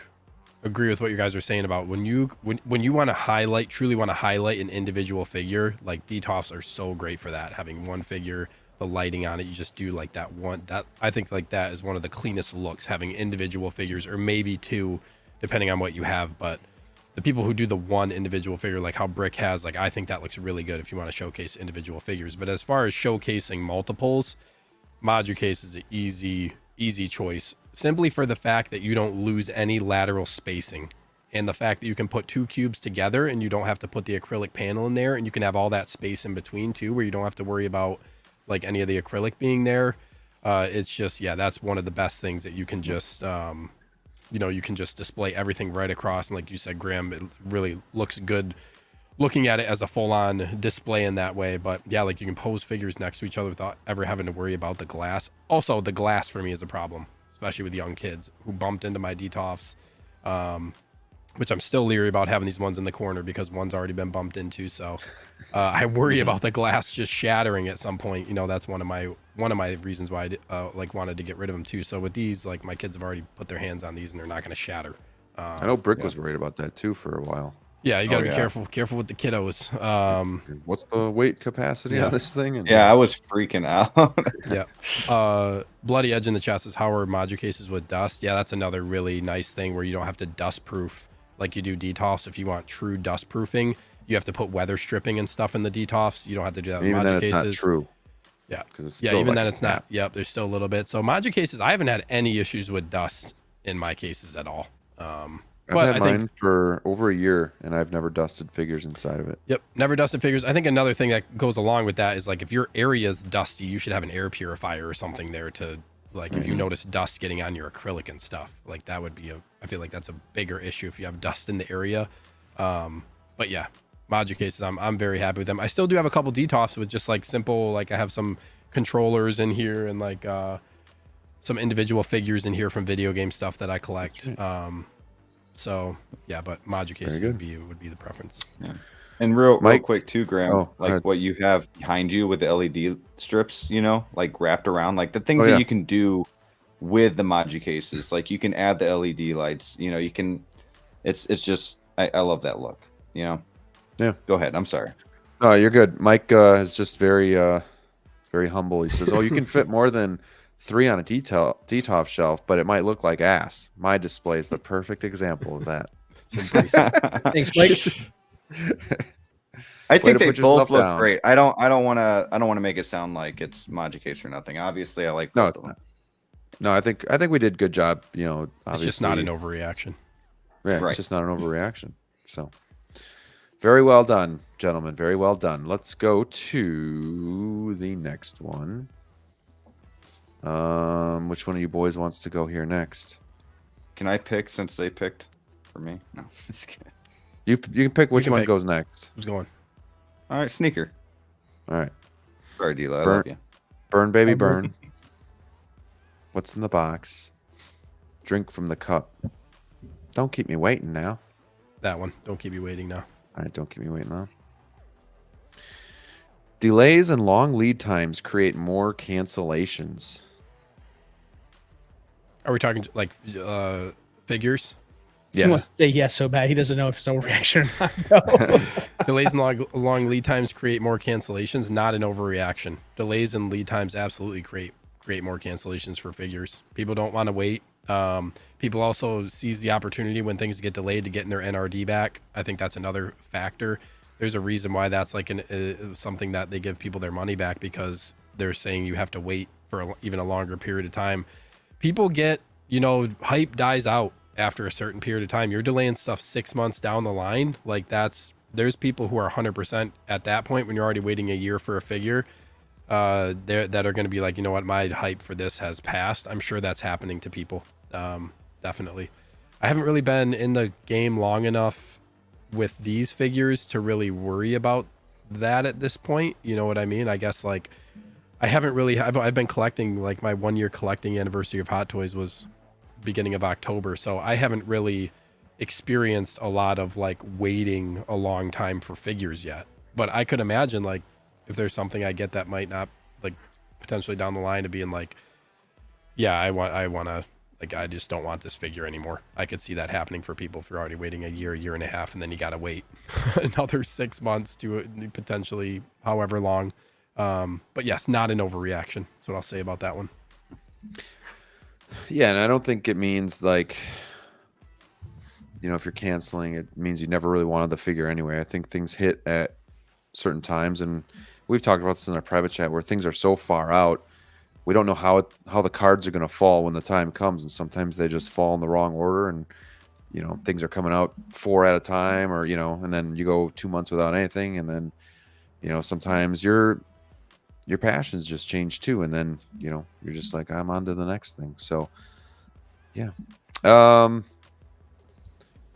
[SPEAKER 3] agree with what you guys are saying about when you want to truly want to highlight an individual figure. Like DTOFs are so great for that. Having one figure, the lighting on it, you just do like that one. That I think like that is one of the cleanest looks, having individual figures, or maybe 2 depending on what you have. But the people who do the one individual figure, like how Brick has, like I think that looks really good if you want to showcase individual figures. But as far as showcasing multiples, Moducase is an easy choice, simply for the fact that you don't lose any lateral spacing, and the fact that you can put 2 cubes together and you don't have to put the acrylic panel in there, and you can have all that space in between too, where you don't have to worry about like any of the acrylic being there. It's just, yeah, that's one of the best things that you can just you know, you can just display everything right across. And like you said, Graham, it really looks good looking at it as a full-on display in that way. But yeah, like you can pose figures next to each other without ever having to worry about the glass. Also, the glass for me is a problem, especially with young kids who bumped into my DTOFs, which I'm still leery about having these ones in the corner because one's already been bumped into. So I worry about the glass just shattering at some point. You know, that's one of my reasons why I like wanted to get rid of them too. So with these, like my kids have already put their hands on these and they're not going to shatter.
[SPEAKER 1] I know Brick was worried about that too for a while.
[SPEAKER 3] Yeah, you got to be careful with the kiddos.
[SPEAKER 1] What's the weight capacity on this thing? And,
[SPEAKER 2] I was freaking out.
[SPEAKER 3] Yeah. Bloody Edge in the chat says, how are Moducases with dust? Yeah, that's another really nice thing where you don't have to dust proof like you do DTOFs. If you want true dust proofing, you have to put weather stripping and stuff in the DTOFs. You don't have to do that with
[SPEAKER 1] even
[SPEAKER 3] Moducases.
[SPEAKER 1] then it's not true.
[SPEAKER 3] Yeah.
[SPEAKER 1] It's
[SPEAKER 3] yeah,
[SPEAKER 1] still
[SPEAKER 3] even
[SPEAKER 1] like
[SPEAKER 3] then it's not. Yep, there's still a little bit. So Moducases, I haven't had any issues with dust in my cases at all.
[SPEAKER 1] I've had mine for over a year, and I've never dusted figures inside of it.
[SPEAKER 3] Yep, never dusted figures. I think another thing that goes along with that is like if your area's dusty, you should have an air purifier or something there to like if you notice dust getting on your acrylic and stuff. Like that would be I feel like that's a bigger issue if you have dust in the area. But yeah, Moducases, I'm very happy with them. I still do have a couple DTOFs with just like simple, like I have some controllers in here and like some individual figures in here from video game stuff that I collect. So yeah, but Moducases would be the preference.
[SPEAKER 2] Yeah. And real quick too, Graham, what you have behind you with the LED strips, you know, like wrapped around, like the things that you can do with the Moducases, like you can add the LED lights, you know, you can, it's just, I love that look, you know?
[SPEAKER 1] Yeah.
[SPEAKER 2] Go ahead. I'm sorry.
[SPEAKER 1] No, you're good. Mike is just very humble. He says, oh, you can fit more than 3 on a DTOF shelf, but it might look like ass. My display is the perfect example of that.
[SPEAKER 3] Some pretty sick.
[SPEAKER 4] Thanks, Mike.
[SPEAKER 2] I
[SPEAKER 1] Way
[SPEAKER 2] think
[SPEAKER 1] to
[SPEAKER 2] they
[SPEAKER 1] put yourself
[SPEAKER 2] both look
[SPEAKER 1] down.
[SPEAKER 2] great. I don't want to make it sound like it's Moducases or nothing. Obviously, I like both
[SPEAKER 1] No,
[SPEAKER 2] of
[SPEAKER 1] it's
[SPEAKER 2] them.
[SPEAKER 1] not. No, I think we did a good job. You know, obviously,
[SPEAKER 3] It's just not an overreaction.
[SPEAKER 1] Yeah,
[SPEAKER 2] Right.
[SPEAKER 1] it's just not an overreaction. So, very well done, gentlemen. Very well done. Let's go to the next one. Which one of you boys wants to go here next?
[SPEAKER 2] Can I pick since they picked for me? No, just kidding.
[SPEAKER 1] You can pick which
[SPEAKER 3] can
[SPEAKER 1] one
[SPEAKER 3] pick.
[SPEAKER 1] goes next.
[SPEAKER 3] Who's going?
[SPEAKER 2] All right, sneaker.
[SPEAKER 1] All right,
[SPEAKER 2] Sorry, DLO. I
[SPEAKER 1] Burn.
[SPEAKER 2] love you.
[SPEAKER 1] burn, baby,
[SPEAKER 4] Oh,
[SPEAKER 1] burn. What's in the box? Drink from the cup. Don't keep me waiting now.
[SPEAKER 3] That one. Don't keep you waiting now.
[SPEAKER 1] All right, don't keep me waiting now. Delays and long lead times create more cancellations.
[SPEAKER 3] Are we talking like figures?
[SPEAKER 4] He wants
[SPEAKER 1] Yes.
[SPEAKER 4] to say yes so bad. He doesn't know if it's overreaction or not. No.
[SPEAKER 3] Delays and long lead times create more cancellations, not an overreaction. Delays and lead times absolutely create more cancellations for figures. People don't want to wait. People also seize the opportunity when things get delayed to getting their NRD back. I think that's another factor. There's a reason why that's like something that they give people their money back, because they're saying you have to wait for even a longer period of time. People get, hype dies out after a certain period of time. You're delaying stuff 6 months down the line. Like there's people who are 100% at that point when you're already waiting a year for a figure. That are going to be like, you know what, my hype for this has passed. I'm sure that's happening to people. Definitely. I haven't really been in the game long enough with these figures to really worry about that at this point. You know what I mean? I guess like I haven't really, I've been collecting, like my 1 year collecting anniversary of Hot Toys was beginning of October. So I haven't really experienced a lot of like waiting a long time for figures yet, but I could imagine like if there's something I get that might not, like potentially down the line of being like, yeah, I want to, like, I just don't want this figure anymore. I could see that happening for people if you're already waiting a year and a half, and then you got to wait another 6 months to potentially however long. But yes, not an overreaction. That's what I'll say about that one.
[SPEAKER 1] Yeah, and I don't think it means like, if you're canceling, it means you never really wanted the figure anyway. I think things hit at certain times, and we've talked about this in our private chat, where things are so far out, we don't know how the cards are going to fall when the time comes, and sometimes they just fall in the wrong order, and things are coming out 4 at a time, or and then you go 2 months without anything, and then sometimes your passions just change too, and then you're just like, I'm on to the next thing. So yeah.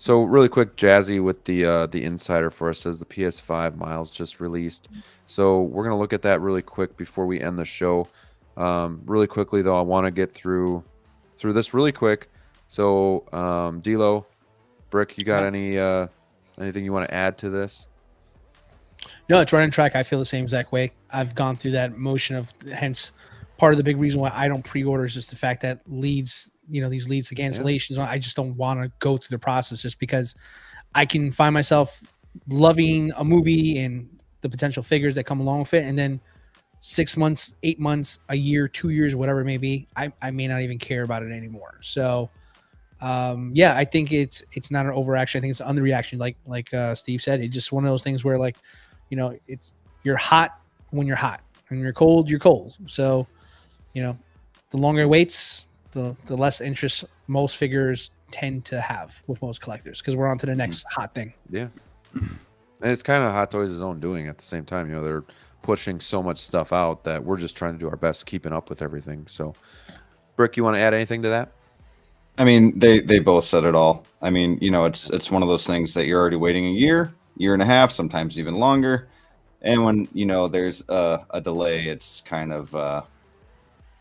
[SPEAKER 1] So really quick, Jazzy with the insider for us says the PS5 Miles just released. So we're gonna look at that really quick before we end the show. Really quickly though, I want to get through this really quick. So DLO, Brick, you got anything you want to add to this?
[SPEAKER 4] No, it's right on track. I feel the same exact way. I've gone through that motion of, hence part of the big reason why I don't pre-order is just the fact that leads, these leads to cancellations. I just don't want to go through the process, just because I can find myself loving a movie and the potential figures that come along with it, and then 6 months, 8 months, a year, 2 years, whatever it may be, I may not even care about it anymore. So yeah, I think it's not an overreaction. I think it's an underreaction. Like Steve said, it's just one of those things where, like, you're hot when you're hot, and you're cold, you're cold. So, the longer it waits, the less interest most figures tend to have with most collectors, because we're on to the next hot thing.
[SPEAKER 1] Yeah. And it's kind of Hot Toys' own doing at the same time. They're pushing so much stuff out that we're just trying to do our best keeping up with everything. So, Brick, you want to add anything to that?
[SPEAKER 2] I mean, they both said it all. I mean, it's one of those things that you're already waiting a year and a half, sometimes even longer. And when, there's a delay, it's kind of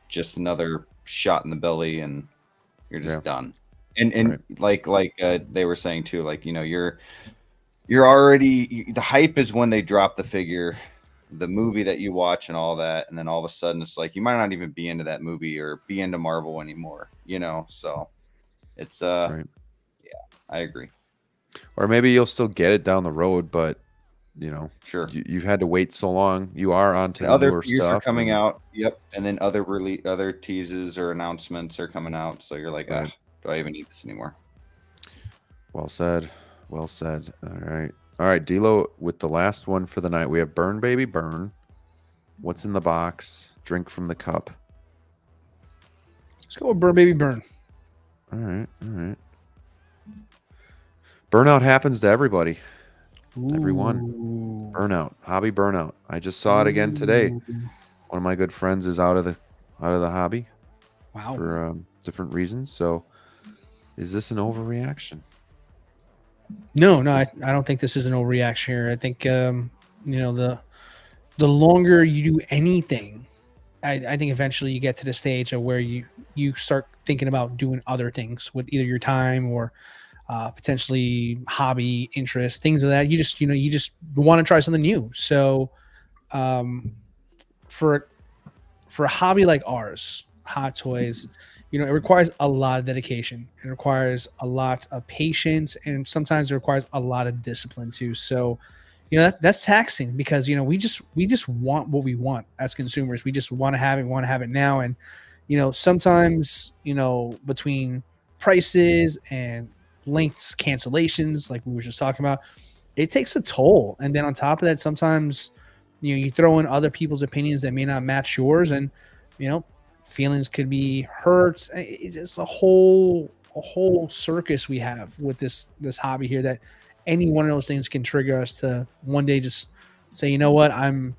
[SPEAKER 2] just another shot in the belly, and you're just done. And right. like they were saying too, like, you're already, the hype is when they drop the figure, the movie that you watch and all that, and then all of a sudden it's like you might not even be into that movie or be into Marvel anymore, so it's
[SPEAKER 1] right.
[SPEAKER 2] Yeah, I agree.
[SPEAKER 1] Or maybe you'll still get it down the road, but
[SPEAKER 2] sure,
[SPEAKER 1] you've had to wait so long. You are on to
[SPEAKER 2] other
[SPEAKER 1] newer
[SPEAKER 2] figures
[SPEAKER 1] stuff
[SPEAKER 2] are coming out. Yep. And then other teases or announcements are coming out, so you're like,
[SPEAKER 1] right.
[SPEAKER 2] do I even need this anymore?
[SPEAKER 1] Well said. Well said. All right. All right, DLO, with the last one for the night, we have Burn Baby Burn. What's in the box? Drink from the cup.
[SPEAKER 4] Let's go with Burn Baby Burn.
[SPEAKER 1] All right. All right. Burnout happens to everybody. Everyone.
[SPEAKER 4] Ooh.
[SPEAKER 1] Burnout. Hobby burnout. I just saw it again today.
[SPEAKER 4] Ooh.
[SPEAKER 1] One of my good friends is out of the hobby
[SPEAKER 4] Wow.
[SPEAKER 1] for different reasons. So is this an overreaction?
[SPEAKER 4] No, I don't think this is an overreaction here. I think the longer you do anything, I think eventually you get to the stage of where you start thinking about doing other things with either your time or potentially hobby interest, things of that. You just want to try something new. So for a hobby like ours, Hot Toys, it requires a lot of dedication. It requires a lot of patience, and sometimes it requires a lot of discipline too. So, that's taxing because we just want what we want as consumers. We just want to have it now. And sometimes between prices and lengths, cancellations, like we were just talking about, it takes a toll. And then on top of that, sometimes you throw in other people's opinions that may not match yours, and feelings could be hurt. It's just a whole circus we have with this hobby here, that any one of those things can trigger us to one day just say, you know what, I'm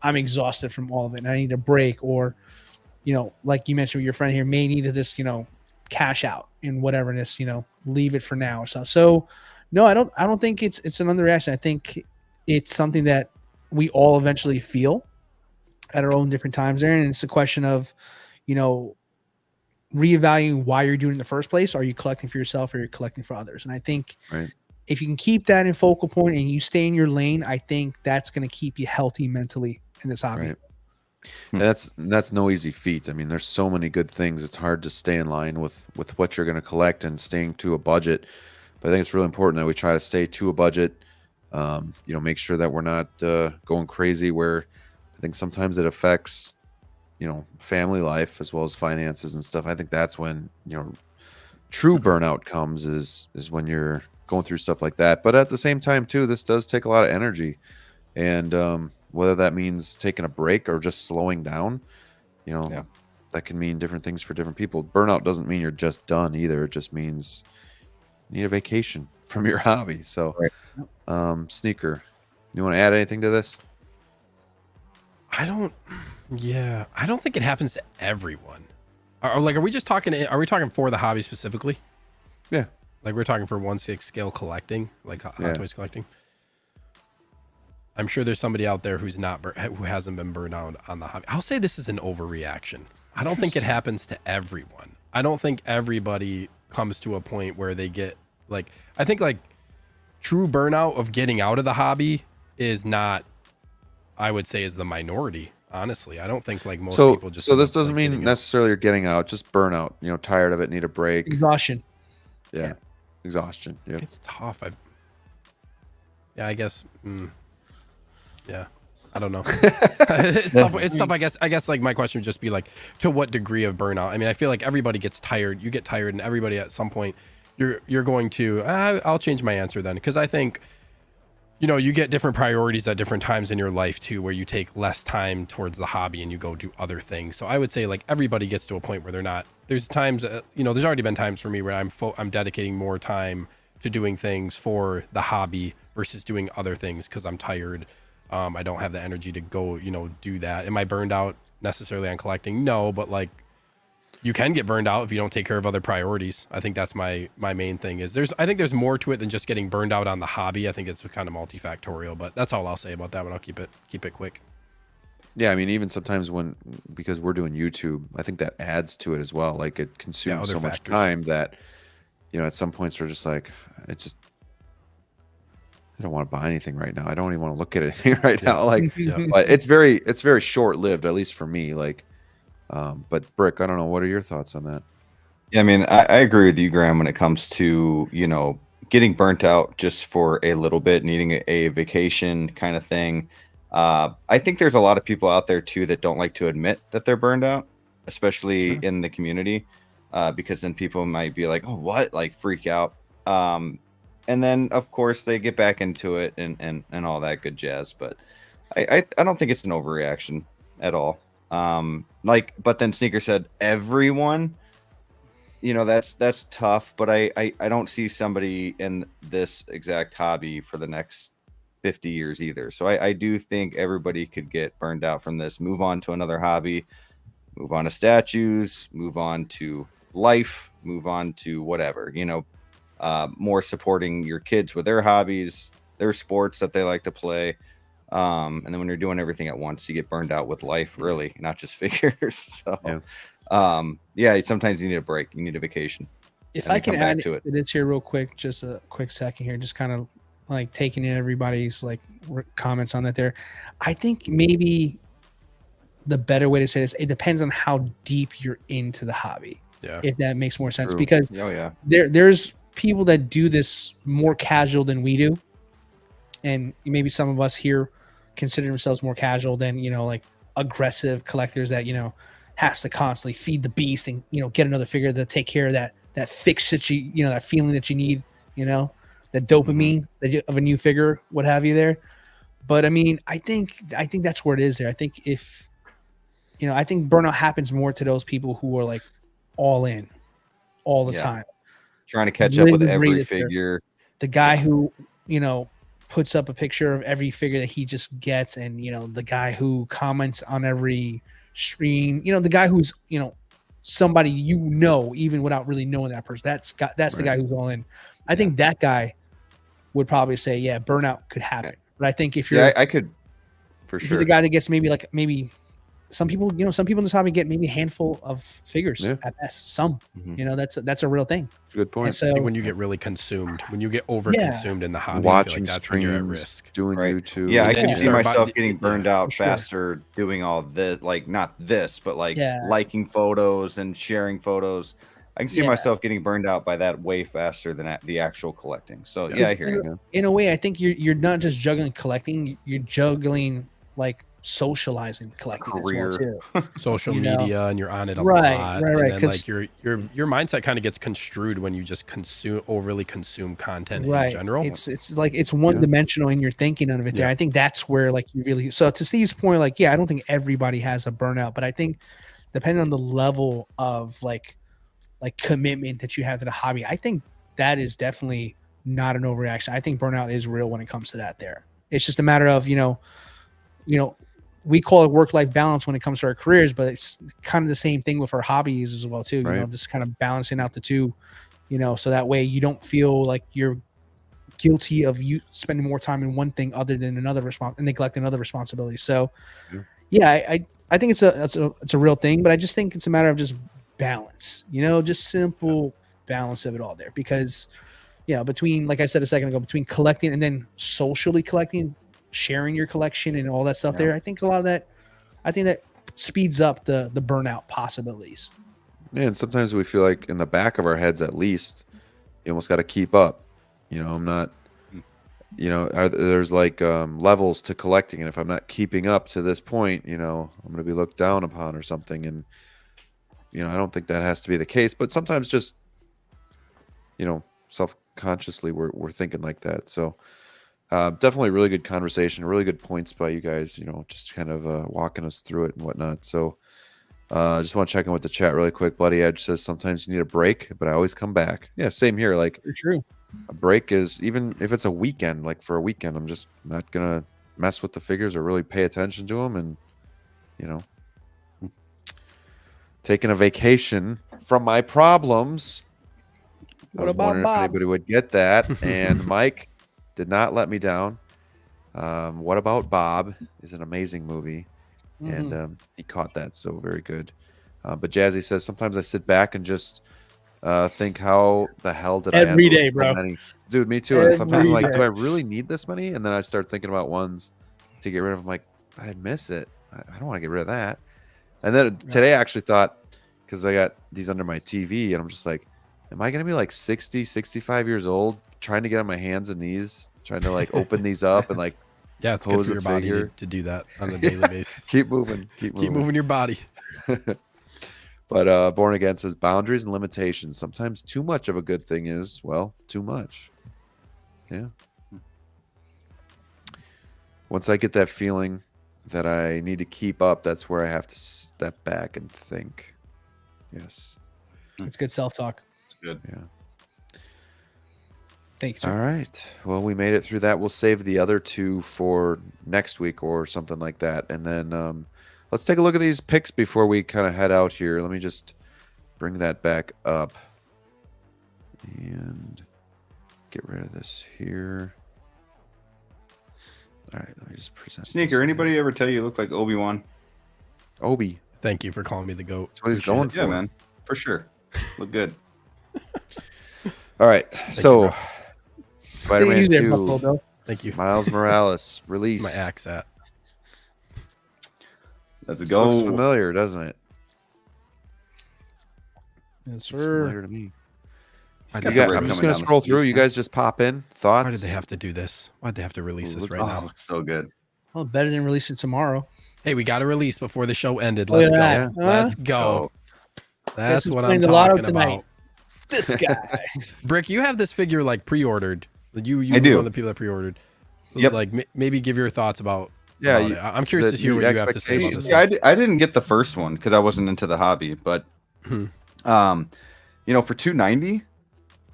[SPEAKER 4] exhausted from all of it and I need a break. Or like you mentioned with your friend here, may need to just cash out and whatever this leave it for now or so. So no, I don't think it's an underreaction. I think it's something that we all eventually feel at our own different times there, and it's a question of reevaluating why you're doing it in the first place. Are you collecting for yourself or you're collecting for others? And I think if you can keep that in focal point and you stay in your lane, I think that's going to keep you healthy mentally in this hobby.
[SPEAKER 1] Right. And that's no easy feat. I mean, there's so many good things. It's hard to stay in line with what you're going to collect and staying to a budget. But I think it's really important that we try to stay to a budget. Make sure that we're not going crazy, where I think sometimes it affects family life as well as finances and stuff. I think that's when true burnout comes, is when you're going through stuff like that. But at the same time too, this does take a lot of energy, and whether that means taking a break or just slowing down, that can mean different things for different people. Burnout doesn't mean you're just done either. It just means you need a vacation from your hobby. So Sneaker, you want to add anything to this?
[SPEAKER 3] I don't think it happens to everyone. Are we talking for the hobby specifically?
[SPEAKER 1] Yeah.
[SPEAKER 3] Like we're talking for 1/6 scale collecting, like Hot Toys collecting. I'm sure there's somebody out there who hasn't been burned out on the hobby. I'll say this is an overreaction. I don't think it happens to everyone. I don't think everybody comes to a point where they get I think true burnout of getting out of the hobby is not, I would say, is the minority. Honestly, I don't think most people just.
[SPEAKER 1] So this doesn't mean necessarily you're getting out, just burnout. Tired of it, need a break.
[SPEAKER 4] Exhaustion.
[SPEAKER 1] Yeah. Exhaustion. Yeah.
[SPEAKER 3] It's tough. I guess. Yeah. I don't know. It's tough. It's tough. I guess my question would just be to what degree of burnout? I mean, I feel like everybody gets tired. You get tired, and everybody at some point, you're going to. I'll change my answer then, because I think. You get different priorities at different times in your life too, where you take less time towards the hobby and you go do other things. So I would say everybody gets to a point where they're not. There's times, there's already been times for me where I'm dedicating more time to doing things for the hobby versus doing other things because I'm tired. I don't have the energy to go, do that. Am I burned out necessarily on collecting? No, but you can get burned out if you don't take care of other priorities. I think that's my main thing. I think there's more to it than just getting burned out on the hobby. I think it's kind of multifactorial, but that's all I'll say about that one. I'll keep it quick.
[SPEAKER 1] Yeah, I mean, even sometimes because we're doing YouTube, I think that adds to it as well. It consumes so much time that, at some points we're just I don't want to buy anything right now. I don't even want to look at anything right now. But it's very short lived, at least for me. But Brick, I don't know. What are your thoughts on that?
[SPEAKER 2] Yeah, I mean, I agree with you, Graham, when it comes to, getting burnt out just for a little bit, needing a vacation kind of thing. I think there's a lot of people out there too that don't like to admit that they're burned out, especially in the community, because then people might be like, oh, what? Freak out. and then of course they get back into it and all that good jazz. But I don't think it's an overreaction at all. But then Sneaker said everyone, that's tough. But I don't see somebody in this exact hobby for the next 50 years either. So I do think everybody could get burned out from this, move on to another hobby, move on to statues, move on to life, move on to whatever, more supporting your kids with their hobbies, their sports that they like to play. And then when you're doing everything at once, you get burned out with life, really, not just figures. So, sometimes you need a break, you need a vacation.
[SPEAKER 4] If I can add to this here real quick, just a quick second here, just kind of like taking in everybody's like comments on that there. I think maybe the better way to say this, it depends on how deep you're into the hobby.
[SPEAKER 3] Yeah.
[SPEAKER 4] If that makes more sense.
[SPEAKER 2] True.
[SPEAKER 4] Because there's people that do this more casual than we do. And maybe some of us here consider themselves more casual than, like aggressive collectors that, has to constantly feed the beast and, get another figure to take care of that fix that you, that feeling that you need, that dopamine of a new figure, what have you there. But I mean, I think that's where it is there. I think I think burnout happens more to those people who are like all in all the time.
[SPEAKER 2] Trying to catch up with every figure.
[SPEAKER 4] The guy who, puts up a picture of every figure that he just gets, and the guy who comments on every stream, the guy who's somebody even without really knowing that person. That's the guy who's all in. I think that guy would probably say, burnout could happen. But I think if you're
[SPEAKER 2] I could for sure.
[SPEAKER 4] You're the guy that gets maybe some people in this hobby get maybe a handful of figures at best. Some, that's a real thing.
[SPEAKER 1] That's a good point.
[SPEAKER 3] And
[SPEAKER 4] so
[SPEAKER 3] when you get really consumed, when you get over consumed in the hobby,
[SPEAKER 1] watching
[SPEAKER 3] that's when you're at
[SPEAKER 1] streams,
[SPEAKER 3] risk.
[SPEAKER 1] doing YouTube.
[SPEAKER 2] Yeah, I can
[SPEAKER 3] you
[SPEAKER 2] see
[SPEAKER 3] start
[SPEAKER 2] myself getting burned out
[SPEAKER 4] sure.
[SPEAKER 2] faster doing all this, like not this, but like liking photos and sharing photos. I can see myself getting burned out by that way faster than the actual collecting. So I hear you.
[SPEAKER 4] In a way, I think you're not just juggling collecting, you're juggling like socializing collecting
[SPEAKER 2] career
[SPEAKER 4] as well too.
[SPEAKER 3] Social media, and you're on it a
[SPEAKER 4] Right,
[SPEAKER 3] lot.
[SPEAKER 4] right.
[SPEAKER 3] And then like your mindset kind of gets construed when you just overly consume content in general.
[SPEAKER 4] It's like it's one dimensional in your thinking of it there. I think that's where like you really, so to Steve's point, like I don't think everybody has a burnout, but I think depending on the level of like commitment that you have to the hobby, I think that is definitely not an overreaction. I think burnout is real when it comes to that there. It's just a matter of, we call it work-life balance when it comes to our careers, but it's kind of the same thing with our hobbies as well too. Just kind of balancing out the two, so that way you don't feel like you're guilty of you spending more time in one thing other than another neglecting other responsibilities. So I think it's a real thing, but I just think it's a matter of just balance, just simple balance of it all there, because between, like I said a second ago, between collecting and then socially collecting, sharing your collection and all that stuff there, I think that speeds up the burnout possibilities.
[SPEAKER 1] Yeah, and sometimes we feel like in the back of our heads, at least, you almost got to keep up. I'm not, there's like levels to collecting, and if I'm not keeping up to this point, I'm going to be looked down upon or something. And I don't think that has to be the case, but sometimes just self-consciously we're thinking like that. So definitely really good conversation, really good points by you guys, just kind of walking us through it and whatnot. So I just want to check in with the chat really quick. Bloody Edge says sometimes you need a break, but I always come back. Yeah, same here. Like,
[SPEAKER 4] true.
[SPEAKER 1] A break is, even if it's a weekend, like for a weekend, I'm just not gonna mess with the figures or really pay attention to them, and taking a vacation from my problems. I was wondering if anybody would get that, and Mike did not let me down. What About Bob is an amazing movie, and he caught that, so very good. But Jazzy says sometimes I sit back and just think, how the hell did I have
[SPEAKER 4] every day, bro?
[SPEAKER 1] Dude, me too. And sometimes I'm like, do I really need this many? And then I start thinking about ones to get rid of. I'm like, I miss it. I don't want to get rid of that. And then today I actually thought, because I got these under my TV, and I'm just like, am I going to be like 60, 65 years old trying to get on my hands and knees, trying to like open these up and like
[SPEAKER 3] it's good for your body to do that on a daily basis.
[SPEAKER 1] Keep moving
[SPEAKER 3] your body.
[SPEAKER 1] But Born Again says boundaries and limitations. Sometimes too much of a good thing is, well, too much. Yeah. Once I get that feeling that I need to keep up, that's where I have to step back and think. Yes.
[SPEAKER 4] It's good self-talk.
[SPEAKER 2] Good.
[SPEAKER 1] Yeah.
[SPEAKER 4] Thanks.
[SPEAKER 1] All right. Well, we made it through that. We'll save the other two for next week or something like that. And then let's take a look at these picks before we kind of head out here. Let me just bring that back up and get rid of this here. All right, let me just present.
[SPEAKER 2] Sneaker, anybody ever tell you look like Obi-Wan?
[SPEAKER 1] Obi.
[SPEAKER 3] Thank you for calling me the GOAT.
[SPEAKER 1] That's what he's
[SPEAKER 3] Appreciate
[SPEAKER 1] going
[SPEAKER 3] it.
[SPEAKER 1] for.
[SPEAKER 2] Yeah, man, for sure. Look good.
[SPEAKER 1] All right, so
[SPEAKER 3] bro.
[SPEAKER 1] Spider-Man
[SPEAKER 4] You there,
[SPEAKER 1] 2,
[SPEAKER 4] Buffalo Bill.
[SPEAKER 3] Thank you.
[SPEAKER 1] Miles Morales released.
[SPEAKER 3] My axe at.
[SPEAKER 2] Let's
[SPEAKER 1] This
[SPEAKER 2] go.
[SPEAKER 1] looks familiar, doesn't it?
[SPEAKER 4] Yes,
[SPEAKER 1] Looks
[SPEAKER 4] sir.
[SPEAKER 1] familiar to me.
[SPEAKER 2] Got
[SPEAKER 1] You
[SPEAKER 2] the
[SPEAKER 1] got-
[SPEAKER 2] red
[SPEAKER 1] I'm just
[SPEAKER 2] coming
[SPEAKER 1] gonna
[SPEAKER 2] down the
[SPEAKER 1] scroll through.
[SPEAKER 2] sleeves,
[SPEAKER 1] You
[SPEAKER 2] man.
[SPEAKER 1] guys just pop in. Thoughts?
[SPEAKER 3] Why did they have to do this? Why'd they have to release this
[SPEAKER 1] Ooh,
[SPEAKER 3] right
[SPEAKER 2] Oh,
[SPEAKER 3] now?
[SPEAKER 2] looks so good.
[SPEAKER 4] Well, better than releasing tomorrow.
[SPEAKER 3] Hey, we got to release before the show ended.
[SPEAKER 4] Look
[SPEAKER 3] Let's
[SPEAKER 4] at
[SPEAKER 3] go.
[SPEAKER 4] that. Huh?
[SPEAKER 3] Let's go.
[SPEAKER 2] Oh,
[SPEAKER 3] That's
[SPEAKER 4] who's
[SPEAKER 3] what
[SPEAKER 4] playing
[SPEAKER 3] I'm
[SPEAKER 4] the lotto
[SPEAKER 3] talking
[SPEAKER 4] tonight?
[SPEAKER 3] about.
[SPEAKER 4] This guy.
[SPEAKER 3] Brick, you have this figure like pre-ordered. You
[SPEAKER 2] I
[SPEAKER 3] were
[SPEAKER 2] do.
[SPEAKER 3] one of the people that pre-ordered.
[SPEAKER 2] Yep.
[SPEAKER 3] Like maybe give your thoughts about.
[SPEAKER 1] Yeah,
[SPEAKER 3] about
[SPEAKER 1] you-
[SPEAKER 3] it. I'm curious
[SPEAKER 1] does
[SPEAKER 3] to
[SPEAKER 1] it
[SPEAKER 3] hear what
[SPEAKER 1] meet
[SPEAKER 3] you have to say about this.
[SPEAKER 1] expectations?
[SPEAKER 2] I didn't get the first one because I wasn't into the hobby, but
[SPEAKER 3] Hmm.
[SPEAKER 2] for $290,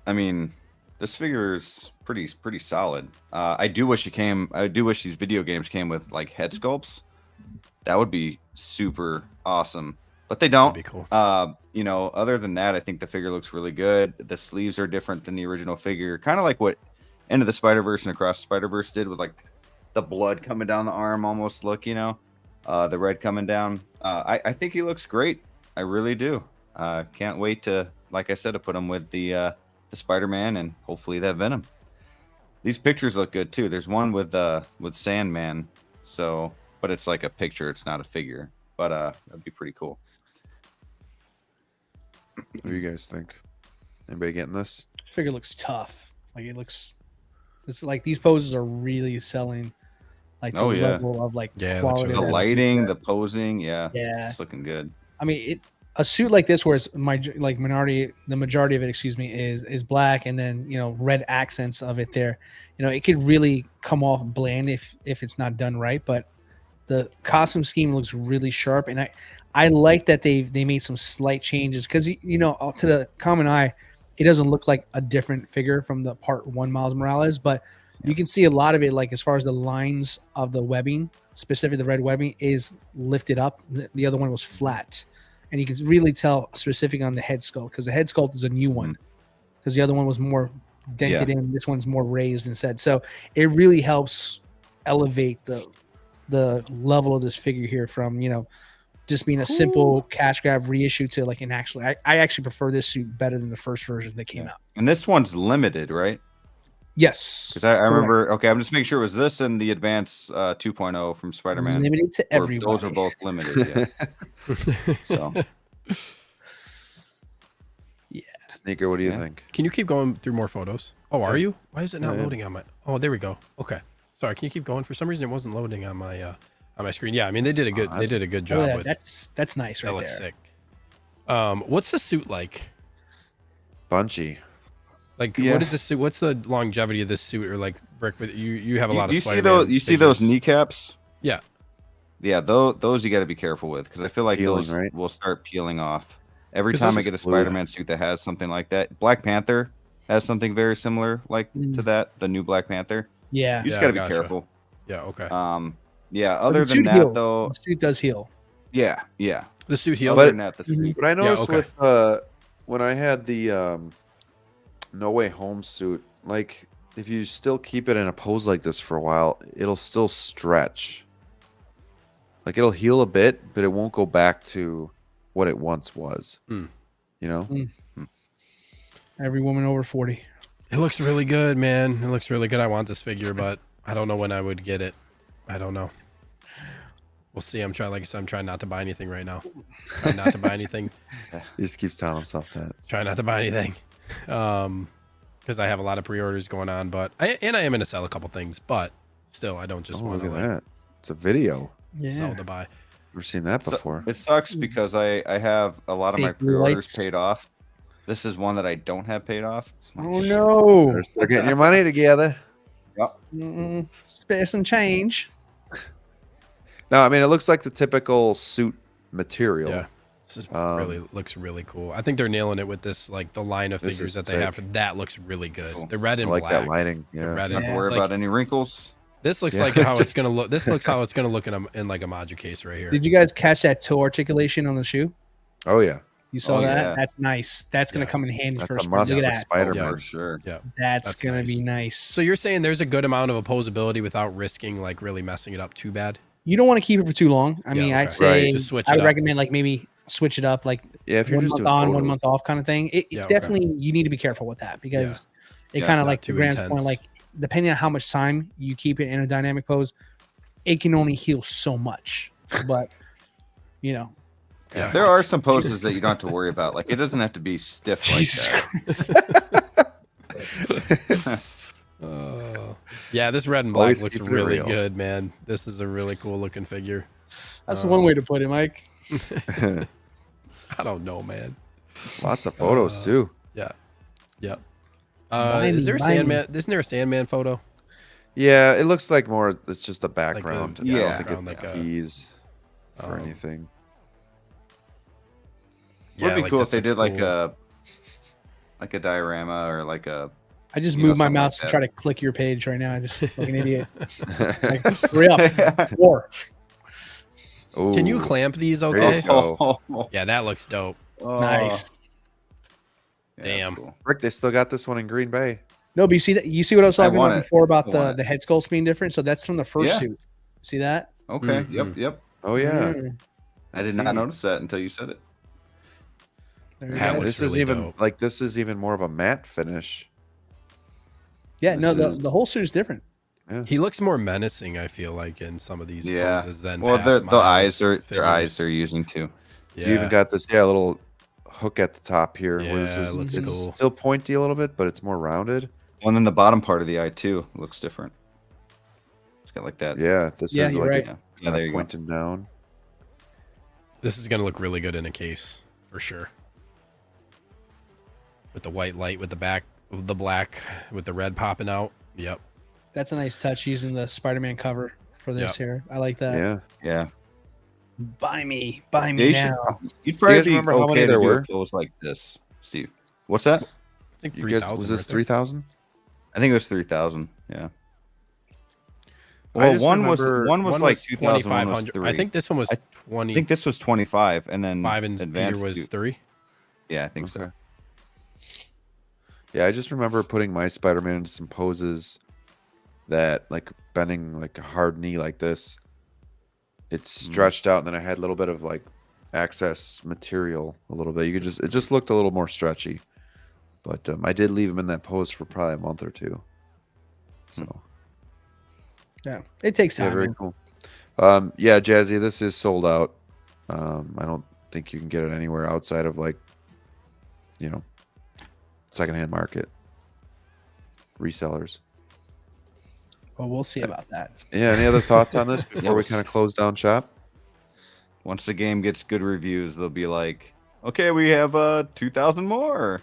[SPEAKER 2] I mean, this figure is pretty solid. I do wish these video games came with like head sculpts. That would be super awesome, but they don't.
[SPEAKER 3] That'd be cool.
[SPEAKER 2] Other than that, I think the figure looks really good. The sleeves are different than the original figure, kind of like what End of the Spider-Verse and Across the Spider-Verse did with like the blood coming down the arm, almost look, the red coming down. I think he looks great. I really do. Can't wait to, like I said, to put him with the Spider-Man and hopefully that Venom. These pictures look good too. There's one with Sandman, but it's like a picture, it's not a figure. But that'd be pretty cool.
[SPEAKER 1] What do you guys think? Anybody getting this?
[SPEAKER 4] This figure looks tough. Like it's like these poses are really selling. Like the
[SPEAKER 2] Oh, yeah.
[SPEAKER 4] level of like
[SPEAKER 3] Yeah, it looks
[SPEAKER 4] quality.
[SPEAKER 3] really
[SPEAKER 2] The
[SPEAKER 3] good.
[SPEAKER 2] lighting, the posing, yeah,
[SPEAKER 4] Yeah.
[SPEAKER 2] it's looking good.
[SPEAKER 4] I mean, a suit like this, where it's the majority of it, is black, and then red accents of it there. It could really come off bland if it's not done right. But the costume scheme looks really sharp, and I like that they made some slight changes because to the common eye, it doesn't look like a different figure from the Part 1 Miles Morales, but you can see a lot of it, like as far as the lines of the webbing, specifically the red webbing, is lifted up. The other one was flat. And you can really tell specific on the head sculpt, because the head sculpt is a new one, because the other one was more dented in. This one's more raised instead. So it really helps elevate the level of this figure here from, just being a simple cash grab reissue to like an actual. I actually prefer this suit better than the first version that came out.
[SPEAKER 2] And this one's limited, right?
[SPEAKER 4] Yes.
[SPEAKER 2] Because I remember, okay, I'm just making sure it was this and the Advance 2.0 from Spider-Man.
[SPEAKER 4] Limited to everybody.
[SPEAKER 2] Those are both limited, yeah. So,
[SPEAKER 1] Sneaker, what do you
[SPEAKER 2] Yeah.
[SPEAKER 1] think?
[SPEAKER 3] Can you keep going through more photos? Oh, are you? Why is it not
[SPEAKER 1] Yeah.
[SPEAKER 3] loading on my? Oh, there we go. Okay. Sorry. Can you keep going? For some reason, it wasn't loading on my screen. Yeah, I mean they did a good
[SPEAKER 4] Oh,
[SPEAKER 3] job
[SPEAKER 4] yeah,
[SPEAKER 3] with.
[SPEAKER 4] that's nice
[SPEAKER 3] That
[SPEAKER 4] right
[SPEAKER 3] looks
[SPEAKER 4] there.
[SPEAKER 3] sick. What's the suit like?
[SPEAKER 1] Bunchy.
[SPEAKER 3] Like,
[SPEAKER 2] Yeah.
[SPEAKER 3] what is this suit? What's the longevity of this suit? Or like, Brick, with you have a lot of.
[SPEAKER 2] you see
[SPEAKER 3] Spider-Man
[SPEAKER 2] those those
[SPEAKER 3] figures.
[SPEAKER 2] kneecaps?
[SPEAKER 3] Yeah.
[SPEAKER 2] Yeah, those you got to be careful with, because I feel like
[SPEAKER 1] Peeling,
[SPEAKER 2] those
[SPEAKER 1] right?
[SPEAKER 2] will start peeling off. Every
[SPEAKER 3] 'Cause
[SPEAKER 2] time
[SPEAKER 3] those
[SPEAKER 2] I
[SPEAKER 3] are
[SPEAKER 2] get a
[SPEAKER 1] fluid.
[SPEAKER 2] Spider-Man suit that has something like that. Black Panther has something very similar to that, the new Black Panther.
[SPEAKER 4] Yeah.
[SPEAKER 2] You just
[SPEAKER 3] Yeah,
[SPEAKER 2] got to be
[SPEAKER 3] gotcha.
[SPEAKER 2] careful.
[SPEAKER 3] Yeah. Okay.
[SPEAKER 2] Yeah,
[SPEAKER 4] But
[SPEAKER 2] other
[SPEAKER 4] the
[SPEAKER 2] than
[SPEAKER 4] suit
[SPEAKER 2] that
[SPEAKER 4] heals.
[SPEAKER 2] though,
[SPEAKER 4] The suit does heal.
[SPEAKER 2] yeah.
[SPEAKER 3] The suit heals.
[SPEAKER 2] Other than that, the
[SPEAKER 4] Mhm.
[SPEAKER 2] suit.
[SPEAKER 1] What I noticed
[SPEAKER 3] okay.
[SPEAKER 1] with when I had the No Way Home suit, like if you still keep it in a pose like this for a while, it'll still stretch. Like it'll heal a bit, but it won't go back to what it once was.
[SPEAKER 3] Mm.
[SPEAKER 1] You know?
[SPEAKER 4] Every woman over 40.
[SPEAKER 3] It looks really good, man. It looks really good. I want this figure, but I don't know when I would get it. I don't know. We'll see. I'm trying not to buy anything right now. Trying not to buy anything.
[SPEAKER 1] He just keeps telling himself that.
[SPEAKER 3] Try not to buy anything. Because I have a lot of pre-orders going on, but I am going to sell a couple things, but still, I don't just
[SPEAKER 1] Oh,
[SPEAKER 3] want
[SPEAKER 1] look
[SPEAKER 3] to
[SPEAKER 1] at
[SPEAKER 3] like
[SPEAKER 1] that. It's a video.
[SPEAKER 3] sell to buy.
[SPEAKER 1] Never seen that
[SPEAKER 2] So-
[SPEAKER 1] before.
[SPEAKER 2] it sucks because I have a lot of my
[SPEAKER 4] Fake
[SPEAKER 2] pre-orders
[SPEAKER 4] lights.
[SPEAKER 2] paid off. This is one that I don't have paid off.
[SPEAKER 4] Oh no!
[SPEAKER 1] They're getting your money together.
[SPEAKER 4] Spare some change.
[SPEAKER 1] No, I mean it looks like the typical suit material.
[SPEAKER 3] Yeah. This is really looks really cool. I think they're nailing it with this, like the line of
[SPEAKER 1] This
[SPEAKER 3] figures
[SPEAKER 1] is
[SPEAKER 3] that they
[SPEAKER 1] sick.
[SPEAKER 3] have. That looks really good.
[SPEAKER 2] Cool.
[SPEAKER 3] The red
[SPEAKER 1] I
[SPEAKER 3] and
[SPEAKER 1] like
[SPEAKER 3] black.
[SPEAKER 1] that lighting.
[SPEAKER 3] The
[SPEAKER 1] Yeah.
[SPEAKER 3] red
[SPEAKER 2] Not
[SPEAKER 3] and
[SPEAKER 2] to worry
[SPEAKER 3] like,
[SPEAKER 2] about any wrinkles.
[SPEAKER 3] this looks
[SPEAKER 1] Yeah.
[SPEAKER 3] like how it's gonna look. This looks how it's gonna look in like a Moducase right here.
[SPEAKER 4] Did you guys catch that toe articulation on the shoe?
[SPEAKER 1] Oh yeah.
[SPEAKER 4] You saw
[SPEAKER 2] Oh,
[SPEAKER 4] that?
[SPEAKER 2] yeah.
[SPEAKER 4] That's nice. That's gonna
[SPEAKER 3] Yeah.
[SPEAKER 4] come in handy
[SPEAKER 1] That's
[SPEAKER 4] for
[SPEAKER 1] a
[SPEAKER 4] Spider.
[SPEAKER 1] must
[SPEAKER 4] Look
[SPEAKER 1] for
[SPEAKER 4] at that.
[SPEAKER 1] Spider-Man.
[SPEAKER 2] For sure.
[SPEAKER 3] Yeah.
[SPEAKER 4] That's gonna
[SPEAKER 3] nice.
[SPEAKER 4] be nice.
[SPEAKER 3] So you're saying there's a good amount of opposability without risking like really messing it up too bad?
[SPEAKER 4] You don't want to keep it for too long. I
[SPEAKER 3] Yeah,
[SPEAKER 4] mean,
[SPEAKER 3] okay.
[SPEAKER 4] I'd say
[SPEAKER 3] Right, just switch
[SPEAKER 4] I
[SPEAKER 3] it
[SPEAKER 4] would
[SPEAKER 3] up.
[SPEAKER 4] recommend like maybe switch it up, like
[SPEAKER 1] Yeah, if you're
[SPEAKER 4] 1
[SPEAKER 1] just
[SPEAKER 4] month
[SPEAKER 1] doing
[SPEAKER 4] on,
[SPEAKER 1] photos.
[SPEAKER 4] 1 month off kind of thing. It
[SPEAKER 3] Yeah, okay.
[SPEAKER 4] definitely you need to be careful with that because it
[SPEAKER 2] Yeah,
[SPEAKER 4] kind of
[SPEAKER 3] not
[SPEAKER 4] like to
[SPEAKER 3] too
[SPEAKER 4] Graham's point,
[SPEAKER 3] intense.
[SPEAKER 4] like depending on how much time you keep it in a dynamic pose, it can only heal so much. But you know,
[SPEAKER 3] Yeah.
[SPEAKER 2] There are some poses that you don't have to worry about. Like it doesn't have to be stiff like
[SPEAKER 4] Jesus
[SPEAKER 2] that.
[SPEAKER 3] Yeah, this red and black
[SPEAKER 1] Always
[SPEAKER 3] looks
[SPEAKER 1] keep it
[SPEAKER 3] really
[SPEAKER 1] real.
[SPEAKER 3] good, man. This is a really cool looking figure.
[SPEAKER 4] that's one way to put it, Mike.
[SPEAKER 3] I don't know, man.
[SPEAKER 1] Lots of photos too.
[SPEAKER 3] Yeah. Yep.
[SPEAKER 4] Buy
[SPEAKER 3] Is
[SPEAKER 4] me,
[SPEAKER 3] there a
[SPEAKER 4] buy me.
[SPEAKER 3] Sandman? Isn't there a Sandman photo?
[SPEAKER 1] Yeah, it looks like more. It's just a background. I
[SPEAKER 2] yeah,
[SPEAKER 1] don't think
[SPEAKER 3] like
[SPEAKER 1] it's
[SPEAKER 3] a-
[SPEAKER 1] keys for
[SPEAKER 3] um,
[SPEAKER 1] anything.
[SPEAKER 2] Would be
[SPEAKER 3] like
[SPEAKER 2] cool if
[SPEAKER 3] this
[SPEAKER 2] they
[SPEAKER 3] looks
[SPEAKER 2] did like
[SPEAKER 3] cool.
[SPEAKER 2] a diorama or like a
[SPEAKER 4] I just
[SPEAKER 2] You know,
[SPEAKER 4] moved my
[SPEAKER 2] something like
[SPEAKER 4] mouse to
[SPEAKER 2] that.
[SPEAKER 4] try to click your page right now. I just like an idiot. Like, hurry up. War.
[SPEAKER 3] Can you
[SPEAKER 1] Ooh,
[SPEAKER 3] clamp these
[SPEAKER 1] there
[SPEAKER 3] okay?
[SPEAKER 1] you go.
[SPEAKER 3] Yeah, that looks dope.
[SPEAKER 4] Nice.
[SPEAKER 2] Yeah, that's
[SPEAKER 3] Damn.
[SPEAKER 2] cool.
[SPEAKER 1] Rick, they still got this one in Green Bay.
[SPEAKER 4] No, but you see that? You see what I was
[SPEAKER 2] I
[SPEAKER 4] talking
[SPEAKER 2] want
[SPEAKER 4] about
[SPEAKER 2] it.
[SPEAKER 4] before about
[SPEAKER 2] I want
[SPEAKER 4] the head sculpts being different? So that's from the first
[SPEAKER 2] Yeah.
[SPEAKER 4] suit. See that?
[SPEAKER 2] Okay.
[SPEAKER 3] Mhm.
[SPEAKER 2] Yep.
[SPEAKER 1] Oh yeah.
[SPEAKER 4] Mm.
[SPEAKER 2] I did
[SPEAKER 1] see.
[SPEAKER 2] not notice that until you said it.
[SPEAKER 4] There you
[SPEAKER 3] That
[SPEAKER 4] go.
[SPEAKER 3] was
[SPEAKER 1] This
[SPEAKER 3] really
[SPEAKER 1] is even
[SPEAKER 3] dope.
[SPEAKER 1] like this is even more of a matte finish.
[SPEAKER 4] Yeah, no,
[SPEAKER 1] this is-
[SPEAKER 4] the whole suit is different.
[SPEAKER 3] He looks more menacing, I feel like, in some of these
[SPEAKER 2] Yeah.
[SPEAKER 3] poses than
[SPEAKER 2] Well,
[SPEAKER 3] past
[SPEAKER 2] the eyes
[SPEAKER 3] Miles
[SPEAKER 2] are their
[SPEAKER 3] figures.
[SPEAKER 2] eyes they're using too.
[SPEAKER 3] Yeah.
[SPEAKER 1] You even got this little hook at the top here. where this
[SPEAKER 3] Yeah, it
[SPEAKER 1] is,
[SPEAKER 3] looks
[SPEAKER 1] it's
[SPEAKER 3] cool.
[SPEAKER 1] still pointy a little bit, but it's more rounded.
[SPEAKER 2] And then the bottom part of the eye too looks different. It's got like that.
[SPEAKER 1] Yeah, this
[SPEAKER 4] Yeah,
[SPEAKER 1] is
[SPEAKER 4] you're
[SPEAKER 1] like
[SPEAKER 4] right.
[SPEAKER 2] Yeah.
[SPEAKER 1] kind
[SPEAKER 2] Yeah, there
[SPEAKER 1] of
[SPEAKER 2] you go.
[SPEAKER 1] pointing down.
[SPEAKER 3] This is gonna look really good in a case for sure. With the white light, with the back, with the black, with the red popping out. Yep.
[SPEAKER 4] That's a nice touch using the Spider-Man cover for this here. I like that.
[SPEAKER 1] Yeah.
[SPEAKER 2] Yeah.
[SPEAKER 4] Buy me
[SPEAKER 2] Yeah,
[SPEAKER 4] now.
[SPEAKER 2] you'd probably
[SPEAKER 1] guys
[SPEAKER 2] be
[SPEAKER 1] remember how many
[SPEAKER 2] okay to
[SPEAKER 1] there
[SPEAKER 2] do
[SPEAKER 1] were?
[SPEAKER 2] a pose like this, Steve. What's that?
[SPEAKER 3] I think
[SPEAKER 1] You
[SPEAKER 3] 3,000.
[SPEAKER 1] guys, was this
[SPEAKER 3] right there.
[SPEAKER 1] 3,000?
[SPEAKER 2] I think it was 3,000. Yeah.
[SPEAKER 1] I
[SPEAKER 2] Well,
[SPEAKER 1] just
[SPEAKER 2] one
[SPEAKER 1] remember-
[SPEAKER 2] was like 2,000. One was
[SPEAKER 3] 2,500. I think this one was
[SPEAKER 2] I
[SPEAKER 3] 25
[SPEAKER 2] think this was 25, and then
[SPEAKER 3] and Peter
[SPEAKER 2] advanced
[SPEAKER 3] was
[SPEAKER 2] to-
[SPEAKER 3] 3.
[SPEAKER 2] Yeah, I think so.
[SPEAKER 1] Okay. Yeah, I just remember putting my Spider-Man into some poses that, like bending like a hard knee like this. It's stretched out, and then I had a little bit of like excess material, a little bit. It just looked a little more stretchy. But I did leave him in that pose for probably a month or two. So
[SPEAKER 4] Yeah, it takes
[SPEAKER 1] yeah,
[SPEAKER 4] time.
[SPEAKER 1] very
[SPEAKER 4] man.
[SPEAKER 1] cool. Yeah, Jazzy, this is sold out. I don't think you can get it anywhere outside of like, secondhand market resellers.
[SPEAKER 4] Well, we'll see about that.
[SPEAKER 1] Yeah, any other thoughts on this before we
[SPEAKER 2] Yes.
[SPEAKER 1] kind of close down shop?
[SPEAKER 2] Once the game gets good reviews, they'll be like, "Okay, we have 2,000 more."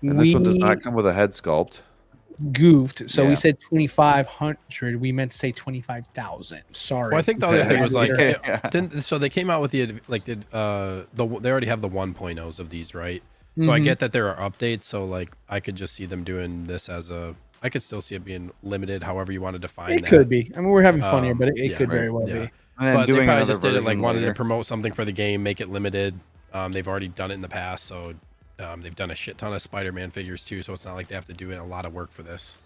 [SPEAKER 1] And this one does not come with a head sculpt.
[SPEAKER 4] goofed. So
[SPEAKER 2] Yeah.
[SPEAKER 4] we said 2,500. We meant to say 25,000. Sorry.
[SPEAKER 3] Well, I think the other thing was like,
[SPEAKER 2] Yeah.
[SPEAKER 3] so they came out with they already have the 1.0s of these, right? So I
[SPEAKER 4] Mhm.
[SPEAKER 3] get that there are updates. So like, I could just see them doing this I could still see it being limited, however you want to define
[SPEAKER 4] It
[SPEAKER 3] that.
[SPEAKER 4] could be. I mean, we're having fun here, but it
[SPEAKER 3] yeah,
[SPEAKER 4] could very
[SPEAKER 2] right,
[SPEAKER 4] well
[SPEAKER 3] yeah.
[SPEAKER 4] be.
[SPEAKER 2] And then
[SPEAKER 3] But they
[SPEAKER 2] doing
[SPEAKER 3] probably
[SPEAKER 2] another
[SPEAKER 3] just did it like
[SPEAKER 2] version
[SPEAKER 3] wanted
[SPEAKER 2] later.
[SPEAKER 3] to promote something for the game, make it limited. They've already done it in the past, so they've done a shit ton of Spider-Man figures too. So it's not like they have to do a lot of work for this.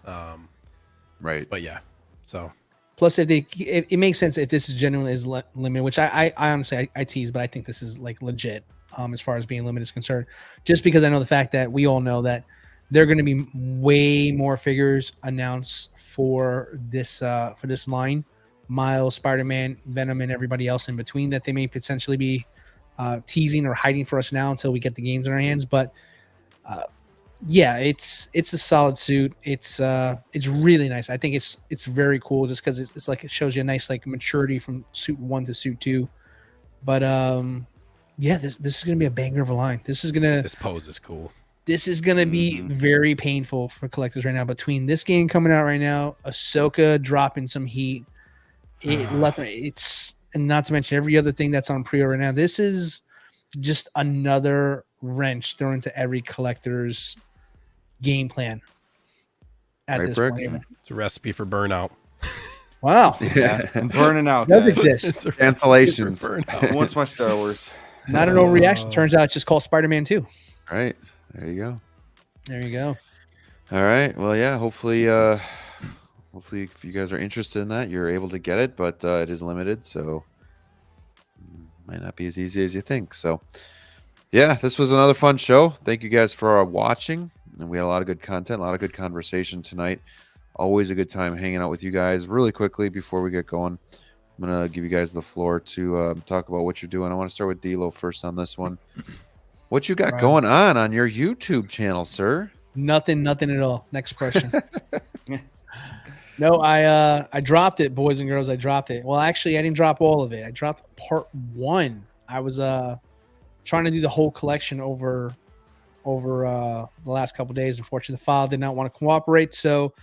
[SPEAKER 1] Right.
[SPEAKER 3] But yeah, so
[SPEAKER 4] Plus, it makes sense if this is genuinely is limited, which I honestly I tease, but I think this is like legit as far as being limited is concerned. Just because I know the fact that we all know that there are going to be way more figures announced for this line, Miles, Spider-Man, Venom, and everybody else in between that they may potentially be teasing or hiding for us now until we get the games in our hands. But yeah, it's a solid suit. It's really nice. I think it's very cool just because it's like it shows you a nice like maturity from suit 1 to suit 2. But Yeah, this is gonna be a banger of a line. This is gonna
[SPEAKER 3] pose is cool.
[SPEAKER 4] This is gonna be very painful for collectors right now. Between this game coming out right now, Ahsoka dropping some heat, it's and not to mention every other thing that's on pre-order now. This is just another wrench thrown into every collector's game plan at this point.
[SPEAKER 3] It's a recipe for burnout.
[SPEAKER 4] Wow.
[SPEAKER 2] Yeah, I'm burning out.
[SPEAKER 4] Does
[SPEAKER 2] Guys.
[SPEAKER 4] exist.
[SPEAKER 1] Cancellations.
[SPEAKER 2] Once my Star Wars.
[SPEAKER 4] Not an overreaction. Turns out it's just called Spider-Man 2.
[SPEAKER 1] Right. There you go.
[SPEAKER 4] There you go.
[SPEAKER 1] All right. Well, yeah. Hopefully, if you guys are interested in that, you're able to get it, but it is limited, so might not be as easy as you think. So, yeah, this was another fun show. Thank you guys for watching, and we had a lot of good content, a lot of good conversation tonight. Always a good time hanging out with you guys. Really quickly before we get going, I'm gonna give you guys the floor to talk about what you're doing. I want to start with DLO first on this one. What you got going on your YouTube channel, sir?
[SPEAKER 4] Nothing at all. Next question. No, I dropped it, boys and girls. I dropped it. Well, actually, I didn't drop all of it. I dropped part 1. I was trying to do the whole collection over the last couple of days. Unfortunately, the file did not want to cooperate, so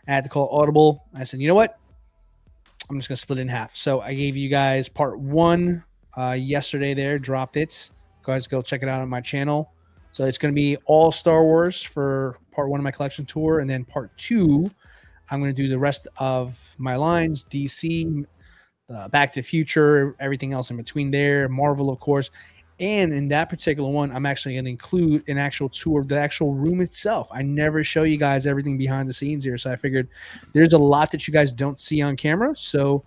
[SPEAKER 4] I had to call Audible. I said, you know what? I'm just gonna split it in half. So I gave you guys part 1 yesterday. There, dropped it. Guys, go check it out on my channel. So it's going to be all Star Wars for part 1 of my collection tour, and then part 2, I'm going to do the rest of my lines, DC, Back to the Future, everything else in between there, Marvel, of course. And in that particular one, I'm actually going to include an actual tour of the actual room itself. I never show you guys everything behind the scenes here, so I figured there's a lot that you guys don't see on camera, so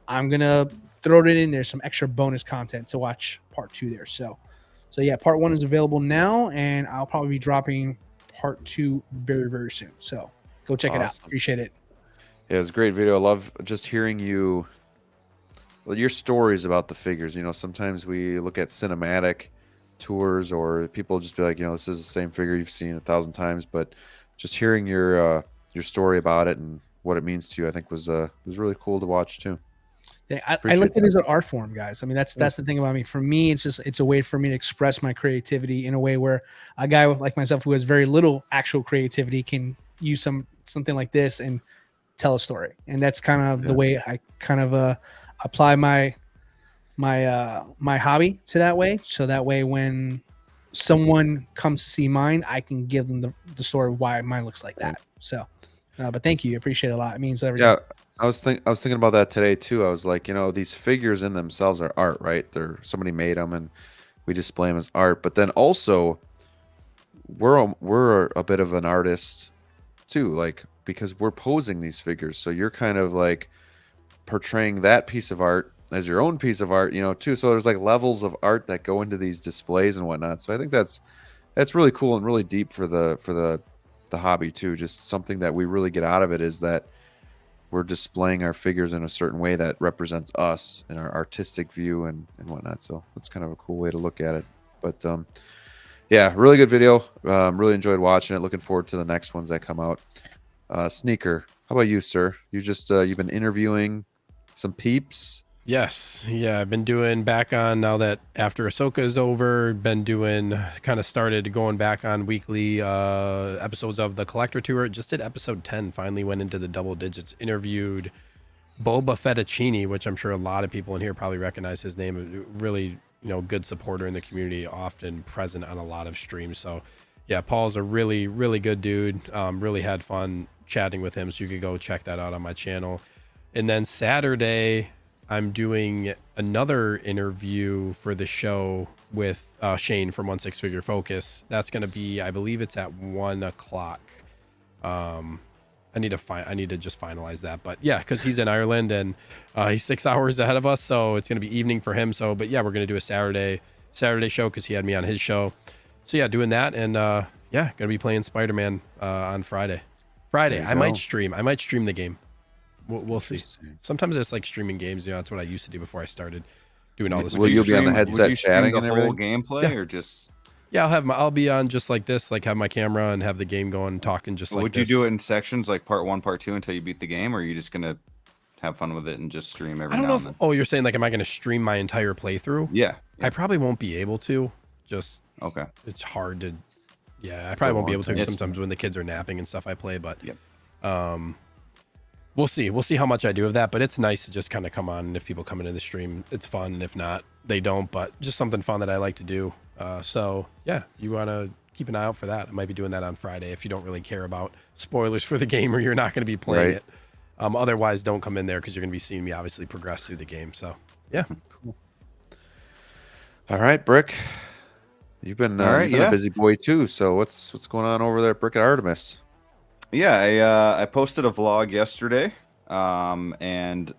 [SPEAKER 4] I'm going to throw it in there, some extra bonus content to watch part 2 there. So yeah, part 1 is available now, and I'll probably be dropping part 2 very, very soon. So go check it out. Appreciate it.
[SPEAKER 1] Yeah, it was a great video. I love just hearing your stories about the figures. You know, sometimes we look at cinematic tours, or people just be like, you know, this is the same figure you've seen 1,000 times, but just hearing your story about it and what it means to you, I think was really cool to watch too.
[SPEAKER 4] I look at it as an art form, guys. I mean, that's the thing about me. For me, it's a way for me to express my creativity in a way where a guy like myself who has very little actual creativity can use something like this and tell a story. And that's kind of the way I kind of apply my hobby to that way. So that way, when someone comes to see mine, I can give them the story of why mine looks like that. So, but thank you, I appreciate it a lot. It means everything.
[SPEAKER 1] Yeah. I was thinking about that today too. I was like, you know, these figures in themselves are art, right? Somebody made them and we display them as art. But then also, we're a bit of an artist too, like, because we're posing these figures. So you're kind of like portraying that piece of art as your own piece of art, you know, too. So there's like levels of art that go into these displays and whatnot. So I think that's really cool and really deep for the hobby too. Just something that we really get out of it is that we're displaying our figures in a certain way that represents us and our artistic view and whatnot. So that's kind of a cool way to look at it. But yeah, really good video. Really enjoyed watching it. Looking forward to the next ones that come out. Sneaker, how about you, sir? You've been interviewing some peeps.
[SPEAKER 3] Yes. Yeah, I've been doing back on, now that after Ahsoka is over, been doing, kind of started going back on weekly episodes of The Collector Tour. Just did episode 10, finally went into the double digits, interviewed Boba Fettuccini, which I'm sure a lot of people in here probably recognize his name. Really, you know, good supporter in the community, often present on a lot of streams. So yeah, Paul's a really, really good dude. Really had fun chatting with him, so you could go check that out on my channel. And then Saturday, I'm doing another interview for the show with Shane from 16 Figure Focus. That's going to be, I believe it's at 1 o'clock. I need to just finalize that, but yeah, because he's in Ireland and he's 6 hours ahead of us, so it's going to be evening for him. So, but yeah, we're going to do a Saturday show because he had me on his show. So yeah, doing that, and yeah, going to be playing Spider-Man on Friday. I might stream the game. We'll see. Sometimes it's like streaming games. You know, that's what I used to do before I started doing all this.
[SPEAKER 1] Will you be on the headset chatting
[SPEAKER 2] the whole gameplay, or just?
[SPEAKER 3] Yeah, I'll be on just like this, like have my camera and have the game going, talking just like this.
[SPEAKER 2] Would you do it in sections, like part 1, part 2, until you beat the game, or are you just gonna have fun with it and just stream every
[SPEAKER 3] I don't
[SPEAKER 2] now
[SPEAKER 3] know
[SPEAKER 2] and
[SPEAKER 3] if.
[SPEAKER 2] then.
[SPEAKER 3] Oh, you're saying like, am I going to stream my entire playthrough?
[SPEAKER 2] Yeah.
[SPEAKER 3] I probably won't be able to. Just
[SPEAKER 2] Okay.
[SPEAKER 3] it's hard to. Yeah, I probably won't be able to.
[SPEAKER 2] It's-
[SPEAKER 3] Sometimes when the kids are napping and stuff, I play. But
[SPEAKER 2] Yep.
[SPEAKER 3] we'll see. We'll see how much I do of that. But it's nice to just kind of come on, and if people come into the stream, it's fun. And if not, they don't. But just something fun that I like to do. So yeah, you want to keep an eye out for that. I might be doing that on Friday if you don't really care about spoilers for the game or you're not going to be playing
[SPEAKER 1] Right.
[SPEAKER 3] it. Otherwise, don't come in there because you're going to be seeing me obviously progress through the game. So yeah.
[SPEAKER 1] All right, Brick. You've been,
[SPEAKER 2] All right,
[SPEAKER 1] you've been a
[SPEAKER 2] yeah.
[SPEAKER 1] busy boy too. So what's going on over there at Brick at Artemis?
[SPEAKER 2] Yeah, I posted a vlog yesterday, and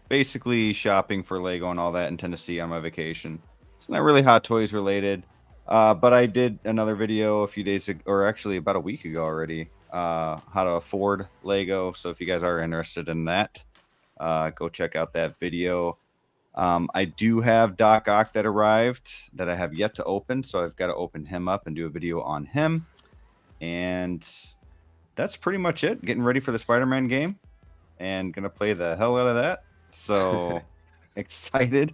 [SPEAKER 2] basically shopping for Lego and all that in Tennessee on my vacation. It's not really Hot Toys related, but I did another video a few days ago, or actually about a week ago already, how to afford Lego. So if you guys are interested in that, go check out that video. I do have Doc Ock that arrived that I have yet to open, so I've got to open him up and do a video on him. And that's pretty much it. Getting ready for the Spider-Man game and gonna play the hell out of that. So excited.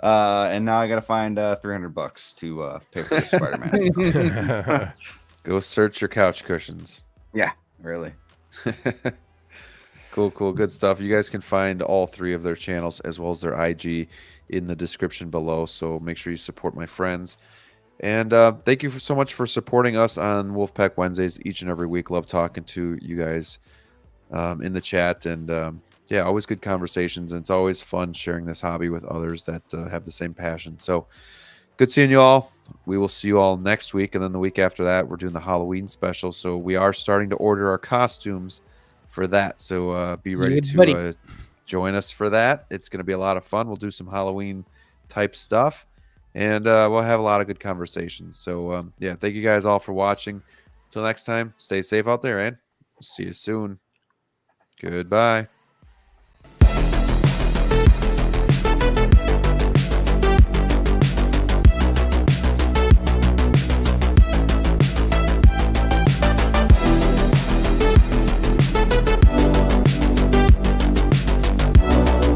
[SPEAKER 2] And now I gotta find $300 to pay for the Spider-Man.
[SPEAKER 1] Go search your couch cushions.
[SPEAKER 2] Yeah, really.
[SPEAKER 1] Cool, good stuff. You guys can find all three of their channels as well as their IG in the description below. So make sure you support my friends. And thank you so much for supporting us on Wolfpack Wednesdays each and every week. Love talking to you guys in the chat. And yeah, always good conversations. And it's always fun sharing this hobby with others that have the same passion. So good seeing you all. We will see you all next week. And then the week after that, we're doing the Halloween special. So we are starting to order our costumes for that. So be ready to join us for that. It's going to be a lot of fun. We'll do some Halloween type stuff. And we'll have a lot of good conversations. So, yeah, thank you guys all for watching. Until next time, stay safe out there, and we'll see you soon. Goodbye.